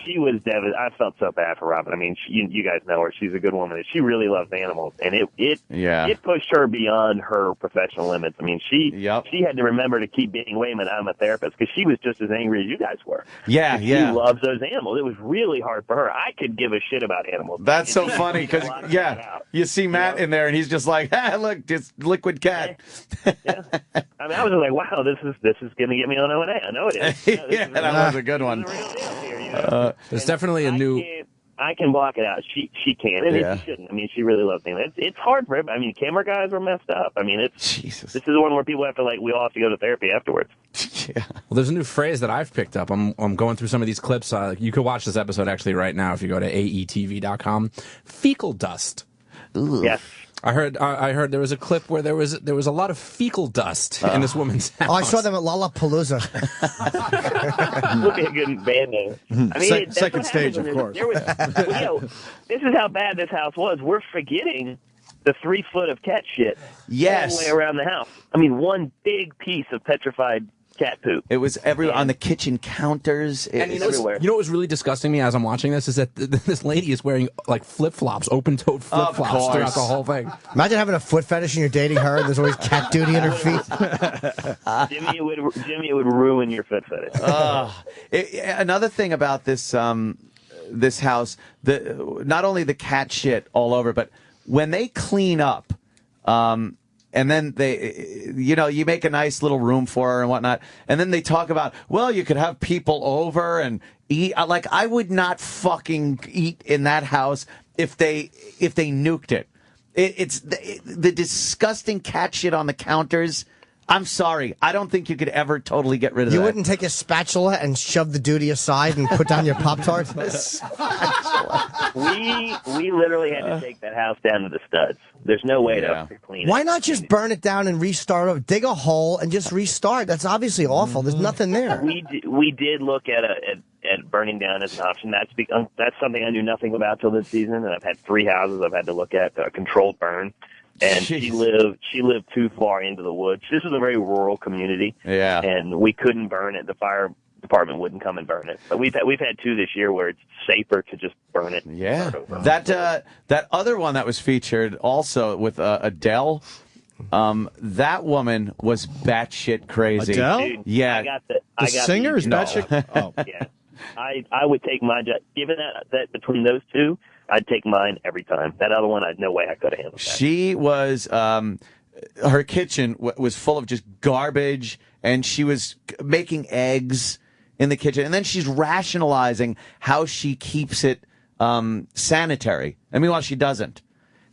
She was devastated. I felt so bad for Robin. I mean, you guys know her. She's a good woman. She really loves animals. And it pushed her beyond her professional limits. I mean, she had to remember to keep being, wait a minute, I'm a therapist, because she was just as angry as you guys were. Yeah. She loves those animals. It was really hard for her. I could give a shit about animals. That's so funny, because, you see Matt in there, and he's just like, look, this liquid cat. Yeah. I mean, I was like, wow, this is going to get me on O&A. I know it is. That was a good one. There's definitely a new... I can block it out. She can, and she shouldn't. I mean, she really loves animals. It's hard for everybody. I mean, camera guys are messed up. I mean, Jesus. This is one where people have to, we all have to go to therapy afterwards. Yeah. Well, there's a new phrase that I've picked up. I'm going through some of these clips. You could watch this episode actually right now if you go to aetv.com. Fecal dust. Ooh. Yes. I heard there was a clip where there was a lot of fecal dust in this woman's house. Oh, I saw them at Lollapalooza. Look at a good band name. I mean, second stage, of course. This is how bad this house was. We're forgetting the 3 foot of cat shit all the way around the house. I mean, one big piece of petrified cat poop. It was everywhere on the kitchen counters. And everywhere. You know what was really disgusting me as I'm watching this is that this lady is wearing flip-flops, open-toed flip-flops throughout the whole thing. Imagine having a foot fetish and you're dating her and there's always cat duty in her feet. Jimmy, it would ruin your foot fetish. Another thing about this this house, not only the cat shit all over, but when they clean up, and then you make a nice little room for her and whatnot. And then they talk about, well, you could have people over and eat. I would not fucking eat in that house if they nuked it. It's the disgusting cat shit on the counters. I'm sorry. I don't think you could ever totally get rid of that. You wouldn't take a spatula and shove the duty aside and put down your Pop-Tart? We literally had to take that house down to the studs. There's no way to clean it. Why not just burn it down and restart over? Dig a hole and just restart. That's obviously awful. There's nothing there. We did look at burning down as an option. That's something I knew nothing about till this season, and I've had 3 houses I've had to look at controlled burn. And she lived too far into the woods. This is a very rural community. Yeah. And we couldn't burn it. The fire department wouldn't come and burn it. But we've had 2 this year where it's safer to just burn it. Yeah. That other one that was featured also with Adele. That woman was batshit crazy. Adele? Dude, Yeah. The singer is batshit? Oh. Yeah. I would take my given that between those 2, I'd take mine every time. That other one, no way I could have handled that. She was, her kitchen was full of just garbage, and she was making eggs in the kitchen. And then she's rationalizing how she keeps it sanitary. I mean, well, she doesn't.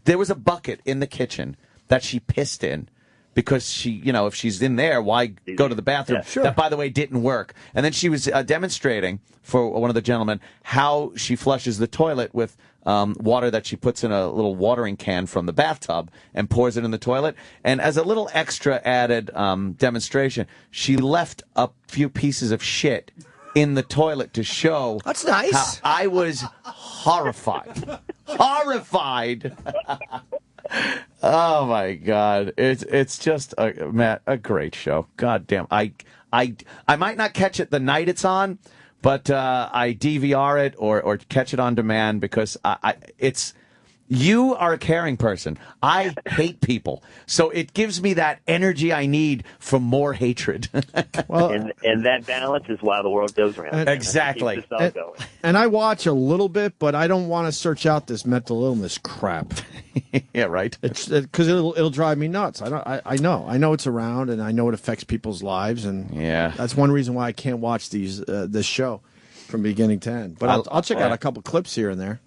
There was a bucket in the kitchen that she pissed in. Because she, if she's in there, why go to the bathroom? Yeah, sure. That, by the way, didn't work. And then she was demonstrating for one of the gentlemen how she flushes the toilet with water that she puts in a little watering can from the bathtub and pours it in the toilet. And as a little extra added demonstration, she left a few pieces of shit in the toilet to show. That's nice. How I was horrified. Horrified. Oh my God! It's just a great show. God damn! I might not catch it the night it's on, but I DVR it or catch it on demand because it's. You are a caring person. I hate people, so it gives me that energy I need for more hatred. Well, and that balance is why the world goes around. Exactly. And I watch a little bit, but I don't want to search out this mental illness crap. Yeah, right. It's because it'll drive me nuts. I know it's around, and I know it affects people's lives, and that's one reason why I can't watch this show from beginning to end. But I'll check out a couple clips here and there.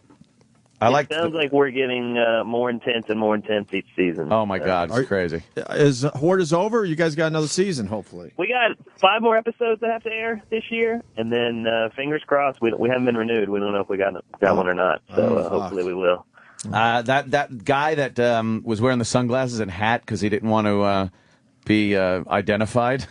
It sounds like we're getting more intense and more intense each season. Oh my God, it's crazy. Is Horde is over? You guys got another season, hopefully. We got 5 more episodes that have to air this year, and then fingers crossed. We haven't been renewed. We don't know if we got one or not. So hopefully we will. That guy that was wearing the sunglasses and hat because he didn't want to be identified.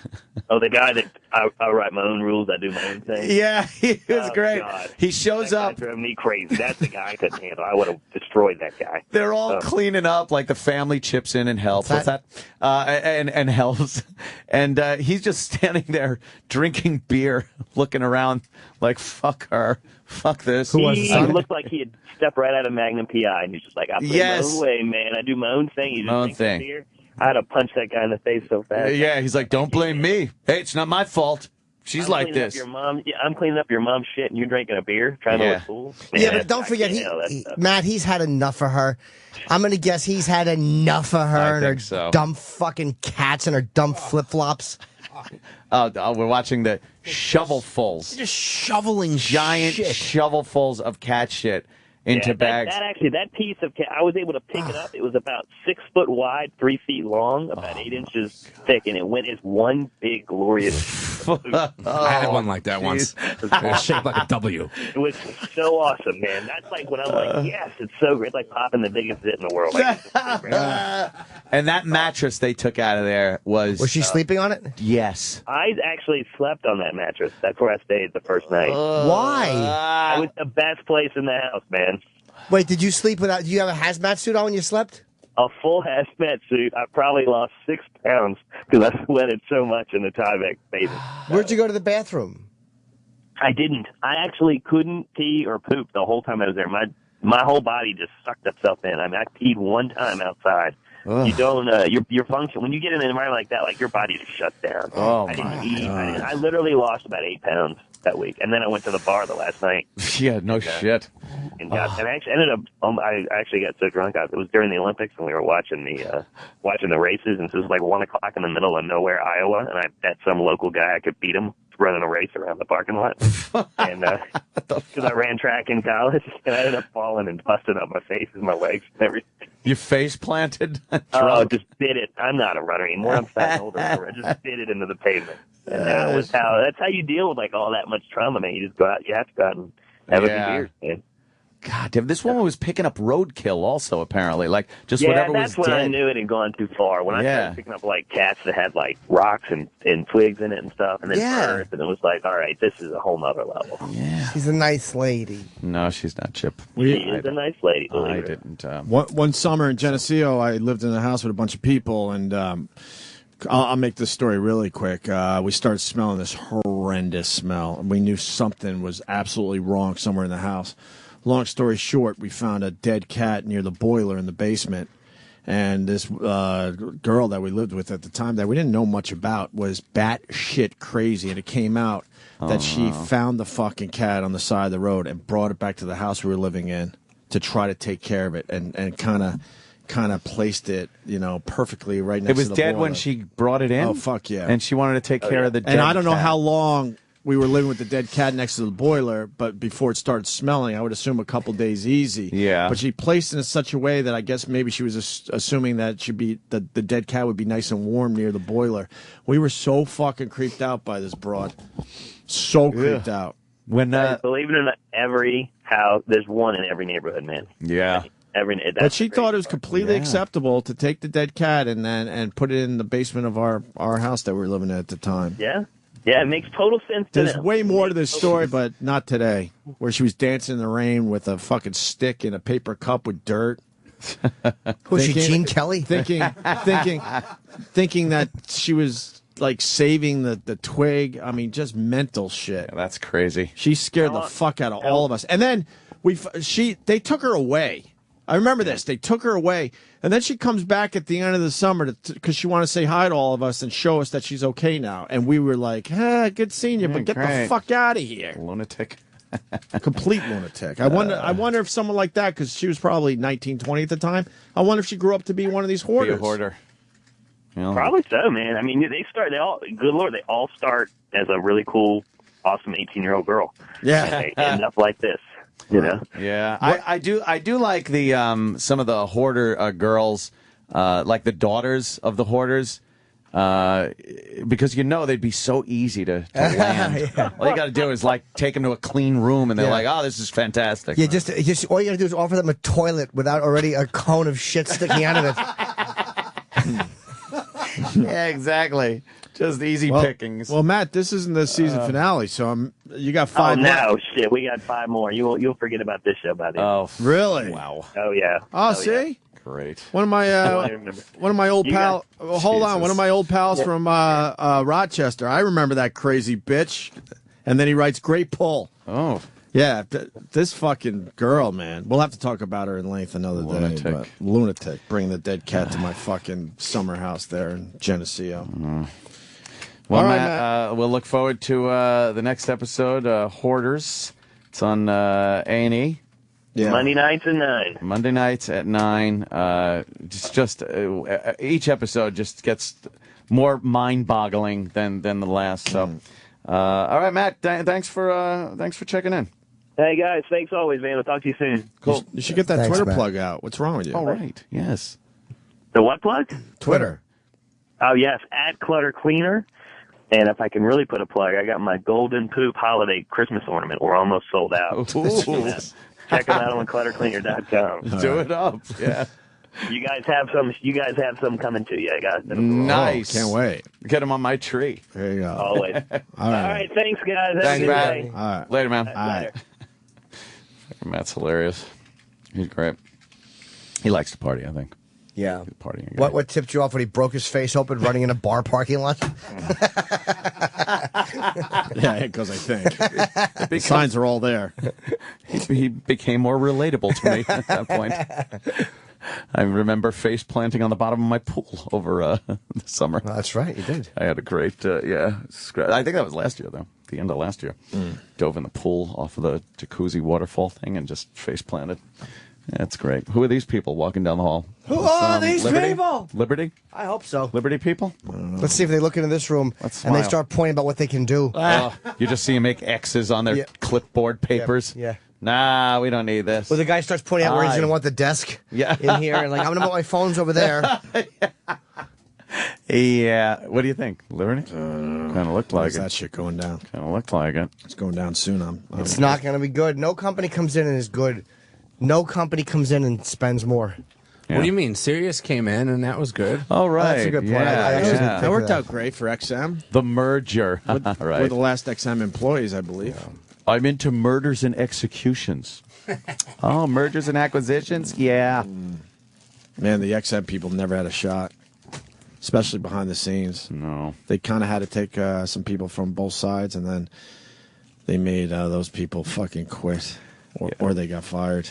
Oh, the guy that I write my own rules, I do my own thing. Yeah, he was great. God. He shows that up. Guy drove me crazy. That's the guy I couldn't handle. I would have destroyed that guy. They're all cleaning up, like the family chips in and helps. What's that? And helps. And he's just standing there drinking beer, looking around like, fuck her. Fuck this. He looked like he had stepped right out of Magnum PI, and he's just like, I play my own way, man. I do my own thing. You just My own drink thing. beer. I had to punch that guy in the face so fast. Yeah, he's like, don't blame me. Hey, it's not my fault. She's I'm like cleaning this. I'm cleaning up your mom's shit, and you're drinking a beer, trying to look cool. Man, Yeah, but don't forget, Matt, he's had enough of her. I'm going to guess he's had enough of her and her dumb fucking cats and her dumb flip-flops. We're watching the shovelfuls. Just shoveling giant shit. shovelfuls of cat shit into bags. That piece of cat, I was able to pick it up. It was about 6 foot wide, 3 feet long, about 8 inches thick, and it went as one big glorious. I had one like that once. It was shaped like a W. It was so awesome, man. That's like when I'm like, yes, it's so great. It's like popping the biggest zit in the world. Like, it's so great. And that mattress they took out of there was... Was she sleeping on it? Yes. I actually slept on that mattress. That's where I stayed the first night. Why? It was the best place in the house, man. Wait, did you sleep without... Do you have a hazmat suit on when you slept? A full hazmat suit. I probably lost 6 pounds because I sweated so much in the Tyvek bathing. Where'd you go to the bathroom? I didn't. I actually couldn't pee or poop the whole time I was there. My whole body just sucked itself in. I mean, I peed one time outside. You don't, your function, when you get in an environment like that, like your body just shuts down. Oh, I didn't eat. I literally lost about 8 pounds that week. And then I went to the bar the last night. Yeah, no shit. And I actually ended up, I actually got so drunk. It was during the Olympics and we were watching the races. And so it was like 1 o'clock in the middle of nowhere, Iowa. And I bet some local guy I could beat him running a race around the parking lot. And, because I ran track in college and I ended up falling and busting up my face and my legs and everything. You face planted? Oh, just bit it. I'm not a runner anymore. I'm fat and older. I just bit it into the pavement. And that's how you deal with like all that much trauma, man. You just go out, you have to go out and have a few beers, man. God damn, this woman was picking up roadkill also, apparently. Like, just whatever was that's when dead. I knew it had gone too far. When I started picking up, like, cats that had, like, rocks and twigs in it and stuff, and then earth, and it was like, all right, this is a whole nother level. Yeah. She's a nice lady. No, she's not, Chip. She is a nice lady. I didn't. One summer in Geneseo, I lived in a house with a bunch of people, and I'll make this story really quick. We started smelling this horrendous smell, and we knew something was absolutely wrong somewhere in the house. Long story short, we found a dead cat near the boiler in the basement. And this girl that we lived with at the time that we didn't know much about was batshit crazy. And it came out that she found the fucking cat on the side of the road and brought it back to the house we were living in to try to take care of it and kind of placed it, perfectly right next to the boiler. It was dead when she brought it in? Oh, fuck yeah. And she wanted to take care of the dead And I don't know cat. how long we were living with the dead cat next to the boiler, but before it started smelling, I would assume a couple days easy. Yeah. But she placed it in such a way that I guess maybe she was assuming that the dead cat would be nice and warm near the boiler. We were so fucking creeped out by this broad. So creeped out. When believe it or not, every house, there's one in every neighborhood, man. Yeah. But she thought it was completely acceptable to take the dead cat and put it in the basement of our house that we were living in at the time. Yeah. Yeah, it makes total sense to There's them. way more to this story, but not today. Where she was dancing in the rain with a fucking stick in a paper cup with dirt. Was she Gene Kelly? Thinking that she was like saving the twig. I mean, just mental shit. Yeah, that's crazy. She scared the fuck out of all of us. And then they took her away. I remember this. They took her away, and then she comes back at the end of the summer because she wanted to say hi to all of us and show us that she's okay now. And we were like, good seeing you, but get the fuck out of here. Lunatic. Complete lunatic. I wonder if someone like that, because she was probably 19, 20 at the time. I wonder if she grew up to be one of these hoarders. Be a hoarder. Probably so, man. I mean, they all start as a really cool, awesome 18-year-old girl. Yeah. And they end up like this, you know? Yeah. I do like the some of the hoarder girls, like the daughters of the hoarders, because they'd be so easy to land. Yeah. All you got to do is like take them to a clean room, and they're like, "Oh, this is fantastic." Yeah, just all you got to do is offer them a toilet without already a cone of shit sticking out of it. Yeah, exactly. Just easy pickings. Well, Matt, this isn't the season finale, so you got 5 no, left. shit, we got 5 more. You'll forget about this show by then. Oh, really? Wow. Oh yeah. Oh, see? Yeah. Great. One of my old pals. Hold on, one of my old pals from Rochester. I remember that crazy bitch. And then he writes, "Great pull." Oh. Yeah, this fucking girl, man. We'll have to talk about her in length another day. But lunatic. Bring the dead cat to my fucking summer house there in Geneseo. Well, All right, Matt, we'll look forward to the next episode, Hoarders. It's on A&E. Yeah. Monday nights at 9. Monday nights at 9. Each episode just gets more mind-boggling than the last. So, all right, Matt. Thanks for checking in. Hey guys, thanks always, man. I'll talk to you soon. Cool. You should get that Thanks, Twitter Matt. plug out. What's wrong with you? All right. Yes. The what plug? Twitter. Oh yes, at Clutter Cleaner. And if I can really put a plug, I got my Golden Poop Holiday Christmas ornament. We're almost sold out. Ooh. Check them out on ClutterCleaner.com. Do it up. Yeah. You guys have some coming to you. I got them. Nice. Can't wait. Get them on my tree. There you go. Always. All right. Thanks, guys. Have Thanks, a good Matt. day. All right. Later, man. All right. Matt's hilarious. He's great. He likes to party, I think. Yeah. Partying guy. What tipped you off when he broke his face open running in a bar parking lot? Yeah, it goes, I think. The signs are all there. He became more relatable to me at that point. I remember face planting on the bottom of my pool over the summer. That's right, you did. I had a great, I think that was last year, though. The end of last year. Dove in the pool off of the jacuzzi waterfall thing and just face planted. That's great. Who are these people walking down the hall? Who are these Liberty? people? Liberty? I hope so. Liberty people? Let's see if they look into this room Let's and they smile. start pointing about what they can do. You just see them make X's on their Yeah. clipboard papers. Yeah. Nah, we don't need this. Well, the guy starts pointing out where he's going to want the desk in here. And like, I'm going to put my phones over there. Yeah. What do you think? Liberty? Kind of looked like it. That shit going down. Kind of looked like it. It's going down soon. It's not going to be good. No company comes in and is good. No company comes in and spends more. What do you mean? Sirius came in and that was good. Oh, right. That's a good point. Yeah, I actually didn't yeah. think That of worked that. out great for XM. The merger. Right. We're the last XM employees, I believe. I'm into murders and executions. Oh, mergers and acquisitions? Yeah. Man, the XM people never had a shot, especially behind the scenes. No. They kind of had to take some people from both sides, and then they made those people fucking quit, or they got fired.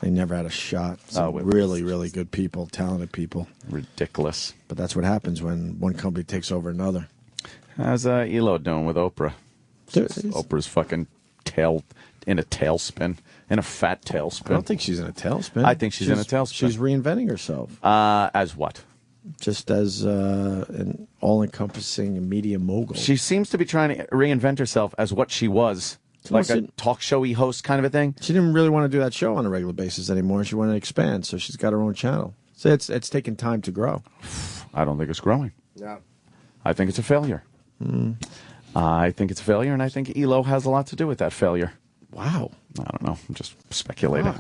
They never had a shot. Some really, really good people, talented people. Ridiculous. But that's what happens when one company takes over another. How's Elo doing with Oprah? Oprah's fucking tail in a tailspin, in a fat tailspin. I don't think she's in a tailspin. I think she's in a tailspin. She's reinventing herself. As what? Just as an all-encompassing media mogul. She seems to be trying to reinvent herself as what she was. Like a talk showy host kind of a thing. She didn't really want to do that show on a regular basis anymore. She wanted to expand, so she's got her own channel. So it's taken time to grow. I don't think it's growing. Yeah. I think it's a failure. I think it's a failure, and I think Elo has a lot to do with that failure. Wow. I don't know. I'm just speculating.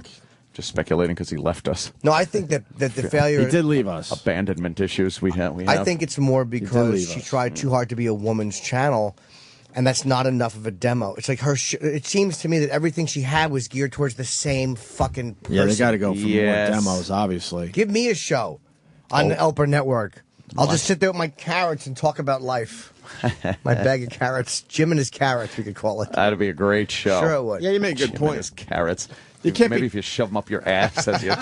Just speculating because he left us. No, I think that the failure... He did leave us. Abandonment issues we have. I think it's more because she tried too hard to be a woman's channel, and that's not enough of a demo. It's like her. It seems to me that everything she had was geared towards the same fucking person. Yeah, they got to go for more demos, obviously. Give me a show on the Elper Network. I'll just sit there with my carrots and talk about life. My bag of carrots. Jim and his carrots, we could call it. That'd be a great show. Sure it would. Yeah, you make a good Jim point. and his carrots. You can't Maybe if you shove them up your ass as you're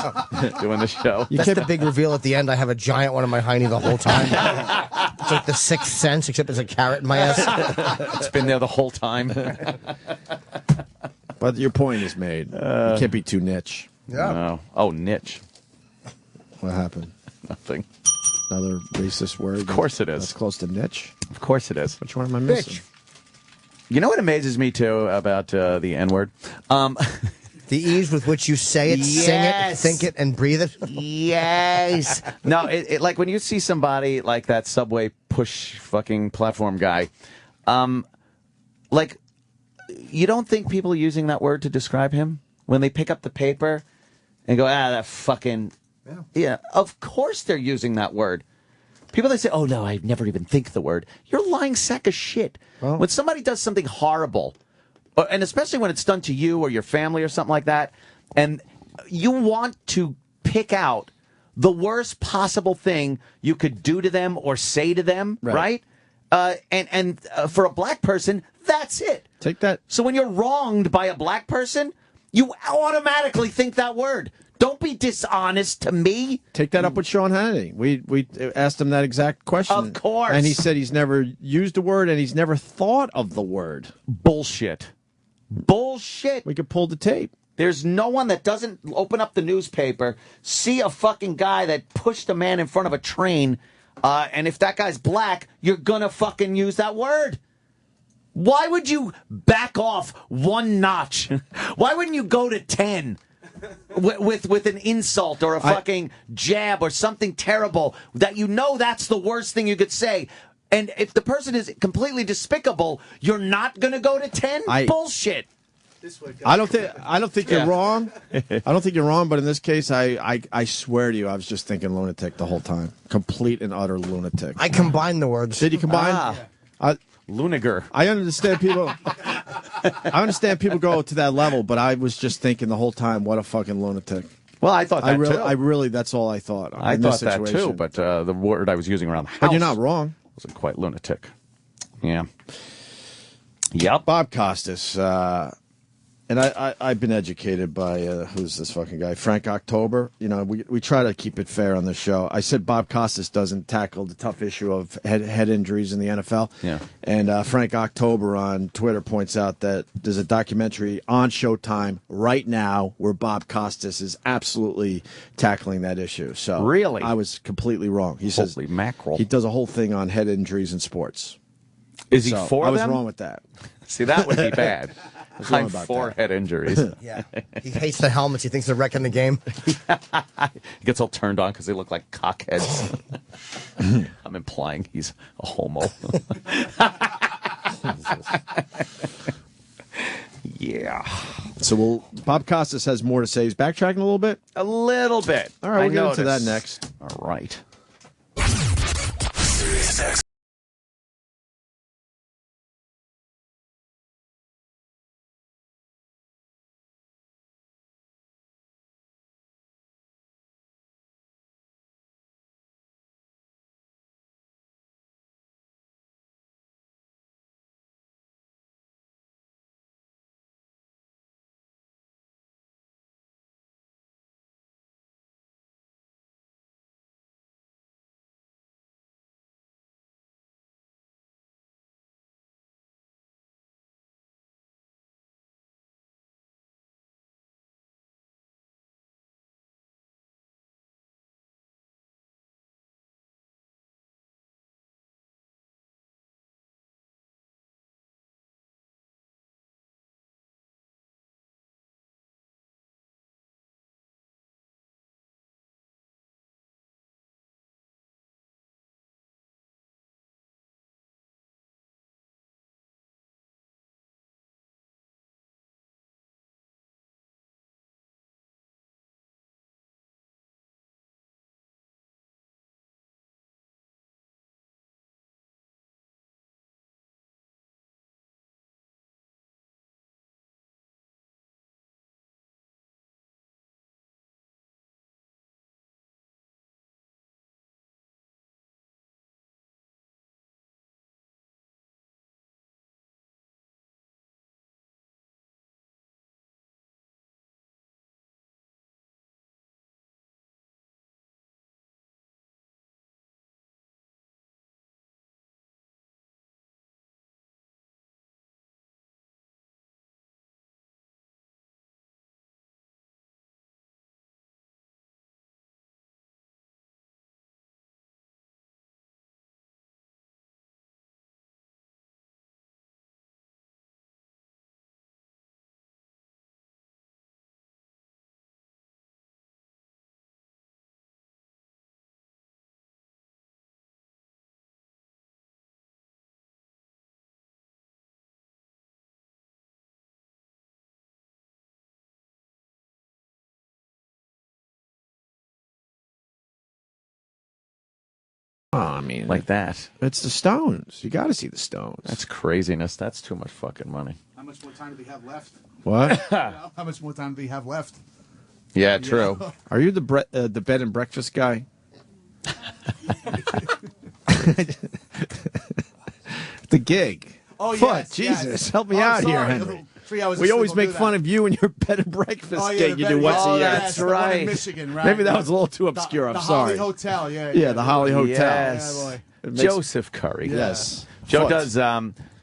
doing the show. That's the big reveal at the end. I have a giant one in my hiney the whole time. It's like the Sixth Sense, except there's a carrot in my ass. It's been there the whole time. But your point is made. You can't be too niche. No. Oh, niche. What happened? Nothing. Another racist word? Of course it is. That's close to niche? Of course it is. Which one am I missing? You know what amazes me, too, about the N-word? The ease with which you say it, sing it, think it, and breathe it. Yes. No, it like when you see somebody like that Subway push fucking platform guy, like, you don't think people are using that word to describe him? When they pick up the paper and go, that fucking... Yeah, of course they're using that word. People that say, oh, no, I never even think the word. You're a lying sack of shit. Well, when somebody does something horrible, and especially when it's done to you or your family or something like that, and you want to pick out the worst possible thing you could do to them or say to them, right? And for a black person, that's it. Take that. So when you're wronged by a black person, you automatically think that word. Don't be dishonest to me. Take that up with Sean Hannity. We asked him that exact question. Of course. And he said he's never used the word and he's never thought of the word. Bullshit. Bullshit. We could pull the tape. There's no one that doesn't open up the newspaper, see a fucking guy that pushed a man in front of a train, and if that guy's black, you're gonna fucking use that word. Why would you back off one notch? Why wouldn't you go to 10? With an insult or a fucking jab or something terrible that you know that's the worst thing you could say. And if the person is completely despicable, you're not going to go to 10? Bullshit. I don't think you're wrong. I don't think you're wrong, but in this case, I swear to you, I was just thinking lunatic the whole time. Complete and utter lunatic. I combined the words. Did you combine? Luniger. I understand people. I understand people go to that level, but I was just thinking the whole time, what a fucking lunatic. Well, I thought that too. I really, that's all I thought. I thought that too, but the word I was using around the house. But you're not wrong. Wasn't quite lunatic. Yeah. Yep. Bob Costas. And I've been educated by, who's this fucking guy? Frank October. You know, we try to keep it fair on the show. I said Bob Costas doesn't tackle the tough issue of head injuries in the NFL. Yeah. And Frank October on Twitter points out that there's a documentary on Showtime right now where Bob Costas is absolutely tackling that issue. So really? I was completely wrong. He says holy mackerel. He does a whole thing on head injuries in sports. Is he for I was them? wrong with that. See, that would be bad. I'm for head injuries. Yeah. He hates the helmets. He thinks they're wrecking the game. He gets all turned on because they look like cockheads. I'm implying he's a homo. Yeah. So Bob Costas has more to say. He's backtracking a little bit? A little bit. All right, we'll get into that next. All right. Sirius Oh, I mean, like that. It's the Stones. You got to see the Stones. That's craziness. That's too much fucking money. How much more time do we have left? What? How much more time do we have left? Yeah, true. Are you the bed and breakfast guy? The gig. Oh, Foot, yes, Jesus, yes. help me Oh, out here, sorry. Henry. 3 hours We of always sleep make will do fun that. of you and your bed and breakfast Oh, yeah, gig the you bed- do once oh, a year. yes, the one in Michigan, right? Maybe that was a little too obscure. I'm the sorry. Holly Hotel, Yeah, the Holly Hotel. Yes. Yeah, boy. It makes- Joseph Curry. Yes. Joe Foot. does.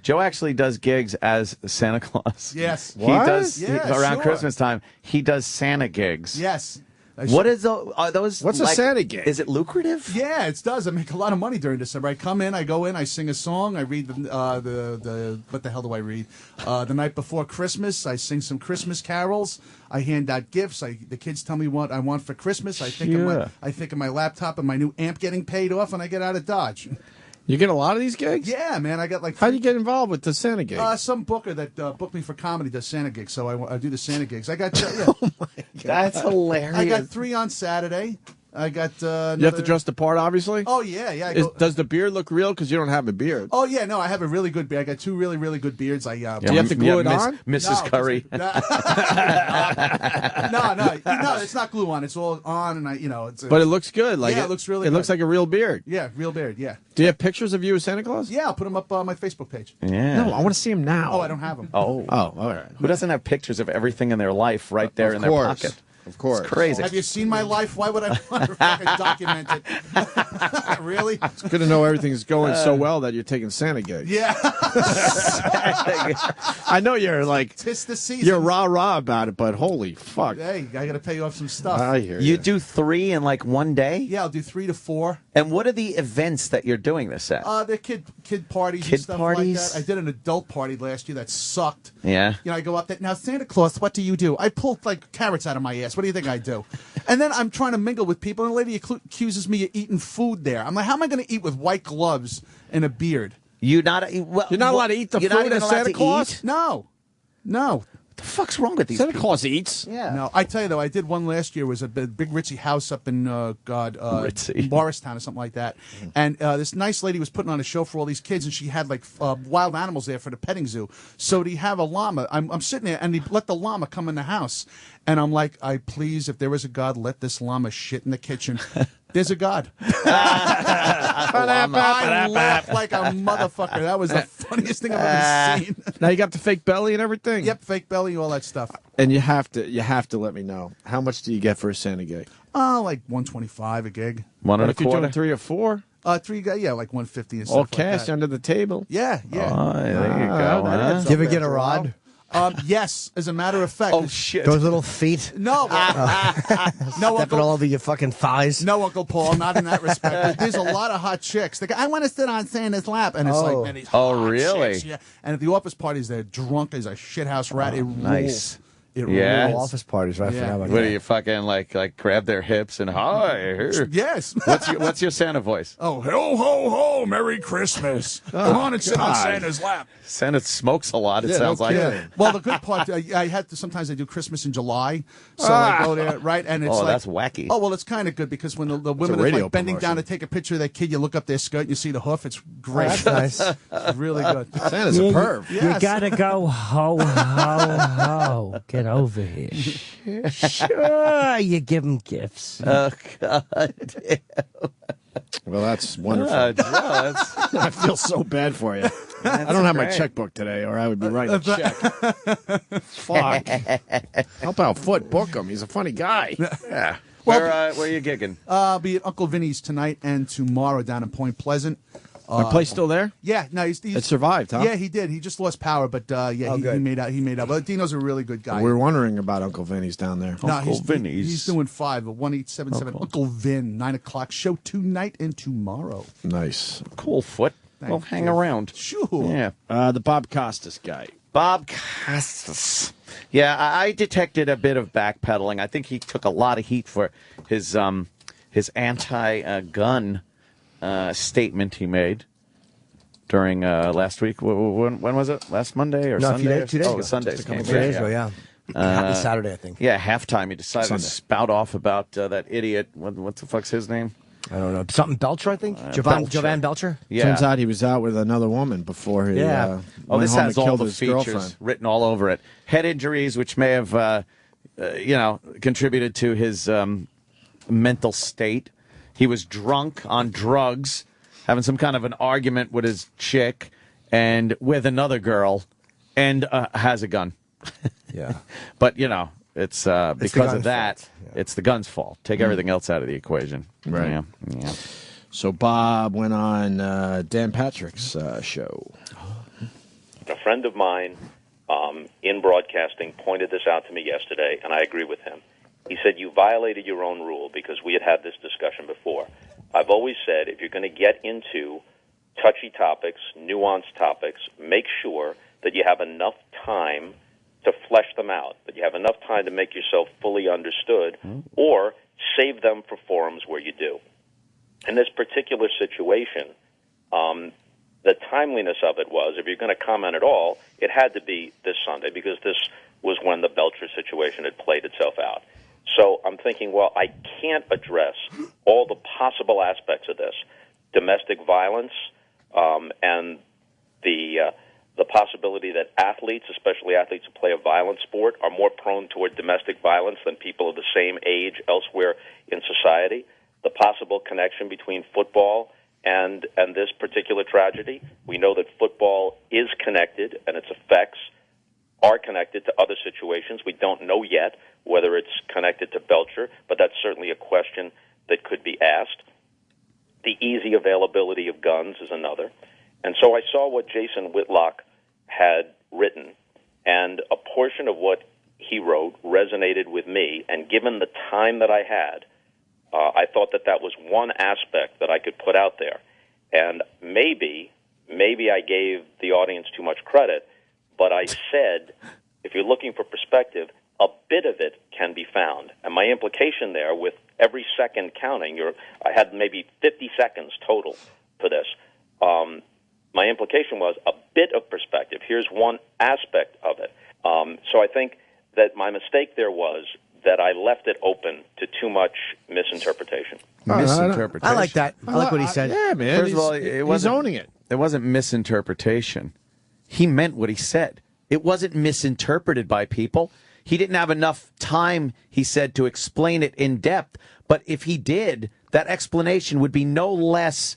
Joe actually does gigs as Santa Claus. Yes. He What? does Yeah, around sure. Christmas time. He does Santa gigs. Yes. What is are those? What's a like, Santa gig? Is it lucrative? Yeah, it does. I make a lot of money during December. I come in, I go in, I sing a song, I read the what the hell do I read? The night before Christmas, I sing some Christmas carols. I hand out gifts. The kids tell me what I want for Christmas. I think of my laptop and my new amp getting paid off, and I get out of Dodge. You get a lot of these gigs? Yeah, man. I got like. How do you get involved with the Santa gig? Some booker that booked me for comedy does Santa gigs, so I do the Santa gigs. I got. Oh my God. That's hilarious. I got 3 on Saturday. I got. You have to dress the part, obviously? Oh, yeah, yeah. Does the beard look real? Because you don't have a beard. Oh, yeah, no, I have a really good beard. I got 2 really, really good beards. Do you have to glue it on? Mrs. Curry. No, it's not glue on. It's all on, and But it looks good. Like yeah, it looks really It good. looks like a real beard. Yeah, real beard, yeah. Do you have pictures of you as Santa Claus? Yeah, I'll put them up on my Facebook page. Yeah. No, I want to see him now. Oh, I don't have them. Oh, all right. Who doesn't have pictures of everything in their life right there in their pocket? Of course. It's crazy. Have you seen my life? Why would I want to fucking document it? Really? It's good to know everything's going so well that you're taking Santa gigs. Yeah. I know you're like, Tis the season. you're rah-rah about it, but holy fuck. Hey, I got to pay you off some stuff. I hear You do 3 in like one day? Yeah, I'll do 3 to 4. And what are the events that you're doing this at? They're kid parties Kid and stuff parties? like that. I did an adult party last year that sucked. Yeah. You know, I go up there. Now, Santa Claus, what do you do? I pull like carrots out of my ass. What do you think I do? And then I'm trying to mingle with people, and a lady accuses me of eating food there. I'm like, how am I going to eat with white gloves and a beard? You're not allowed to eat the you're not food even as allowed Santa to Claus? eat? No. What the fuck's wrong with these Santa people? Claus eats. Yeah. No, I tell you though, I did one last year. It was a big ritzy house up in Ritzy. Morristown or something like that. And this nice lady was putting on a show for all these kids, and she had like wild animals there for the petting zoo. So they have a llama. I'm sitting there, and they let the llama come in the house, and I'm like, please, if there is a God, let this llama shit in the kitchen. There's a God. I laughed like a motherfucker. That was the funniest thing I've ever seen. Now you got the fake belly and everything? Yep, fake belly, all that stuff. And you have to let me know. How much do you get for a Santa gig? Like $125 a gig. One and a If you're doing quarter? 3 or 4? 3 guys, yeah, like $150 and stuff All like cash that. under the table? Yeah, yeah. Oh, there you go. that huh? adds Do you ever up get a after while. rod? Yes, as a matter of fact. Oh, shit. Those little feet? No. No, Stepping Uncle, all over your fucking thighs? no, Uncle Paul, not in that respect. There's a lot of hot chicks. They go, I want to sit on Santa's lap. And it's Oh. like, man, these Oh, hot really? chicks, yeah. And at the office parties, they're drunk as a shithouse rat. It nice. rules. It Yeah. rules. Office parties, right? I Yeah. forgot about What that. do you fucking like grab their hips and hi? Yes. What's your Santa voice? Oh, ho, ho, ho, Merry Christmas. Come on and sit on Santa's lap. Santa smokes a lot. It Yeah, sounds no like. kidding. Well, the good part, I had to, sometimes I do Christmas in July, so I go there, right? And it's Oh, like, that's wacky. Oh, well, it's kind of good because when the women are radio like bending down promotion. to take a picture of their kid, you look up their skirt and you see the hoof. It's great. That's nice. It's really good. Santa's a perv. Yes. You gotta go ho, ho, ho. Get over here. Sure, you give them gifts. Oh God. Well, that's wonderful. That's I feel so bad for you. I don't have my great. checkbook today, or I would be writing a check. Fuck. Help out Foot. Book him. He's a funny guy. yeah. Where are you gigging? I'll be at Uncle Vinny's tonight and tomorrow down in Point Pleasant. My place still there? Yeah, no, he's It survived, huh? Yeah, he did. He just lost power, but yeah, he made out. He made out. But Dino's a really good guy. We were wondering about Uncle Vinny's down there. No, Uncle he's, Vinny's. He's doing 5-1877 Uncle Vin 9:00 show tonight and tomorrow. Nice. Cool, Foot. Thank Well, hang you. around. Sure. Yeah. The Bob Costas guy. Bob Costas. Yeah, I detected a bit of backpedaling. I think he took a lot of heat for his anti-gun statement he made during last week. When was it? Last Monday or No, Sunday? 2 days ago. Sunday. Just a couple days ago, yeah. Saturday, I think. Yeah, halftime he decided to spout off about that idiot. What the fuck's his name? I don't know. Something Belcher, I think? Jovan Belcher? Yeah. Turns out he was out with another woman before he went this home has and all killed the his features girlfriend. written all over it. Head injuries, which may have, contributed to his mental state. He was drunk on drugs, having some kind of an argument with his chick and with another girl, and has a gun. Yeah. But, it's because of that, it's the gun's fault. Take everything else out of the equation. Right. Yeah. So Bob went on Dan Patrick's show. A friend of mine in broadcasting pointed this out to me yesterday, and I agree with him. He said, you violated your own rule, because we had this discussion before. I've always said, if you're going to get into touchy topics, nuanced topics, make sure that you have enough time to flesh them out, that you have enough time to make yourself fully understood, or save them for forums where you do. In this particular situation, the timeliness of it was, if you're going to comment at all, it had to be this Sunday, because this was when the Belcher situation had played itself out. So I'm thinking, well, I can't address all the possible aspects of this, domestic violence, and the possibility that athletes, especially athletes who play a violent sport, are more prone toward domestic violence than people of the same age elsewhere in society, the possible connection between football and this particular tragedy. We know that football is connected, and its effects are connected to other situations. We don't know yet whether it's connected to Belcher, but that's certainly a question that could be asked. The easy availability of guns is another. And so I saw what Jason Whitlock had written, and a portion of what he wrote resonated with me, and given the time that I had, I thought that was one aspect that I could put out there. And maybe I gave the audience too much credit, but I said, if you're looking for perspective, a bit of it can be found. And my implication there, with every second counting, I had maybe 50 seconds total for this. My implication was a bit of perspective. Here's one aspect of it. So I think that my mistake there was that I left it open to too much misinterpretation. Misinterpretation. I like that. I like what he said. Yeah, man. First of all, he's owning it. It wasn't misinterpretation. He meant what he said. It wasn't misinterpreted by people. He didn't have enough time, he said, to explain it in depth. But if he did, that explanation would be no less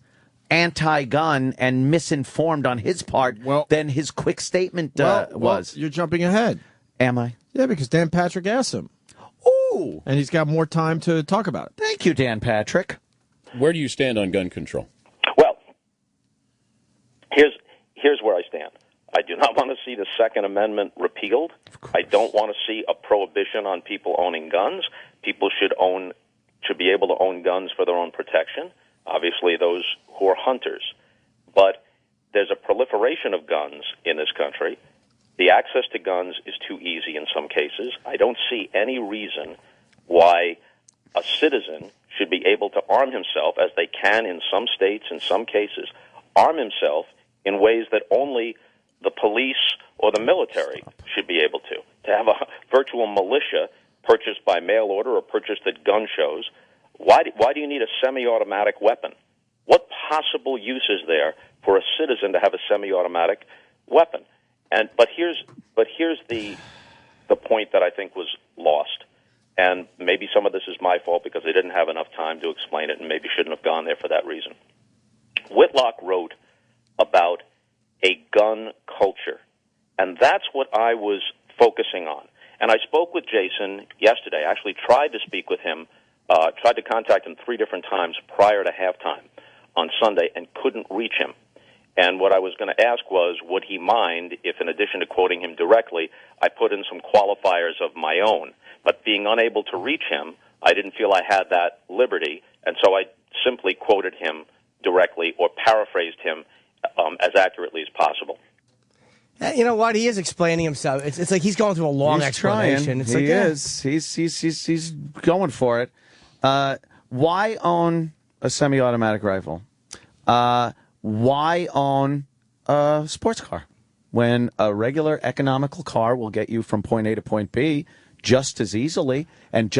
anti-gun and misinformed on his part than his quick statement was. You're jumping ahead. Am I? Yeah, because Dan Patrick asked him. Ooh. And he's got more time to talk about it. Thank you, Dan Patrick. Where do you stand on gun control? Well, here's where I stand. I do not want to see the Second Amendment repealed. I don't want to see a prohibition on people owning guns. People should be able to own guns for their own protection. Obviously, those who are hunters. But there's a proliferation of guns in this country. The access to guns is too easy in some cases. I don't see any reason why a citizen should be able to arm himself, as they can in some states, in some cases, arm himself in ways that only the police or the military should be able to. To have a virtual militia purchased by mail order or purchased at gun shows, why do you need a semi-automatic weapon? What possible use is there for a citizen to have a semi-automatic weapon? But here's the point that I think was lost, and maybe some of this is my fault because I didn't have enough time to explain it, and maybe shouldn't have gone there for that reason. Whitlock wrote about a gun culture, and that's what I was focusing on. And I spoke with Jason yesterday. I actually tried to speak with him, tried to contact him 3 different times prior to halftime on Sunday, and couldn't reach him. And what I was going to ask was, would he mind if, in addition to quoting him directly, I put in some qualifiers of my own? But being unable to reach him, I didn't feel I had that liberty, and so I simply quoted him directly or paraphrased him as accurately as possible. You know what? He is explaining himself. It's like he's going through a long explanation. Trying. He's going for it. Why own a semi-automatic rifle? Why own a sports car when a regular economical car will get you from point A to point B just as easily and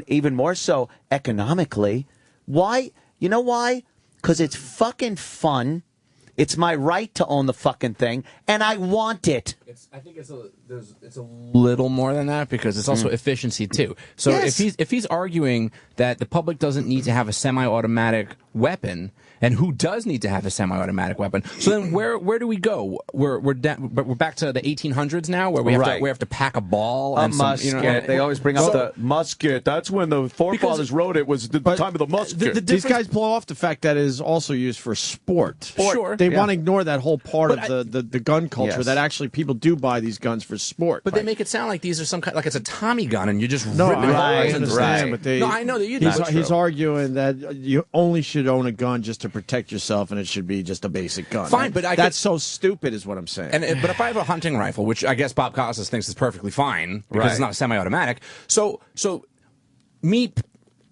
even more so economically? Why? You know why? Because it's fucking fun. It's my right to own the fucking thing, and I want it. I think it's a little more than that because it's also efficiency too. So if he's arguing that the public doesn't need to have a semi-automatic weapon, and who does need to have a semi-automatic weapon? So then where do we go? We're back to the 1800s now, where we have to pack a ball and musket. They always bring up the musket. That's when the forefathers wrote it. Was the time of the musket. These guys blow off the fact that it is also used for sport. Sure, they want to ignore that whole part of the gun culture that actually people do buy these guns for sport. But they make it sound like these are some kind, like it's a Tommy gun, and you just no, rip it I apart. understand, but no, I know that you do. He's arguing that you only should own a gun just to protect yourself, and it should be just a basic gun. Fine, but that's so stupid, is what I'm saying. But if I have a hunting rifle, which I guess Bob Costas thinks is perfectly fine because it's not semi-automatic, so me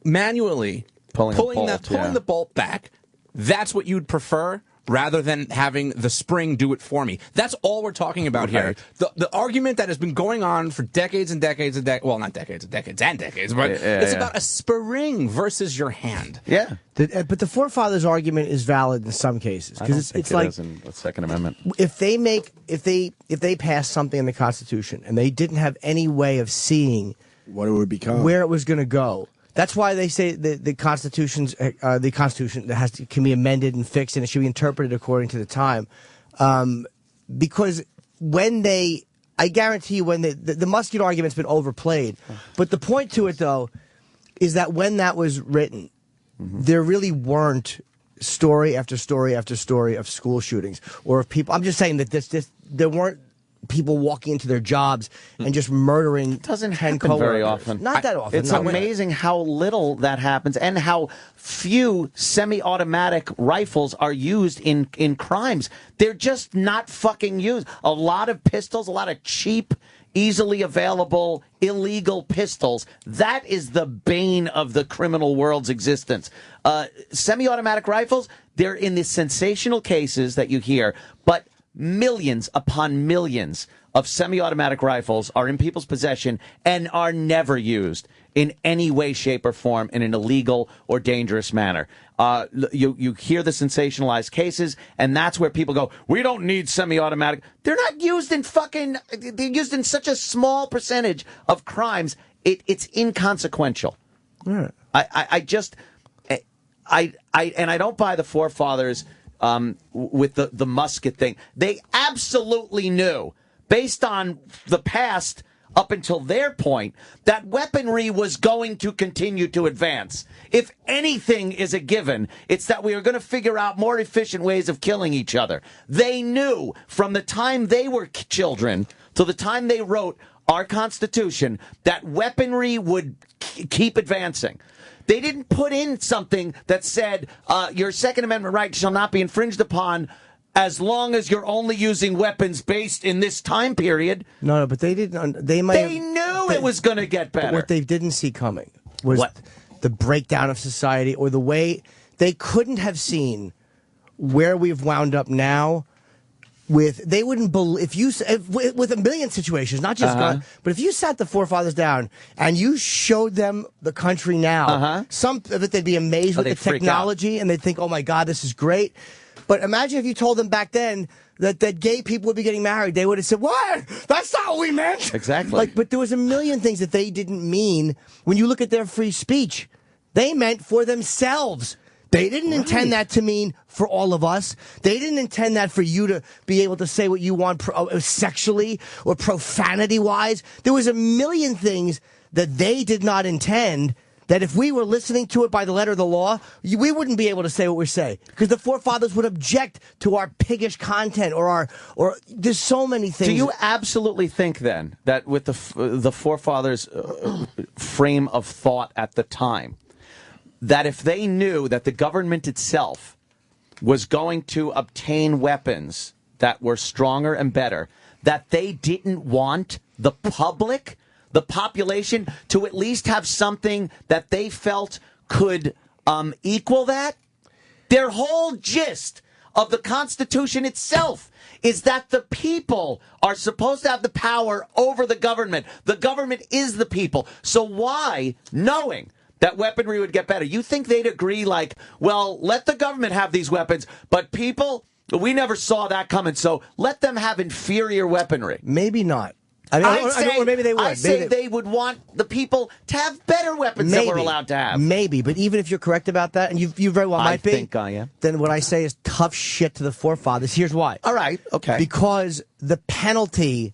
manually pulling the bolt back, that's what you'd prefer, rather than having the spring do it for me. That's all we're talking about here. The argument that has been going on for decades and decades and decades, well, not decades and decades, but it's about a spring versus your hand. Yeah. But the forefathers' argument is valid in some cases, because it's like in the Second Amendment. If they pass something in the Constitution and they didn't have any way of seeing what it would become, where it was going to go. That's why they say the Constitution can be amended and fixed, and it should be interpreted according to the time. Because I guarantee you, when the musket argument's been overplayed, but the point to it though is that when that was written, there really weren't story after story after story of school shootings or of people. I'm just saying that there weren't people walking into their jobs and just murdering. It doesn't happen very often. Not that often. It's amazing how little that happens and how few semi-automatic rifles are used in crimes. They're just not fucking used. A lot of pistols, a lot of cheap, easily available, illegal pistols. That is the bane of the criminal world's existence. Semi-automatic rifles, they're in the sensational cases that you hear, but millions upon millions of semi-automatic rifles are in people's possession and are never used in any way, shape, or form in an illegal or dangerous manner. You hear the sensationalized cases, and that's where people go, we don't need semi-automatic. They're not used in they're used in such a small percentage of crimes, it's inconsequential. Yeah. I don't buy the forefathers with the musket thing. They absolutely knew, based on the past up until their point, that weaponry was going to continue to advance. If anything is a given, it's that we are going to figure out more efficient ways of killing each other. They knew from the time they were children to the time they wrote our Constitution that weaponry would keep advancing. They didn't put in something that said your Second Amendment right shall not be infringed upon as long as you're only using weapons based in this time period. No, but they didn't. They knew it was going to get better. But what they didn't see coming was the breakdown of society, or the way they couldn't have seen where we've wound up now. They wouldn't believe with a million situations, not just gun, but if you sat the forefathers down and you showed them the country now, some of it they'd be amazed with the technology and they'd think, "Oh my God, this is great." But imagine if you told them back then that gay people would be getting married, they would have said, "What? That's not what we meant." Exactly. But there was a million things that they didn't mean. When you look at their free speech, they meant for themselves. They didn't intend that to mean for all of us. They didn't intend that for you to be able to say what you want sexually or profanity-wise. There was a million things that they did not intend, that if we were listening to it by the letter of the law, we wouldn't be able to say what we say, because the forefathers would object to our piggish content or there's so many things. Do you absolutely think then that with the forefathers' frame of thought at the time, that if they knew that the government itself was going to obtain weapons that were stronger and better, that they didn't want the public, the population, to at least have something that they felt could equal that? Their whole gist of the Constitution itself is that the people are supposed to have the power over the government. The government is the people. So why, knowing that weaponry would get better. You think they'd agree like, well, let the government have these weapons, but people, we never saw that coming, so let them have inferior weaponry. Maybe not. I mean, or maybe they would. I say they would want the people to have better weapons than we're allowed to have. Maybe, but even if you're correct about that, and you very well might be, I think I am. Then what I say is tough shit to the forefathers. Here's why. All right, okay. Because the penalty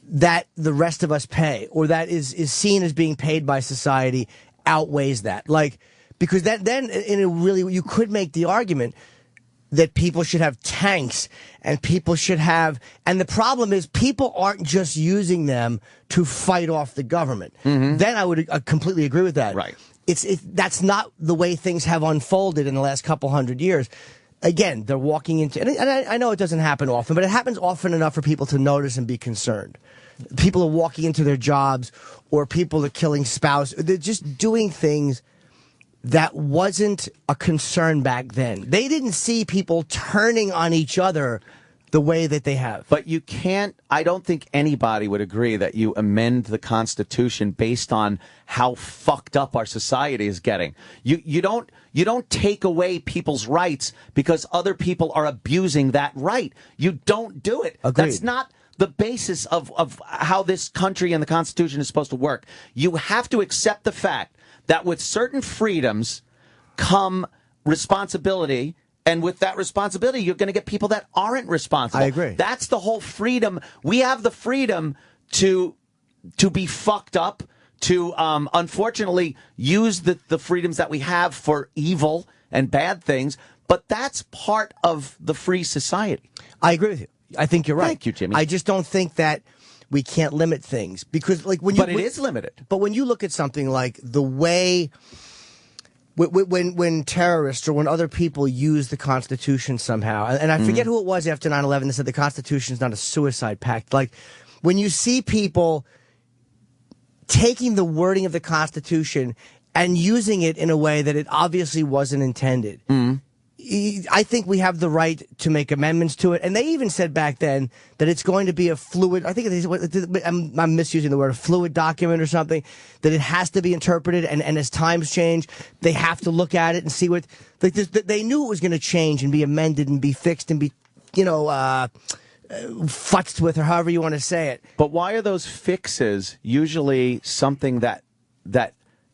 that the rest of us pay, or that is seen as being paid by society, outweighs that. Like, because then in a really, you could make the argument that people should have tanks and people should have, and the problem is people aren't just using them to fight off the government. Then I would completely agree with that. Right. That's not the way things have unfolded in the last couple hundred years. Again, they're walking into, and I know it doesn't happen often, but it happens often enough for people to notice and be concerned. People are walking into their jobs, or people are killing spouses. They're just doing things that wasn't a concern back then. They didn't see people turning on each other the way that they have. But you can't, I don't think anybody would agree that you amend the Constitution based on how fucked up our society is getting. You don't take away people's rights because other people are abusing that right. You don't do it. Agreed. That's not the basis of how this country and the Constitution is supposed to work. You have to accept the fact that with certain freedoms come responsibility, and with that responsibility, you're going to get people that aren't responsible. I agree. That's the whole freedom. We have the freedom to be fucked up, to unfortunately use the freedoms that we have for evil and bad things, but that's part of the free society. I agree with you. I think you're right. Thank you, Jimmy. I just don't think that we can't limit things, because like when you, but it is limited. But when you look at something like the way when terrorists or when other people use the Constitution somehow, and I forget who it was after 9/11 that said the Constitution is not a suicide pact. Like when you see people taking the wording of the Constitution and using it in a way that it obviously wasn't intended. I think we have the right to make amendments to it. And they even said back then that it's going to be a fluid, I think I'm misusing the word, a fluid document or something, that it has to be interpreted. And as times change, they have to look at it and see what, like they knew it was going to change and be amended and be fixed and be, futzed with, or however you want to say it. But why are those fixes usually something that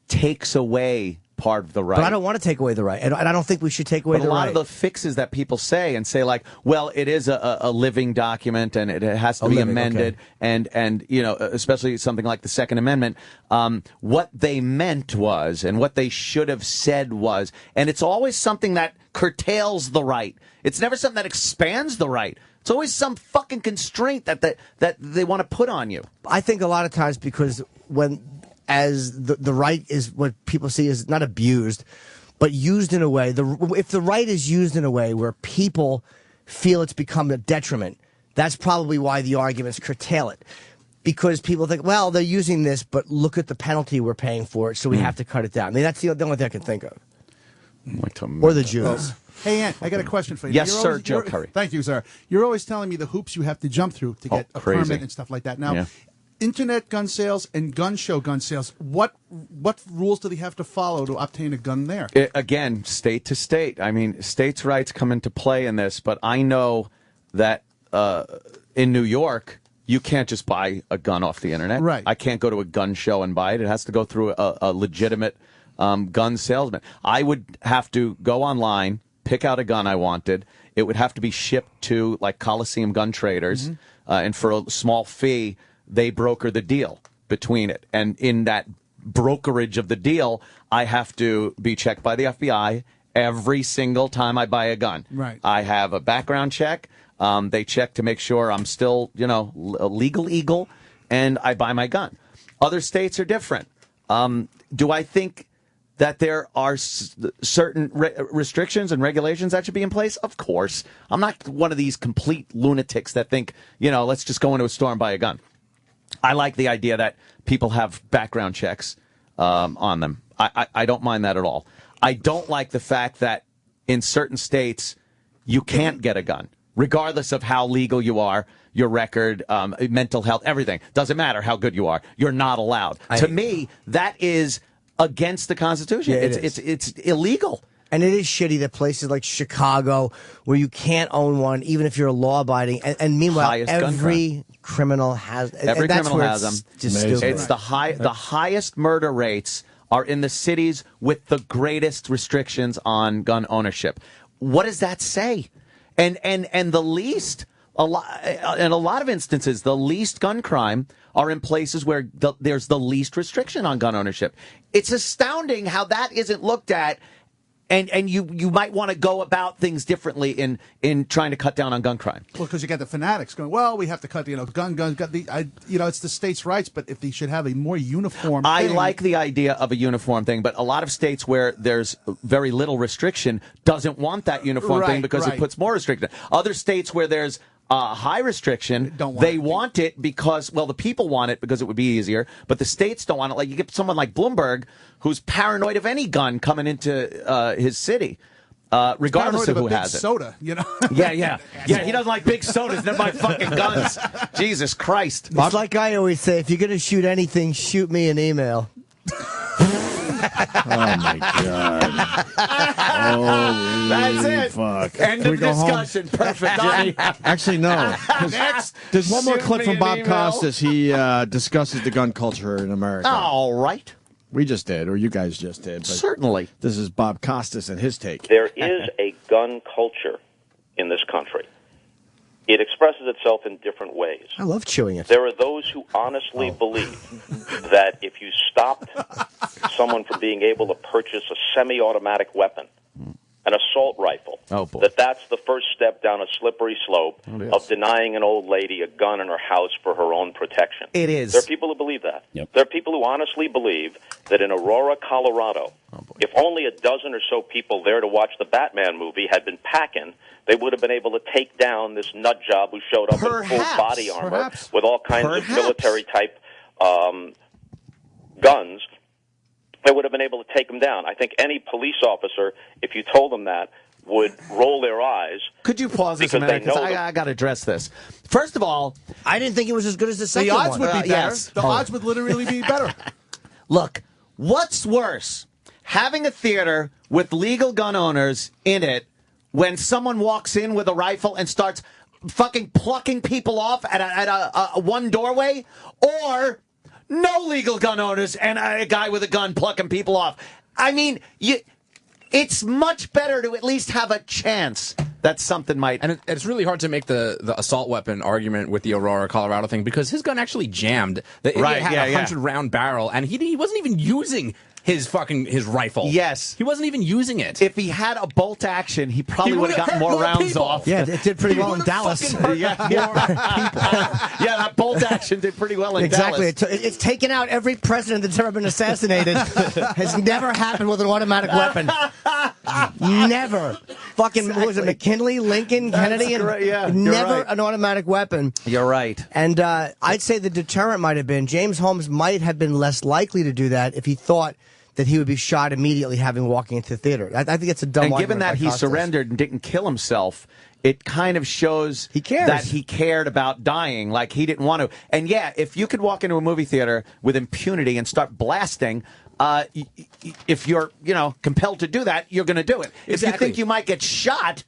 takes away part of the right? But I don't want to take away the right, and I don't think we should take away the right. But a lot of the fixes that people say and say, like, well, it is a living document and it has to be amended, okay. and especially something like the Second Amendment, what they meant was, and what they should have said was, and it's always something that curtails the right. It's never something that expands the right. It's always some fucking constraint that they want to put on you. I think a lot of times because as the right is what people see as not abused, but used in a way. If the right is used in a way where people feel it's become a detriment, that's probably why the arguments curtail it. Because people think, well, they're using this, but look at the penalty we're paying for it, so we have to cut it down. I mean, that's the only thing I can think of. Or the Jews. Hey, Ant, I got a question for you. Yes, sir, Joe Curry. Thank you, sir. You're always telling me the hoops you have to jump through to get a permit and stuff like that. Now, internet gun sales and gun show gun sales, what rules do they have to follow to obtain a gun there? Again, state to state. I mean, states' rights come into play in this, but I know that in New York, you can't just buy a gun off the internet. Right. I can't go to a gun show and buy it. It has to go through a legitimate gun salesman. I would have to go online, pick out a gun I wanted. It would have to be shipped to, like, Coliseum Gun Traders, and for a small fee, they broker the deal between it. And in that brokerage of the deal, I have to be checked by the FBI every single time I buy a gun. Right. I have a background check. They check to make sure I'm still, a legal eagle, and I buy my gun. Other states are different. Do I think that there are certain restrictions and regulations that should be in place? Of course. I'm not one of these complete lunatics that think, let's just go into a store and buy a gun. I like the idea that people have background checks on them. I don't mind that at all. I don't like the fact that in certain states you can't get a gun, regardless of how legal you are, your record, mental health, everything. Doesn't matter how good you are. You're not allowed. To me, that is against the Constitution. Yeah, it's illegal. And it is shitty that places like Chicago, where you can't own one, even if you're law-abiding. And meanwhile, Highest gun every criminal has. Every and that's criminal where has them. it's just stupid. It's the highest murder rates are in the cities with the greatest restrictions on gun ownership. What does that say? And the least, in a lot of instances, the least gun crime are in places where there's the least restriction on gun ownership. It's astounding how that isn't looked at. And you might want to go about things differently in trying to cut down on gun crime. Well, because you got the fanatics going, well, we have to cut, guns. It's the states' rights, but if they should have a more uniform I thing. like the idea of a uniform thing, but a lot of states where there's very little restriction doesn't want that uniform thing because it puts more restriction. Other states where there's high restriction, they want it because, well, the people want it because it would be easier, but the states don't want it. Like, you get someone like Bloomberg who's paranoid of any gun coming into his city, regardless of who has it. Soda, Yeah, he doesn't like big sodas. Never mind fucking guns. Jesus Christ. It's like I always say, if you're going to shoot anything, shoot me an email. Oh, my God. That's it. Fuck. End Can we of go home? discussion. Perfect, Jimmy. Actually, no. Next. There's one more Shoot clip me from an Bob email. Costas. He discusses the gun culture in America. All right. We just did, or you guys just did. But Certainly. This is Bob Costas and his take. There is a gun culture in this country. It expresses itself in different ways. I love chewing it. There are those who honestly believe that if you stopped someone from being able to purchase a semi-automatic weapon, an assault rifle, that's the first step down a slippery slope of denying an old lady a gun in her house for her own protection. It is. There are people who believe that. Yep. There are people who honestly believe that in Aurora, Colorado, if only a dozen or so people there to watch the Batman movie had been packing, they would have been able to take down this nut job who showed up in full body armor with all kinds of military-type guns. They would have been able to take them down. I think any police officer, if you told them that, would roll their eyes. Could you pause this a minute? Because I got to address this. First of all, I didn't think it was as good as the second The odds one. would be better. Yes. The odds would literally be better. Look, what's worse? Having a theater with legal gun owners in it when someone walks in with a rifle and starts fucking plucking people off at a one doorway, or no legal gun owners and a guy with a gun plucking people off. I mean, it's much better to at least have a chance that something might. And it's really hard to make the assault weapon argument with the Aurora, Colorado thing because his gun actually jammed. It had a 100-round barrel, and he wasn't even using his rifle. Yes. He wasn't even using it. If he had a bolt action, he probably would have gotten more rounds off. Yeah, it did pretty well in Dallas. That bolt action did pretty well in Dallas. Exactly. It's taken out every president that's ever been assassinated. Has never happened with an automatic weapon. Never. Fucking, what was it, McKinley, Lincoln, Kennedy? Never an automatic weapon. You're right. And I'd say the deterrent might have been James Holmes might have been less likely to do that if he thought that he would be shot immediately walking into the theater. I think it's a dumb argument. And given that he surrendered and didn't kill himself, it kind of shows that he cared about dying, like he didn't want to. And yeah, if you could walk into a movie theater with impunity and start blasting, if you're, compelled to do that, you're going to do it. If you think you might get shot,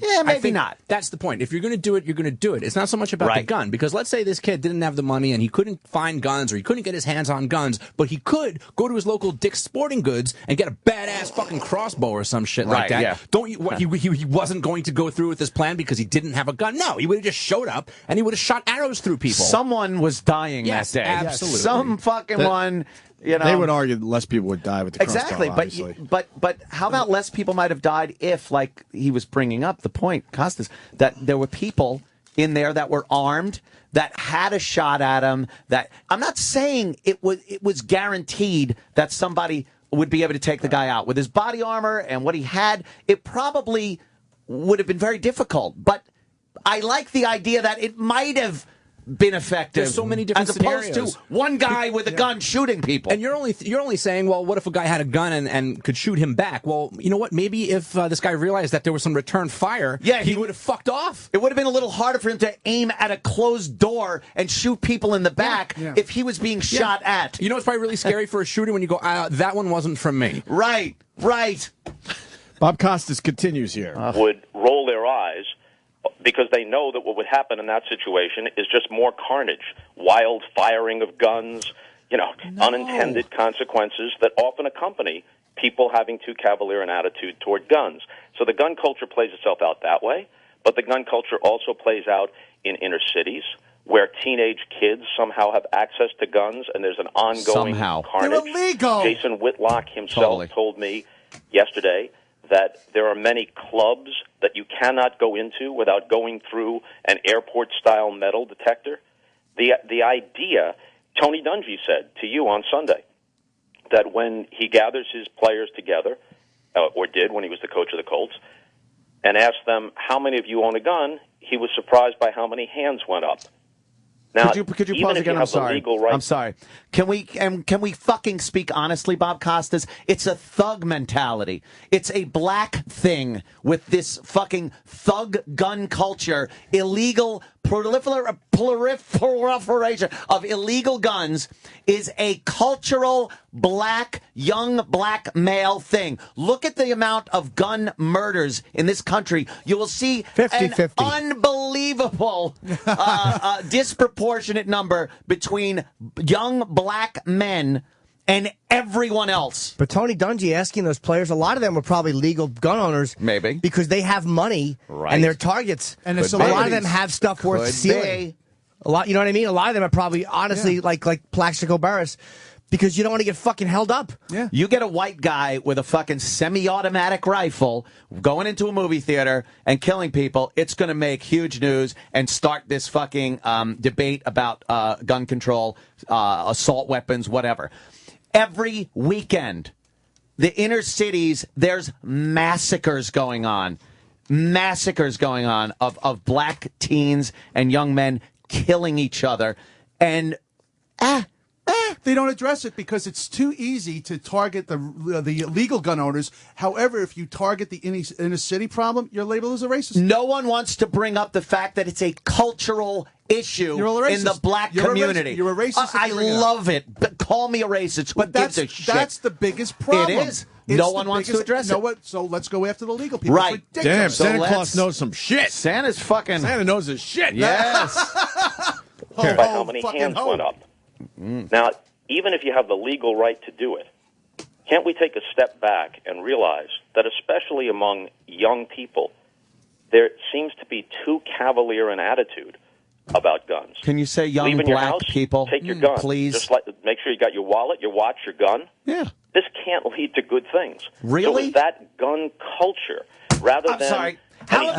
yeah, maybe not. That's the point. If you're going to do it, you're going to do it. It's not so much about the gun. Because let's say this kid didn't have the money and he couldn't find guns or he couldn't get his hands on guns, but he could go to his local Dick's Sporting Goods and get a badass fucking crossbow or some shit like that. Yeah. He wasn't going to go through with his plan because he didn't have a gun. No, he would have just showed up and he would have shot arrows through people. Someone was dying that day. Absolutely. Some fucking one. They would argue that less people would die with the crossbow, obviously. but how about less people might have died if, like he was bringing up the point, Costas, that there were people in there that were armed, that had a shot at him. That I'm not saying it was guaranteed that somebody would be able to take the guy out with his body armor and what he had. It probably would have been very difficult, but I like the idea that it might have been effective. There's so many different as opposed scenarios. to one guy with a gun shooting people. And you're only saying, well, what if a guy had a gun and could shoot him back? Well, you know what? Maybe if this guy realized that there was some return fire, he would have fucked off. It would have been a little harder for him to aim at a closed door and shoot people in the back if he was being shot at. You know, it's probably really scary for a shooter when you go, that one wasn't from me. Right. Bob Costas continues here. Would roll their eyes because they know that what would happen in that situation is just more carnage, wild firing of guns, unintended consequences that often accompany people having too cavalier an attitude toward guns. So the gun culture plays itself out that way, but the gun culture also plays out in inner cities where teenage kids somehow have access to guns, and there's an ongoing carnage. They're illegal. Jason Whitlock himself told me yesterday that there are many clubs that you cannot go into without going through an airport-style metal detector. The idea, Tony Dungy said to you on Sunday, that when he gathers his players together, or did when he was the coach of the Colts, and asked them, how many of you own a gun, he was surprised by how many hands went up. Now, could you even pause if again? you have the legal right, I'm sorry. Can we fucking speak honestly, Bob Costas? It's a thug mentality. It's a black thing with this fucking thug gun culture, illegal proliferation of illegal guns is a cultural young black male thing. Look at the amount of gun murders in this country. You will see 50-50. an unbelievable disproportionate number between young black men and everyone else. But Tony Dungy asking those players, a lot of them were probably legal gun owners. Maybe. Because they have money and they're targets. And a lot of them have stuff worth stealing. A lot, you know what I mean? A lot of them are probably, honestly, like Plaxico Burress, because you don't want to get fucking held up. Yeah. You get a white guy with a fucking semi-automatic rifle going into a movie theater and killing people, it's going to make huge news and start this fucking debate about gun control, assault weapons, whatever. Every weekend, the inner cities, there's massacres going on. Massacres going on of black teens and young men killing each other. And they don't address it because it's too easy to target the illegal gun owners. However, if you target the inner city problem, you're labeled as a racist. No one wants to bring up the fact that it's a cultural issue in the black community. You're a racist. I love it. But call me a racist. Who gives a shit? That's the biggest problem. It is. No one wants to address it. What? So let's go after the legal people. Right. Damn, So Santa Claus knows some shit. Santa's fucking... Santa knows his shit. Yes. by how many hands went up. Now, even if you have the legal right to do it, can't we take a step back and realize that especially among young people, there seems to be too cavalier an attitude about guns? Can you say young Leave in your black house, people? Take your gun. Please. Just make sure you got your wallet, your watch, your gun. Yeah. This can't lead to good things. Really? So is that gun culture rather than... Sorry. How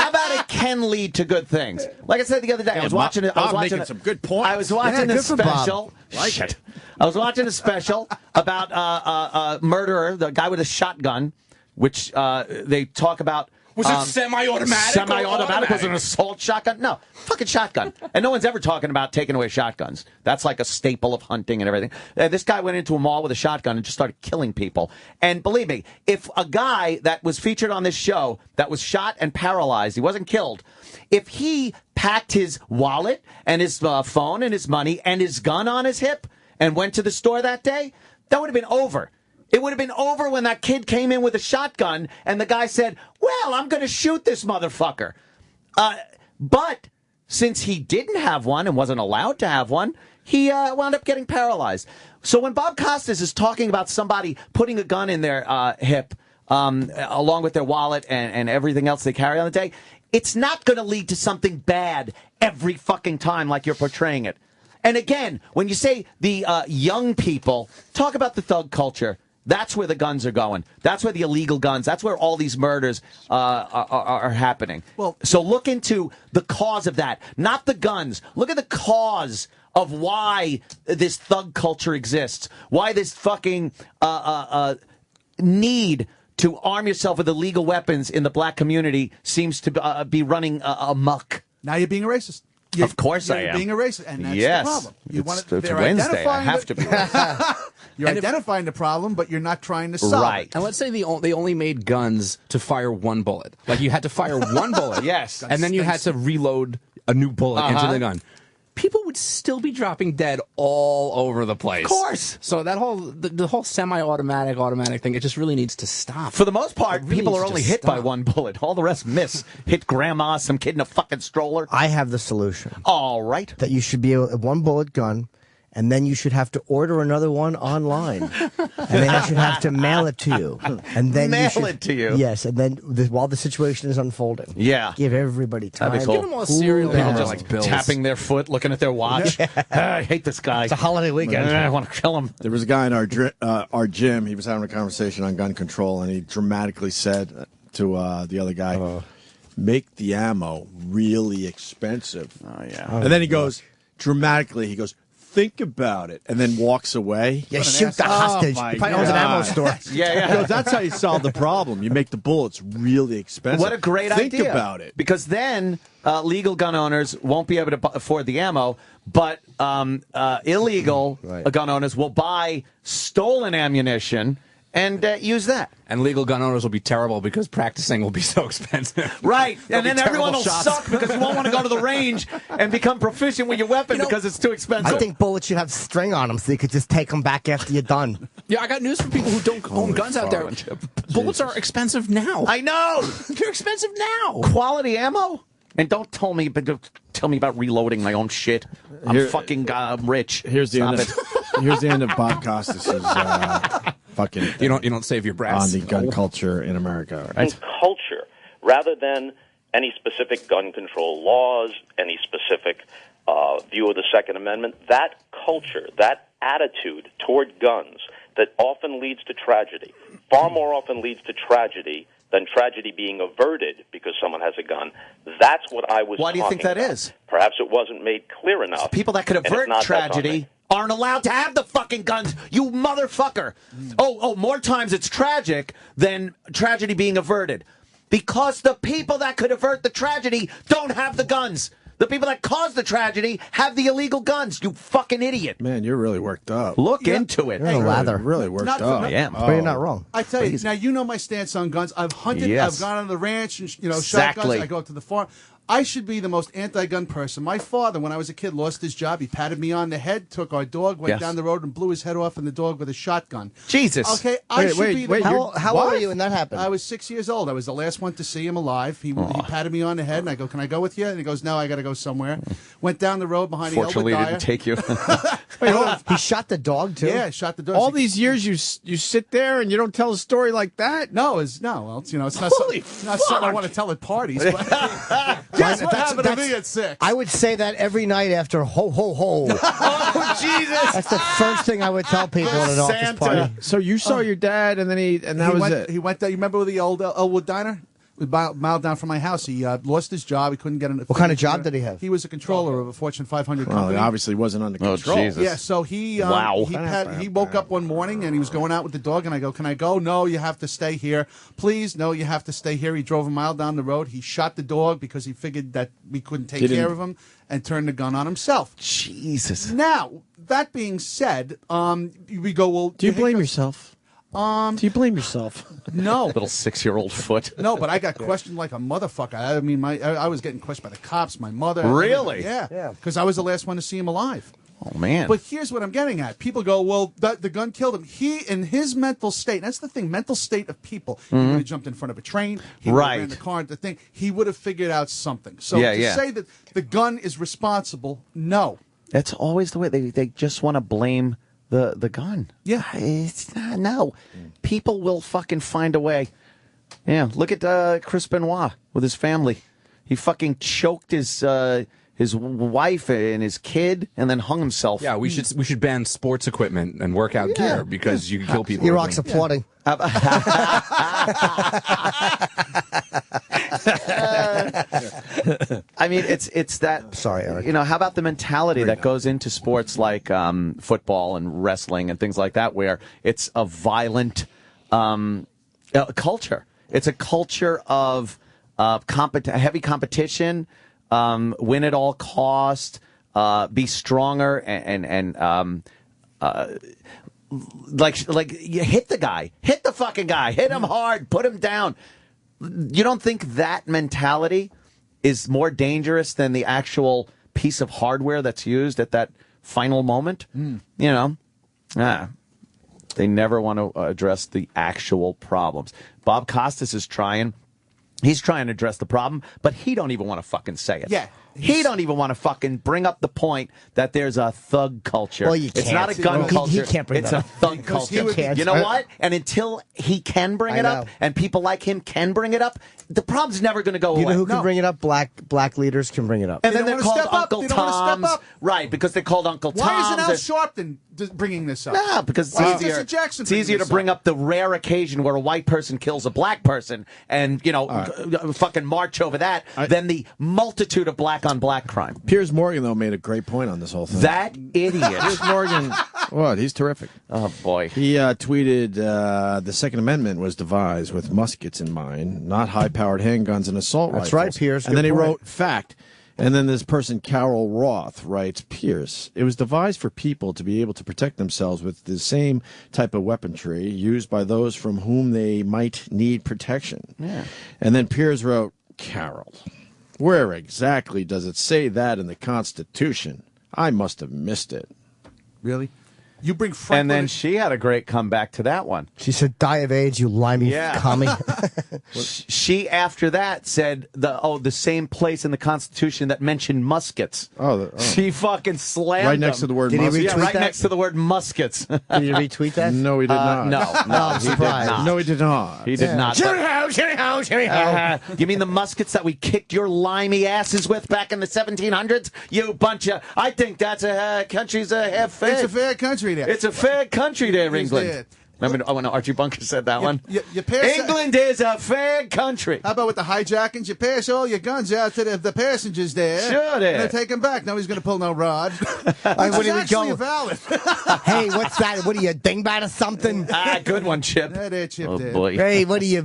about it can lead to good things? Like I said the other day, I was watching making some good points. I was watching a special. Like it. I was watching a special about a murderer, the guy with a shotgun, which they talk about. Was it semi-automatic? Semi-automatic was an assault shotgun? No, fucking shotgun. And no one's ever talking about taking away shotguns. That's like a staple of hunting and everything. This guy went into a mall with a shotgun and just started killing people. And believe me, if a guy that was featured on this show that was shot and paralyzed, he wasn't killed, if he packed his wallet and his phone and his money and his gun on his hip and went to the store that day, that would have been over. It would have been over when that kid came in with a shotgun and the guy said, well, I'm going to shoot this motherfucker. But since he didn't have one and wasn't allowed to have one, he wound up getting paralyzed. So when Bob Costas is talking about somebody putting a gun in their hip along with their wallet and everything else they carry on the day, it's not going to lead to something bad every fucking time like you're portraying it. And again, when you say the young people, talk about the thug culture. That's where the guns are going. That's where the illegal guns, that's where all these murders are happening. Well, so look into the cause of that, not the guns. Look at the cause of why this thug culture exists, why this fucking need to arm yourself with illegal weapons in the black community seems to be running amok. Now you're being a racist. Of course I You're am. being a racist, and that's Yes. the problem. It's Wednesday. I have to be racist. You're identifying the problem, but you're not trying to solve it. And let's say they only made guns to fire one bullet. Like you had to fire one bullet. Yes. And then you had to reload a new bullet into the gun. People would still be dropping dead all over the place. Of course. So that whole the whole semi-automatic, automatic thing, it just really needs to stop. For the most part, It really people needs are to only hit stop. by one bullet. All the rest miss. Hit grandma, some kid in a fucking stroller. I have the solution. All right. That you should be a one-bullet gun, and then you should have to order another one online, and then I should have to mail it to you, and then Mail you should, it to you. Yes, and then while the situation is unfolding, Yeah. give everybody time. That'd be cool. Give them all cereal. Cool People down. just like bills. Tapping their foot, looking at their watch. I hate this guy. It's a holiday weekend. I want to kill him. There was a guy in our gym. He was having a conversation on gun control, and he dramatically said to the other guy, "Make the ammo really expensive." Oh yeah. And then he goes dramatically. He goes, "Think about it," and then walks away. Yeah, shoot the hostage. Oh, my He probably owns an ammo God. store. Yeah. He goes, "That's how you solve the problem. You make the bullets really expensive." What a great Think idea. about it. Because then legal gun owners won't be able to afford the ammo, but illegal gun owners will buy stolen ammunition and use that. And legal gun owners will be terrible because practicing will be so expensive. Right. There'll And then be everyone will terrible shots. suck because you won't want to go to the range and become proficient with your weapon because it's too expensive. I think bullets should have string on them so you could just take them back after you're done. Yeah, I got news for people who don't own guns out there. Bullets are expensive now. I know. They're expensive now. Quality ammo? And don't tell me about reloading my own shit. I'm Here- fucking rich. Here's the Stop end. it. Here's the end of Bob Costas's fucking. You don't save your brass on the gun culture in America. Right? And culture, rather than any specific gun control laws, any specific view of the Second Amendment. That culture, that attitude toward guns that often leads to tragedy, far more often leads to tragedy than tragedy being averted because someone has a gun. That's what I was Why do you think talking that about. is? Perhaps it wasn't made clear enough. People that could and it's avert not that tragedy aren't allowed to have the fucking guns, you motherfucker. Oh, more times it's tragic than tragedy being averted. Because the people that could avert the tragedy don't have the guns. The people that caused the tragedy have the illegal guns, you fucking idiot. Man, you're really worked up. Look into it. You're really worked Not- up. not- But you're not wrong. I tell you, now you know my stance on guns. I've hunted, Yes. I've gone on the ranch and shot Exactly. guns. I go up to the farm. I should be the most anti-gun person. My father, when I was a kid, lost his job. He patted me on the head, took our dog, went Yes. down the road and blew his head off in the dog with a shotgun. Jesus. Okay, I should be the How old were you when that happened? I was 6 years old. I was the last one to see him alive. He patted me on the head, and I go, "Can I go with you?" And he goes, "No, I got to go somewhere." Went down the road behind Fortunately, the he Elwood didn't take you. Wait, hold on. He shot the dog too. Yeah, shot the dog. All these years, you sit there and you don't tell a story like that. Well, it's not Holy not something I want to tell at parties. But Guess what that's happened to me at 6. I would say that every night after ho ho ho. Oh Jesus! That's the first thing I would tell people at an office party. So you saw your dad, and then that was it. He went there. You remember the old Elwood Diner? A mile down from my house. He lost his job. He couldn't get an. What kind of job did he have? He was a controller of a Fortune 500 Well, company. it obviously wasn't under control. Jesus. Yeah, so he Wow. he woke up one morning and he was going out with the dog, and I go, "Can I go?" "No, you have to stay here." "Please, no, you have to stay here." He drove a mile down the road. He shot the dog because he figured that we couldn't take care of him, and turned the gun on himself. Jesus. Now, that being said, we go, well, Do you blame yourself? Do you blame yourself? No. Little 6-year-old foot. No, but I got questioned like a motherfucker. I mean, I was getting questioned by the cops, my mother. Really? Yeah. Because I was the last one to see him alive. Oh, man. But here's what I'm getting at. People go, well, the gun killed him. He, in his mental state, that's the thing, mental state of people. He would have jumped in front of a train. He would have ran Right. the car into the thing. He would have figured out something. So Yeah, to yeah. say that the gun is responsible, no. That's always the way. They just want to blame the gun. Yeah. It's not, no. People will fucking find a way. Yeah, look at Chris Benoit with his family. He fucking choked his wife and his kid and then hung himself. Yeah, we should ban sports equipment and workout gear because you can kill people. Iraq's applauding. I mean, it's that. Sorry, Eric. You know, how about the mentality that goes into sports like football and wrestling and things like that, where it's a violent culture. It's a culture of heavy competition, win at all cost, be stronger, and like you hit the guy, hit the fucking guy, hit him hard, put him down. You don't think that mentality is more dangerous than the actual piece of hardware that's used at that final moment? You know, they never want to address the actual problems. Bob Costas is trying. He's trying to address the problem, but he don't even want to fucking say it. Yeah. He don't even want to fucking bring up the point that there's a thug culture. Well, you It's can't. not a gun culture. He can't bring it's that a up. thug Because he culture. would- You know what? And until he can bring I it up, know. and people like him can bring it up, the problem's never going to go away. You know who can bring it up? Black leaders can bring it up. And then they're called Uncle They don't wanna step Toms. up. Right, because they're called Uncle Toms. Why isn't Al They're- Sharpton bringing this up? No, because it's Why is easier. Jesse Jackson It's easier to bring up the rare occasion where a white person kills a black person, and fucking march over that, than the multitude of black on black crime. Piers Morgan, though, made a great point on this whole thing. That idiot. Piers Morgan, what? He's terrific. Oh, boy. He tweeted the Second Amendment was devised with muskets in mind, not high-powered handguns and assault That's rifles. right, Piers. And then Good he point. wrote, fact. And then this person, Carol Roth, writes, Pierce, it was devised for people to be able to protect themselves with the same type of weaponry used by those from whom they might need protection. Yeah. And then Pierce wrote, Carol, where exactly does it say that in the Constitution? I must have missed it. Really? You bring Franklin... And then she had a great comeback to that one. She said, "Die of AIDS, you limey commie." She, after that, said the same place in the Constitution that mentioned muskets. She fucking slammed Right next them. to the word Did he muskets? Yeah, retweet right that? next to the word muskets. Did you retweet that? No, he did not. No, I'm he did surprised. not. No, he did not. He did not. Shimmy ho, shimmy ho, shimmy ho. You mean the muskets that we kicked your limey asses with back in the 1700s? You bunch of... I think that's a country's a half fair. It's a fair country there. It's a fair country there, It's England. there. Remember when Archie Bunker said that one? You pass England is a fair country. How about with the hijackings? You pass all your guns out to the passengers there. Sure there. And they take them back. No, he's going to pull no rod. What Which is are we actually going? valid. Hey, what's that? What are you, dingbat or something? Good one, Chip. Yeah, there, Chip, Oh, there. boy. Hey, what are you?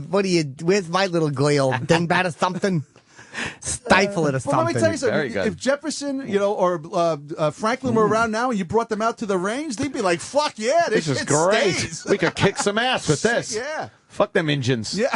Where's my little goyle? Dingbat or something? Stifle it or Well, something. let me tell you something. Very good. If Jefferson, or Franklin were around now and you brought them out to the range, they'd be like, fuck yeah, this This is shit great. stays. We could kick some ass with this. Yeah. Fuck them engines. Yeah.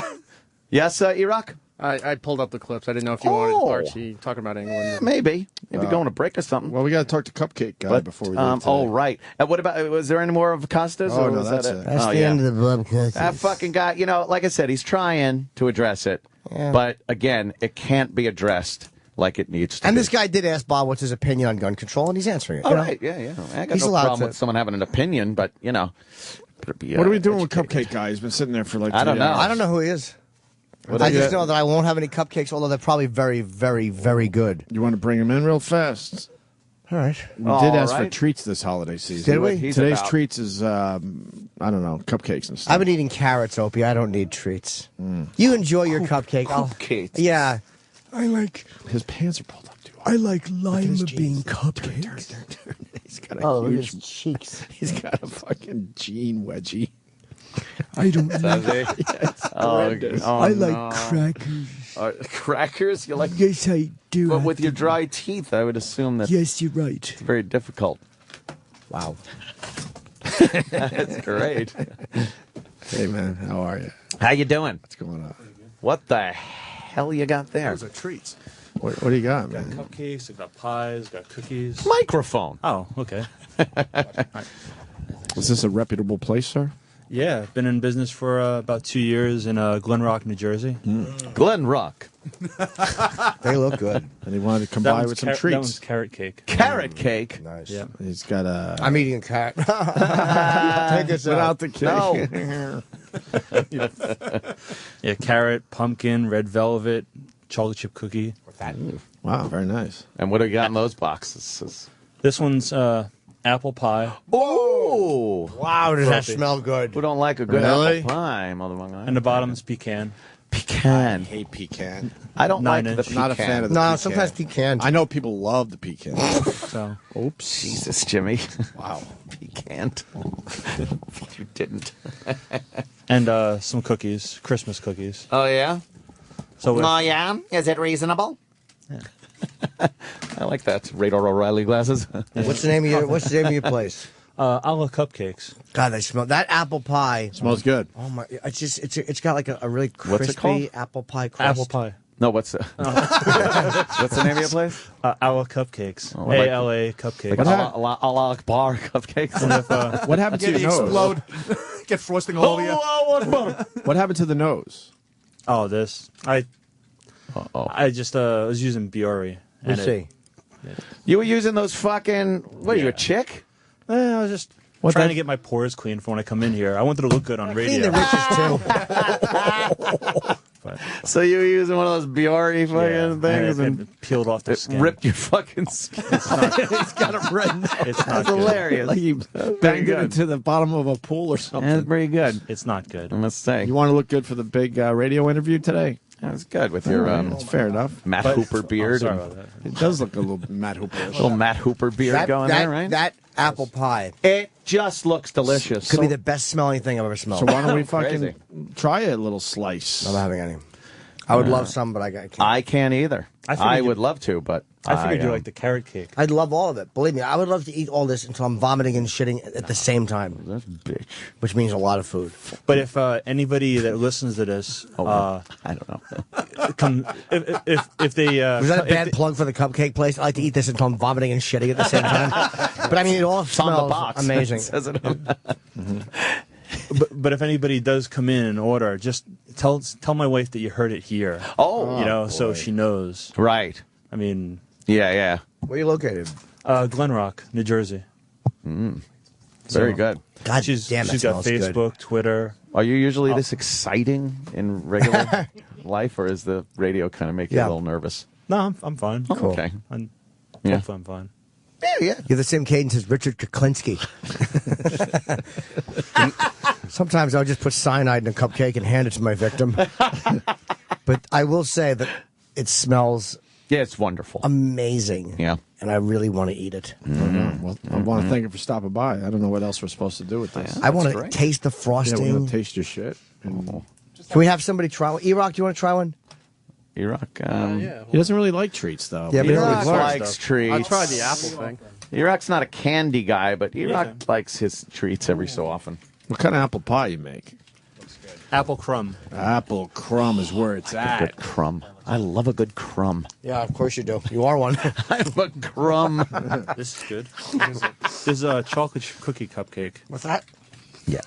Yes, Iraq? I pulled up the clips. I didn't know if you wanted Archie talking about England. Maybe going to break or something. Well, we got to talk to Cupcake Guy before we leave today. Oh, right. What about, was there any more of Costas? Oh, or no, was that's that it. That's Oh, the yeah. end of the blub. That fucking guy, like I said, he's trying to address it. Yeah. But again, it can't be addressed like it needs to And be. this guy did ask Bob what's his opinion on gun control, and he's answering it. All you know? right, yeah. I got He's no allowed problem to. with someone having an opinion, but, better be, What are we doing with Cupcake Guy? He's been sitting there for like I don't 3 know. hours. I don't know who he is. What I is just it? know that I won't have any cupcakes, although they're probably very, very, very good. You want to bring him in real fast? All right. We did ask for treats this holiday season. Did we? Today's treats is, I don't know, cupcakes and stuff. I've been eating carrots, Opie. I don't need treats. You enjoy your cupcake. Cupcakes. Yeah. I like His pants are pulled up too high. I like lima bean cupcakes. He's got a Oh, look at huge his cheeks. He's got a fucking jean wedgie. I don't Does he? horrendous. I like crackers. Crackers? You like? Yes, I do. But with your dry teeth, I would assume that Yes, you're right. it's very difficult. Wow. That's great. Hey, man, how are you? How you doing? What's going on? What the hell you got there? Those are treats. What do you got, man? Cupcakes, I've got pies, got cookies. Microphone. Oh, okay. Is this a reputable place, sir? Yeah, I've been in business for about 2 years in Glen Rock, New Jersey. Glen Rock. They look good. And he wanted to come That by one's with some That treats. one's carrot cake. Carrot cake. Nice. Yeah. He's got a... I'm eating a cat. Take us Without out. the cake. No. Yeah, carrot, pumpkin, red velvet, chocolate chip cookie. Wow, very nice. And what do we got in those boxes? This one's apple pie. Oh! Wow, does that Fluffy. smell good? Who don't like a good Really? apple pie, motherfucker? And the bottom's pecan. pecan. I hate pecan. I don't like 9 the inch. pecan. Not a fan of the No, pecan. sometimes pecan. I know people love the pecan. So, Oops. Jesus, Jimmy. Wow. Pecan. You didn't. and some cookies, Christmas cookies. Oh, yeah? So with, Oh, yeah? Is it reasonable? I like that. Radar O'Reilly glasses. What's the name of your place? A la Cupcakes. God, they smell that apple pie. Smells good. Oh my! It's got like a really crispy What's it called? apple pie crust. Apple pie. No, what's the name of your place? A la Cupcakes. Oh, like- A-L-A Cupcakes. Like Allah Akbar cupcakes. And if, What happened to your nose? Explode. Get frosting all over you. What happened to the nose? Oh, this. I just was using Biore. Let's see. You were using those fucking. What are you, a chick? I was just trying to get my pores clean for when I come in here. I wanted to look good on radio. Clean the riches too. So you were using one of those Biore fucking things and and peeled off the it skin. ripped your fucking skin. It's not, It's got a red nose. it's not That's good. hilarious. Like you Very banged it good. into the bottom of a pool or something. That's pretty good. It's not good. I must say. You want to look good for the big radio interview today? That's good with your That's fair enough. Matt But- Hooper beard. sorry and about that. It does look a little Matt Hooper. little Matt Hooper beard going there, right? That apple pie It just looks delicious. could be the best smelling thing I've ever smelled. So why don't we Crazy. fucking try a little slice? I'm not having any. I would love some, but I can't. I can't either. I figured I you- would love to, but I figured you like the carrot cake. I'd love all of it. Believe me, I would love to eat all this until I'm vomiting and shitting at the same time. That's bitch. Which means a lot of food. But if anybody that listens to this, I don't know. come if they Was that a if bad they- plug for the cupcake place? I like to eat this until I'm vomiting and shitting at the same time. But I mean, it all It's on the smells box. amazing. It says it on but if anybody does come in and order, just tell my wife that you heard it here. Oh, you know, so she knows. Right. I mean, yeah. Where are you located? Glen Rock, New Jersey. Very good. God She's damn, that got smells good. Facebook, Twitter. Are you usually this exciting in regular life, or is the radio kind of make you a Yeah. little nervous? No, I'm fine. Cool. Okay. Hopefully I'm fine. Yeah. You have the same cadence as Richard Kuklinski. Sometimes I'll just put cyanide in a cupcake and hand it to my victim. But I will say that it smells Yeah, it's wonderful. amazing. Yeah. And I really want to eat it. Well, I want to thank you for stopping by. I don't know what else we're supposed to do with this. I want to great. taste the Yeah, frosting. we're going to taste your shit. Can we have somebody try one? E-Rock, do you want to try one? Iraq. He doesn't really like treats, though. Yeah, but Iraq it's hard likes stuff. treats. I'll try the apple thing. Iraq's not a candy guy, but Iraq likes his treats every so often. What kind of apple pie you make? Apple crumb. Apple crumb is where it's at. Good crumb. I love a good crumb. Yeah, of course you do. You are one. I'm a crumb. This is good. There's a chocolate cookie cupcake. What's that? Yeah.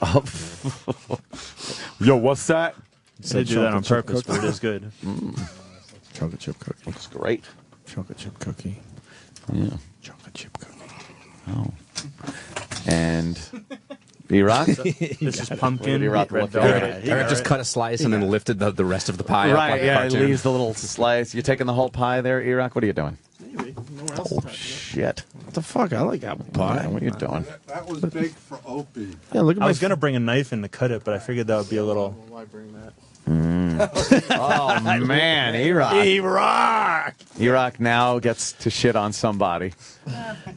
Yo, what's that? They do that on purpose, but it is good. Chocolate chip cookie. Looks great. Chocolate chip cookie. Yeah. Chocolate chip cookie. Oh. And Iraq? This is pumpkin. Iraq red looking velvet. at it. Eric just cut a slice and then lifted the rest of the pie up Right, like a yeah, it cartoon. leaves the little slice. You're taking the whole pie there, Iraq? What are you doing? Oh, shit. What the fuck? I like apple pie. What are you doing? That was big for Opie. Yeah, look at I my was gonna bring a knife in to cut it, but I figured that would be a little. Why bring that? Oh, man, Iraq. Iraq now gets to shit on somebody.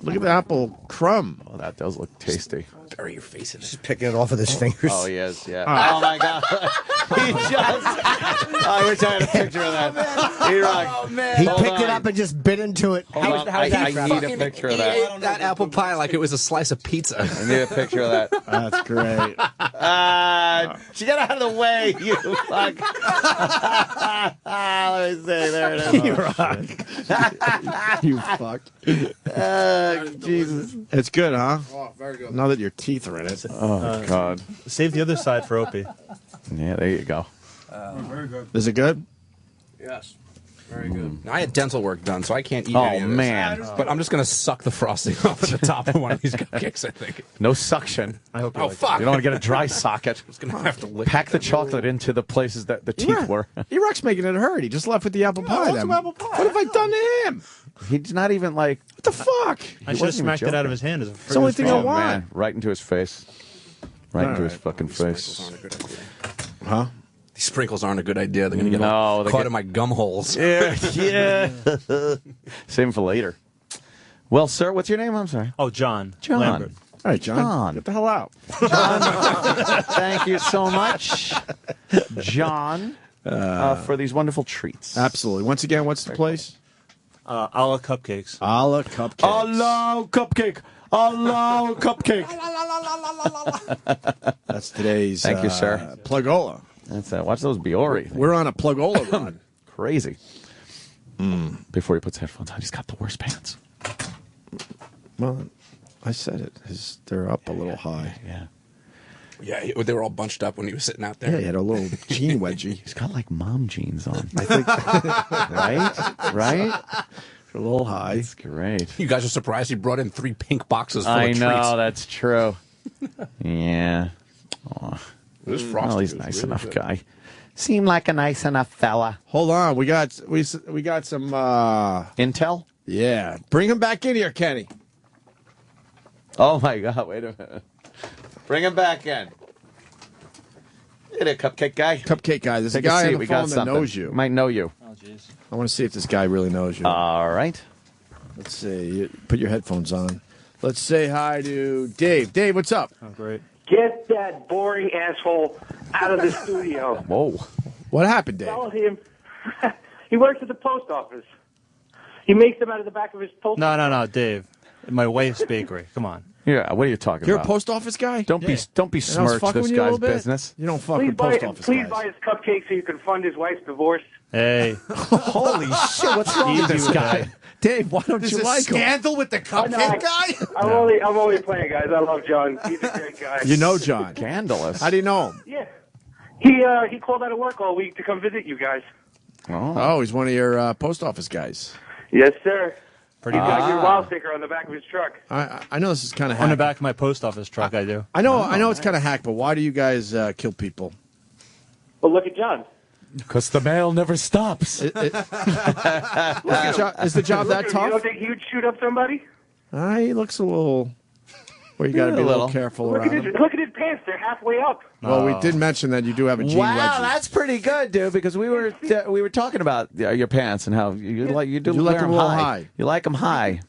Look at the apple crumb. Oh, that does look tasty. Bury your face in it. Just picking it off with his fingers. Oh, he is, yeah. Oh, my God. He just... I wish I had a picture of that. Iraq. He Hold picked it on. up and just bit into it. Hold on. I need a picture of that. That apple pie like it was a slice of pizza. I need a picture of that. That's great. Get out of the way, you fuck. Let me see. There it is. You fuck. Jesus. It's good, huh? Oh, very good. Now that your teeth are in it. Oh, God. Save the other side for Opie. Yeah, there you go. Very good. Is it good? Yes. Very good. Now, I had dental work done, so I can't eat Oh, any of this. man. But I'm just going to suck the frosting off at the top of one of these cupcakes, I think. No suction. I hope you Oh, like fuck. You don't want to get a dry socket. I'm going to have to lick Pack the chocolate into the places that the teeth were. Iraq's making it hurt. He just left with the apple pie. Then. apple pie. What have I done to him? He's not even like... What the fuck? I should have smacked it out of his hand. As the only thing I Oh, want. man. Right into his face. Right into his fucking Sprinkles face. aren't a good idea. Huh? These sprinkles aren't a good idea. They're going to get No, they caught get- in my gum holes. Yeah, yeah. Save for later. Well, sir, what's your name? I'm sorry. Oh, John. John. Lambert. All right, John. Get the hell out. Thank you so much, John, for these wonderful treats. Absolutely. Once again, what's the place? A la cupcakes. A la cupcakes. A la cupcake. A la cupcake. That's today's. Thank you, sir. Plugola. That's Watch those Biore. We're on a Plugola run. Crazy. Before he puts headphones on, he's got the worst pants. Well, I said it. They're up a little high. Yeah. Yeah, they were all bunched up when he was sitting out there. Yeah, he had a little jean wedgie. He's got like mom jeans on. I think. Right? A little high. That's great. You guys are surprised he brought in 3 pink boxes full I of treats. know, that's true. Yeah. Oh. This Frosty Well, he's a was nice really enough good. guy. Seemed like a nice enough fella. Hold on, we got some intel. Yeah, bring him back in here, Kenny. Oh my God! Wait a minute. Bring him back in. Get a cupcake guy. Cupcake guy. There's Take a guy seat. on the We got phone that something. knows you. Might know you. Oh, jeez. I want to see if this guy really knows you. All right. Let's see. Put your headphones on. Let's say hi to Dave. Dave, what's up? Oh, great. Get that boring asshole out of the studio. Whoa. What happened, Dave? Tell him. He works at the post office. He makes them out of the back of his post. No, Dave. My wife's bakery. Come on. Yeah. What are you talking You're about? a post office guy? Don't Yeah. don't And I was besmirch fucking this with you a guy's little bit. business. You don't fuck Please with post buy, office please guys. buy his cupcake so you can fund his wife's divorce. Hey. Holy shit! What's wrong with this guy? Dave, why don't There's you a like him? scandal with the cupcake guy? I'm only playing, guys. I love John. He's a great guy. You know John. Scandalous. How do you know him? Yeah. He called out of work all week to come visit you guys. Oh, he's one of your post office guys. Yes, sir. Pretty He's got good. your wow sticker on the back of his truck. I know this is kind of On the hack. back of my post office truck, I do. I know it's kind of hack, but why do you guys kill people? Well, look at John. Because the mail never stops. Is the job that You tough? don't think he would shoot up somebody? He looks a little. Where you got to Yeah, be a a little little. careful Look around at him. his pants. They're halfway up. Well, we did mention that you do have a jean Wow, wedgie. that's pretty good, dude. Because we were talking about your pants and how you like you do You like wear them them a little high. high. You like them high.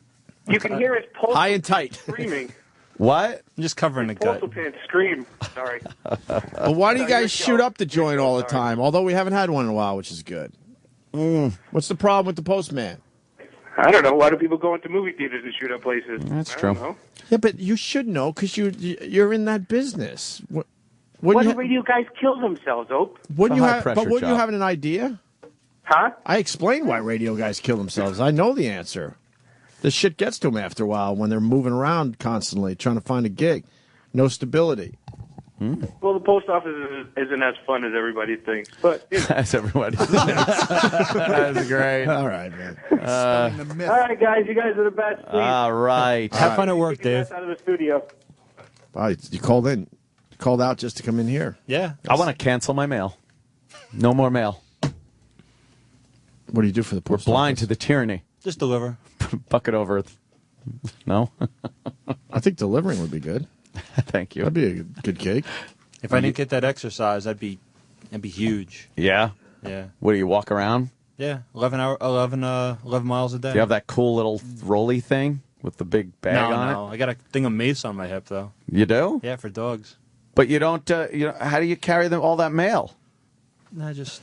You can hear his pulse High and tight. screaming. What? I'm just covering the gut. Postal pants scream. Sorry. Well, why do you guys shoot up the joint all the time? Although we haven't had one in a while, which is good. What's the problem with the postman? I don't know. Why do people go into movie theaters and shoot up places? That's I true. don't know. Yeah, but you should know because you're in that business. What Wouldn't do you, radio guys kill themselves, Ope? wouldn't you It's a have? But high-pressure wouldn't you job. have an idea? Huh? I explained why radio guys kill themselves. I know the answer. This shit gets to them after a while when they're moving around constantly trying to find a gig. No stability. Well, the post office isn't as fun as everybody thinks. But you know. That's everybody. That's great. All right, man. All right, guys. You guys are the best. Please. All right. Have fun at work, Take your Dave. best out of the studio. Wow, you called in. Called out just to come in here. Yeah. I want to cancel my mail. No more mail. What do you do for the We're post blind office? to the tyranny. Just deliver. Bucket over. No. I think delivering would be good. Thank you. That'd be a good gig. If I didn't get that exercise, that'd be huge. Yeah. Yeah. What do you walk around? Yeah. 11 miles a day. Do you have that cool little rolly thing with the big bag on No. I got a thing of mace on my hip though. it? You do? Yeah, for dogs. But you don't. How do you carry them all that mail? Nah, just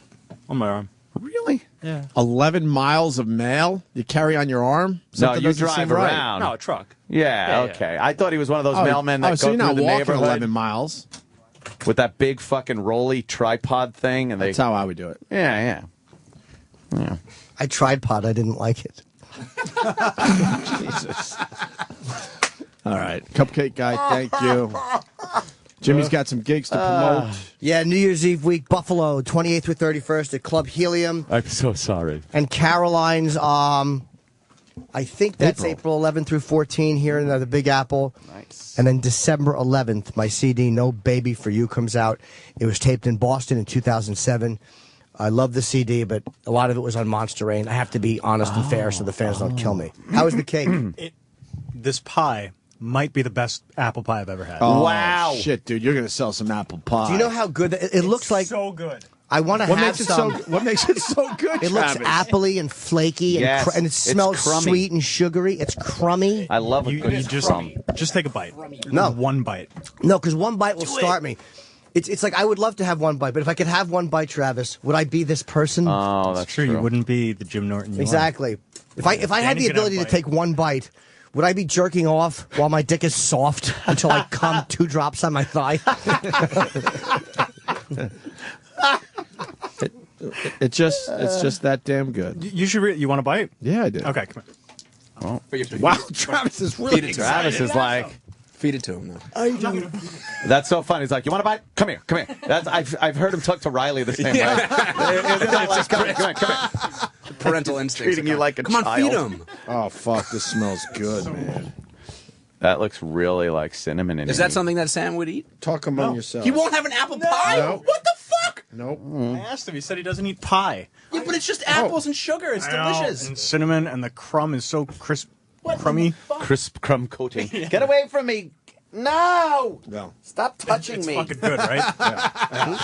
on my arm. Really? Yeah. 11 miles of mail you carry on your arm? Something you doesn't drive seem right. around. No, a truck. Yeah. Yeah, Okay. I thought he was one of those mailmen that so go you're through not the walking neighborhood 11 miles. with that big fucking rolly tripod thing, and That's how I would do it. Yeah. I tried pot. I didn't like it. Jesus. All right. Cupcake guy, thank you. Jimmy's got some gigs to promote. Yeah, New Year's Eve week, Buffalo, 28th through 31st at Club Helium. I'm so sorry. And Caroline's, I think that's April. April 11th through 14 here in the Big Apple. Nice. And then December 11th, my CD, No Baby for You, comes out. It was taped in Boston in 2007. I love the CD, but a lot of it was on Monster Rain. I have to be honest and fair so the fans don't kill me. How was the cake? This pie might be the best apple pie I've ever had. Oh, Wow. Shit, dude, you're going to sell some apple pie. Do you know how good it looks like? So good. I want to What have makes it some. what makes it so good, It looks Travis? appley and flaky, and, Yes, and it it's smells crummy. sweet and sugary. It's crummy. I love a You good just crumb. just take a bite. No. One bite. No, because one bite will start me. It's like I would love to have one bite, but if I could have one bite, Travis, would I be this person? Oh, that's true. You wouldn't be the Jim Norton. You Exactly. If I had the Danny's gonna ability to bite. take one bite, would I be jerking off while my dick is soft until I come 2 drops on my thigh? It's just that damn good. You should. You want to bite? Yeah, I do. Okay, come on. Wow, Travis is really Feed it to him. Travis is like, Feed it to him now. that's so funny. He's like, you want to bite? Come here. That's I've heard him talk to Riley the same way. Like, come here. Parental instincts. Treating you like a Come on, child. feed him. Oh fuck, this smells good, man. That looks really like cinnamon in Is that something that Sam would eat? Talk among yourselves. He won't have an apple pie? No. What the fuck? Nope. I asked him. He said he doesn't eat pie. Yeah, but it's just apples and sugar. It's I know, delicious. and cinnamon, and the crumb is so crisp, crummy. Crisp crumb coating. Get away from me. No. No. Stop touching It's me. fucking good, right?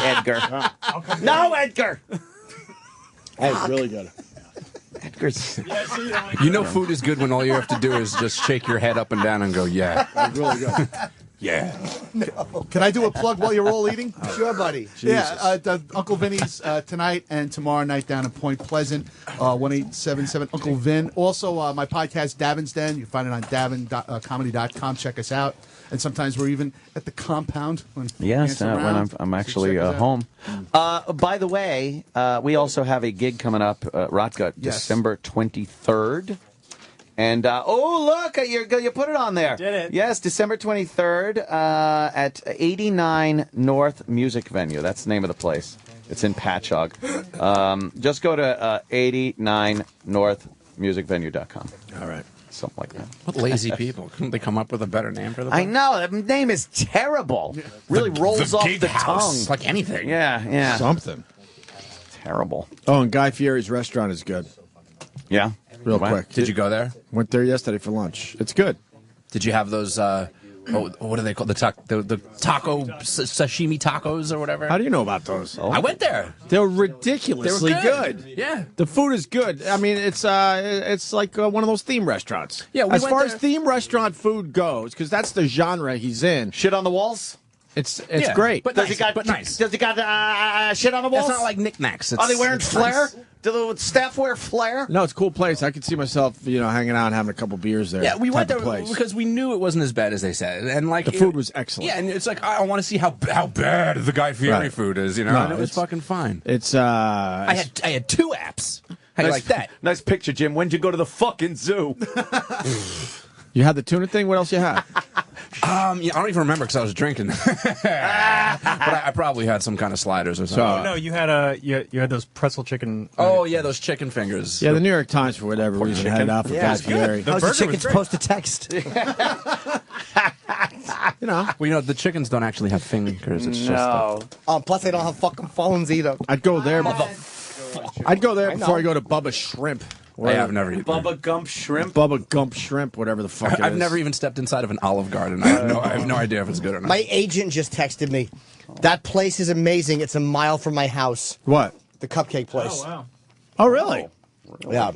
Edgar. No, Edgar. Hey, really good. Edgar's. You know food is good when all you have to do is just shake your head up and down and go, yeah. Really good. Yeah. Can I do a plug while you're all eating? Sure, buddy. Yeah, Uncle Vinny's tonight and tomorrow night down in Point Pleasant, 1877 Uncle Vin. Also, my podcast, Davin's Den. You can find it on davincomedy.com. Check us out. And sometimes we're even at the compound. When Yes, Ant's around. when I'm actually check us out. home. By the way, we also have a gig coming up, Rotgut, Yes. December 23rd. And, look, you put it on there. Did it. Yes, December 23rd at 89 North Music Venue. That's the name of the place. It's in Patchogue. Just go to 89northmusicvenue.com. All right. Something like that. What lazy people. Couldn't they come up with a better name for the I know. That name is terrible. Really rolls off gig the house. tongue. Like anything. Yeah. Something. Terrible. Oh, and Guy Fieri's restaurant is good. Yeah. Real Wow. quick. Did you go there? Went there yesterday for lunch. It's good. Did you have those, what are they called? The taco, sashimi tacos or whatever? How do you know about those? I went there. They're ridiculously They were good. Yeah. The food is good. I mean, it's like one of those theme restaurants. Yeah, we as went far there- as theme restaurant food goes, because that's the genre he's in. Shit on the walls? It's Yeah, great. But Does nice. he got but nice. Does he got shit on the walls? It's not like knickknacks. Are they wearing it's flair? nice. Do the staff wear flair? No, it's a cool place. I could see myself, hanging out and having a couple beers there. Yeah, we went type there of place. because we knew it wasn't as bad as they said, and like The food was excellent. Yeah, and it's like I want to see how bad the Guy Fieri Right. food is, No, and it was it's- fucking fine. It's I had 2 apps. How do you like that? Nice picture, Jim. When'd you go to the fucking zoo? You had the tuna thing. What else you had? I don't even remember because I was drinking. But I probably had some kind of sliders or something. Oh, no, you had you had those pretzel chicken. Oh yeah, those chicken fingers. Yeah, the New York Times, for whatever reason, had it out for Yeah, Guy it's good. Fieri. How's the chicken supposed to text? Well, the chickens don't actually have fingers. It's just Plus, they don't have fucking phones either. I'd go there. I'd go there I before know. I go to Bubba Shrimp. I've never eaten. Bubba Gump Shrimp? Bubba Gump Shrimp, whatever the fuck it I've is. never even stepped inside of an Olive Garden. I have no idea if it's good or not. My agent just texted me. That place is amazing. It's a mile from my house. What? The cupcake place. Oh wow. Oh, really? Yeah.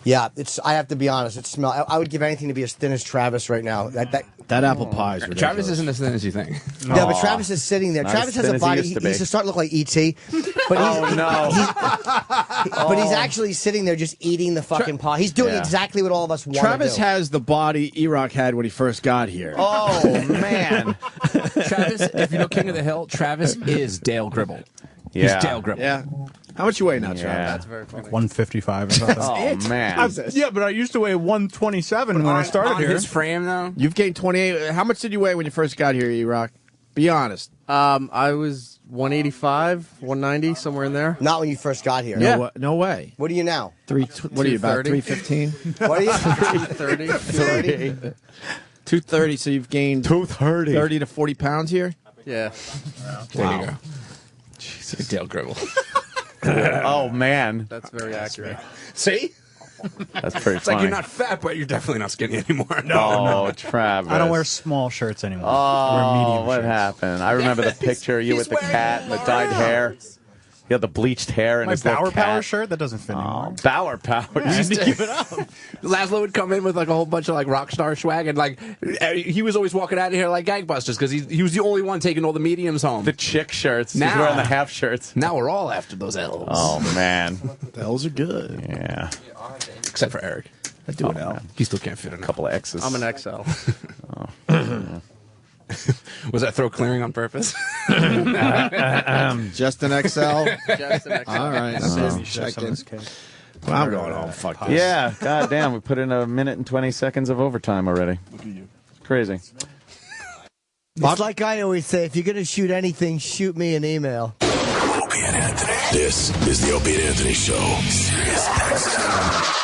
Yeah, I have to be honest. It smells. I would give anything to be as thin as Travis right now. That apple pie is ridiculous. Travis isn't as thin as you think. Yeah, but Travis is sitting there. Not Travis as has thin a as he body. used to He's be. starting to look like E.T. But Oh, no. but he's actually sitting there just eating the fucking pie. He's doing Yeah. exactly what all of us want Travis to do. has the body E-Rock had when he first got here. Oh, man. Travis, if you know King of the Hill, Travis is Dale Gribble. Yeah. He's Dale Gribble. Yeah. How much you weigh now, Yeah. Travis? That's very funny. 155 or something. Oh, man. Yeah, but I used to weigh 127 when I started on here. his frame, though. You've gained 28. How much did you weigh when you first got here, E-Rock? Be honest. I was 185, 190, somewhere in there. Not when you first got here. No way. What are you now? What are you, about 230? 315? What are you? 230. 230, so you've gained 230. 30 to 40 pounds here? Yeah. There you go. Jesus. Dale Gribble. Oh, man. That's very accurate. See? That's pretty It's funny. like you're not fat, but you're definitely not skinny anymore. Oh, Travis. I don't wear small shirts anymore. I Oh, wear medium what shirts. happened? I remember the picture of you with the cat and the dyed hair. He had the bleached hair and My his little Bauer cat. Power shirt that doesn't fit anymore. Bauer Power. You need to give it up. Laszlo would come in with like a whole bunch of like rock star swag, and like he was always walking out of here like gangbusters because he was the only one taking all the mediums home. The chick shirts. Now, He's wearing the half shirts. Now we're all after those L's. Oh man, the L's are good. Yeah, except for Eric. I do an L. Man. He still can't fit in A couple of X's. I'm an XL. Was that throat clearing on purpose? Just an XL. Just an XL. All right. Checking. Well, I'm going home. Fuck this. Yeah, goddamn, we put in 1 minute and 20 seconds of overtime already. Look at you. Crazy. It's like I always say, if you're going to shoot anything, shoot me an email. Opie and Anthony. This is the Opie and Anthony Show. Sirius XM.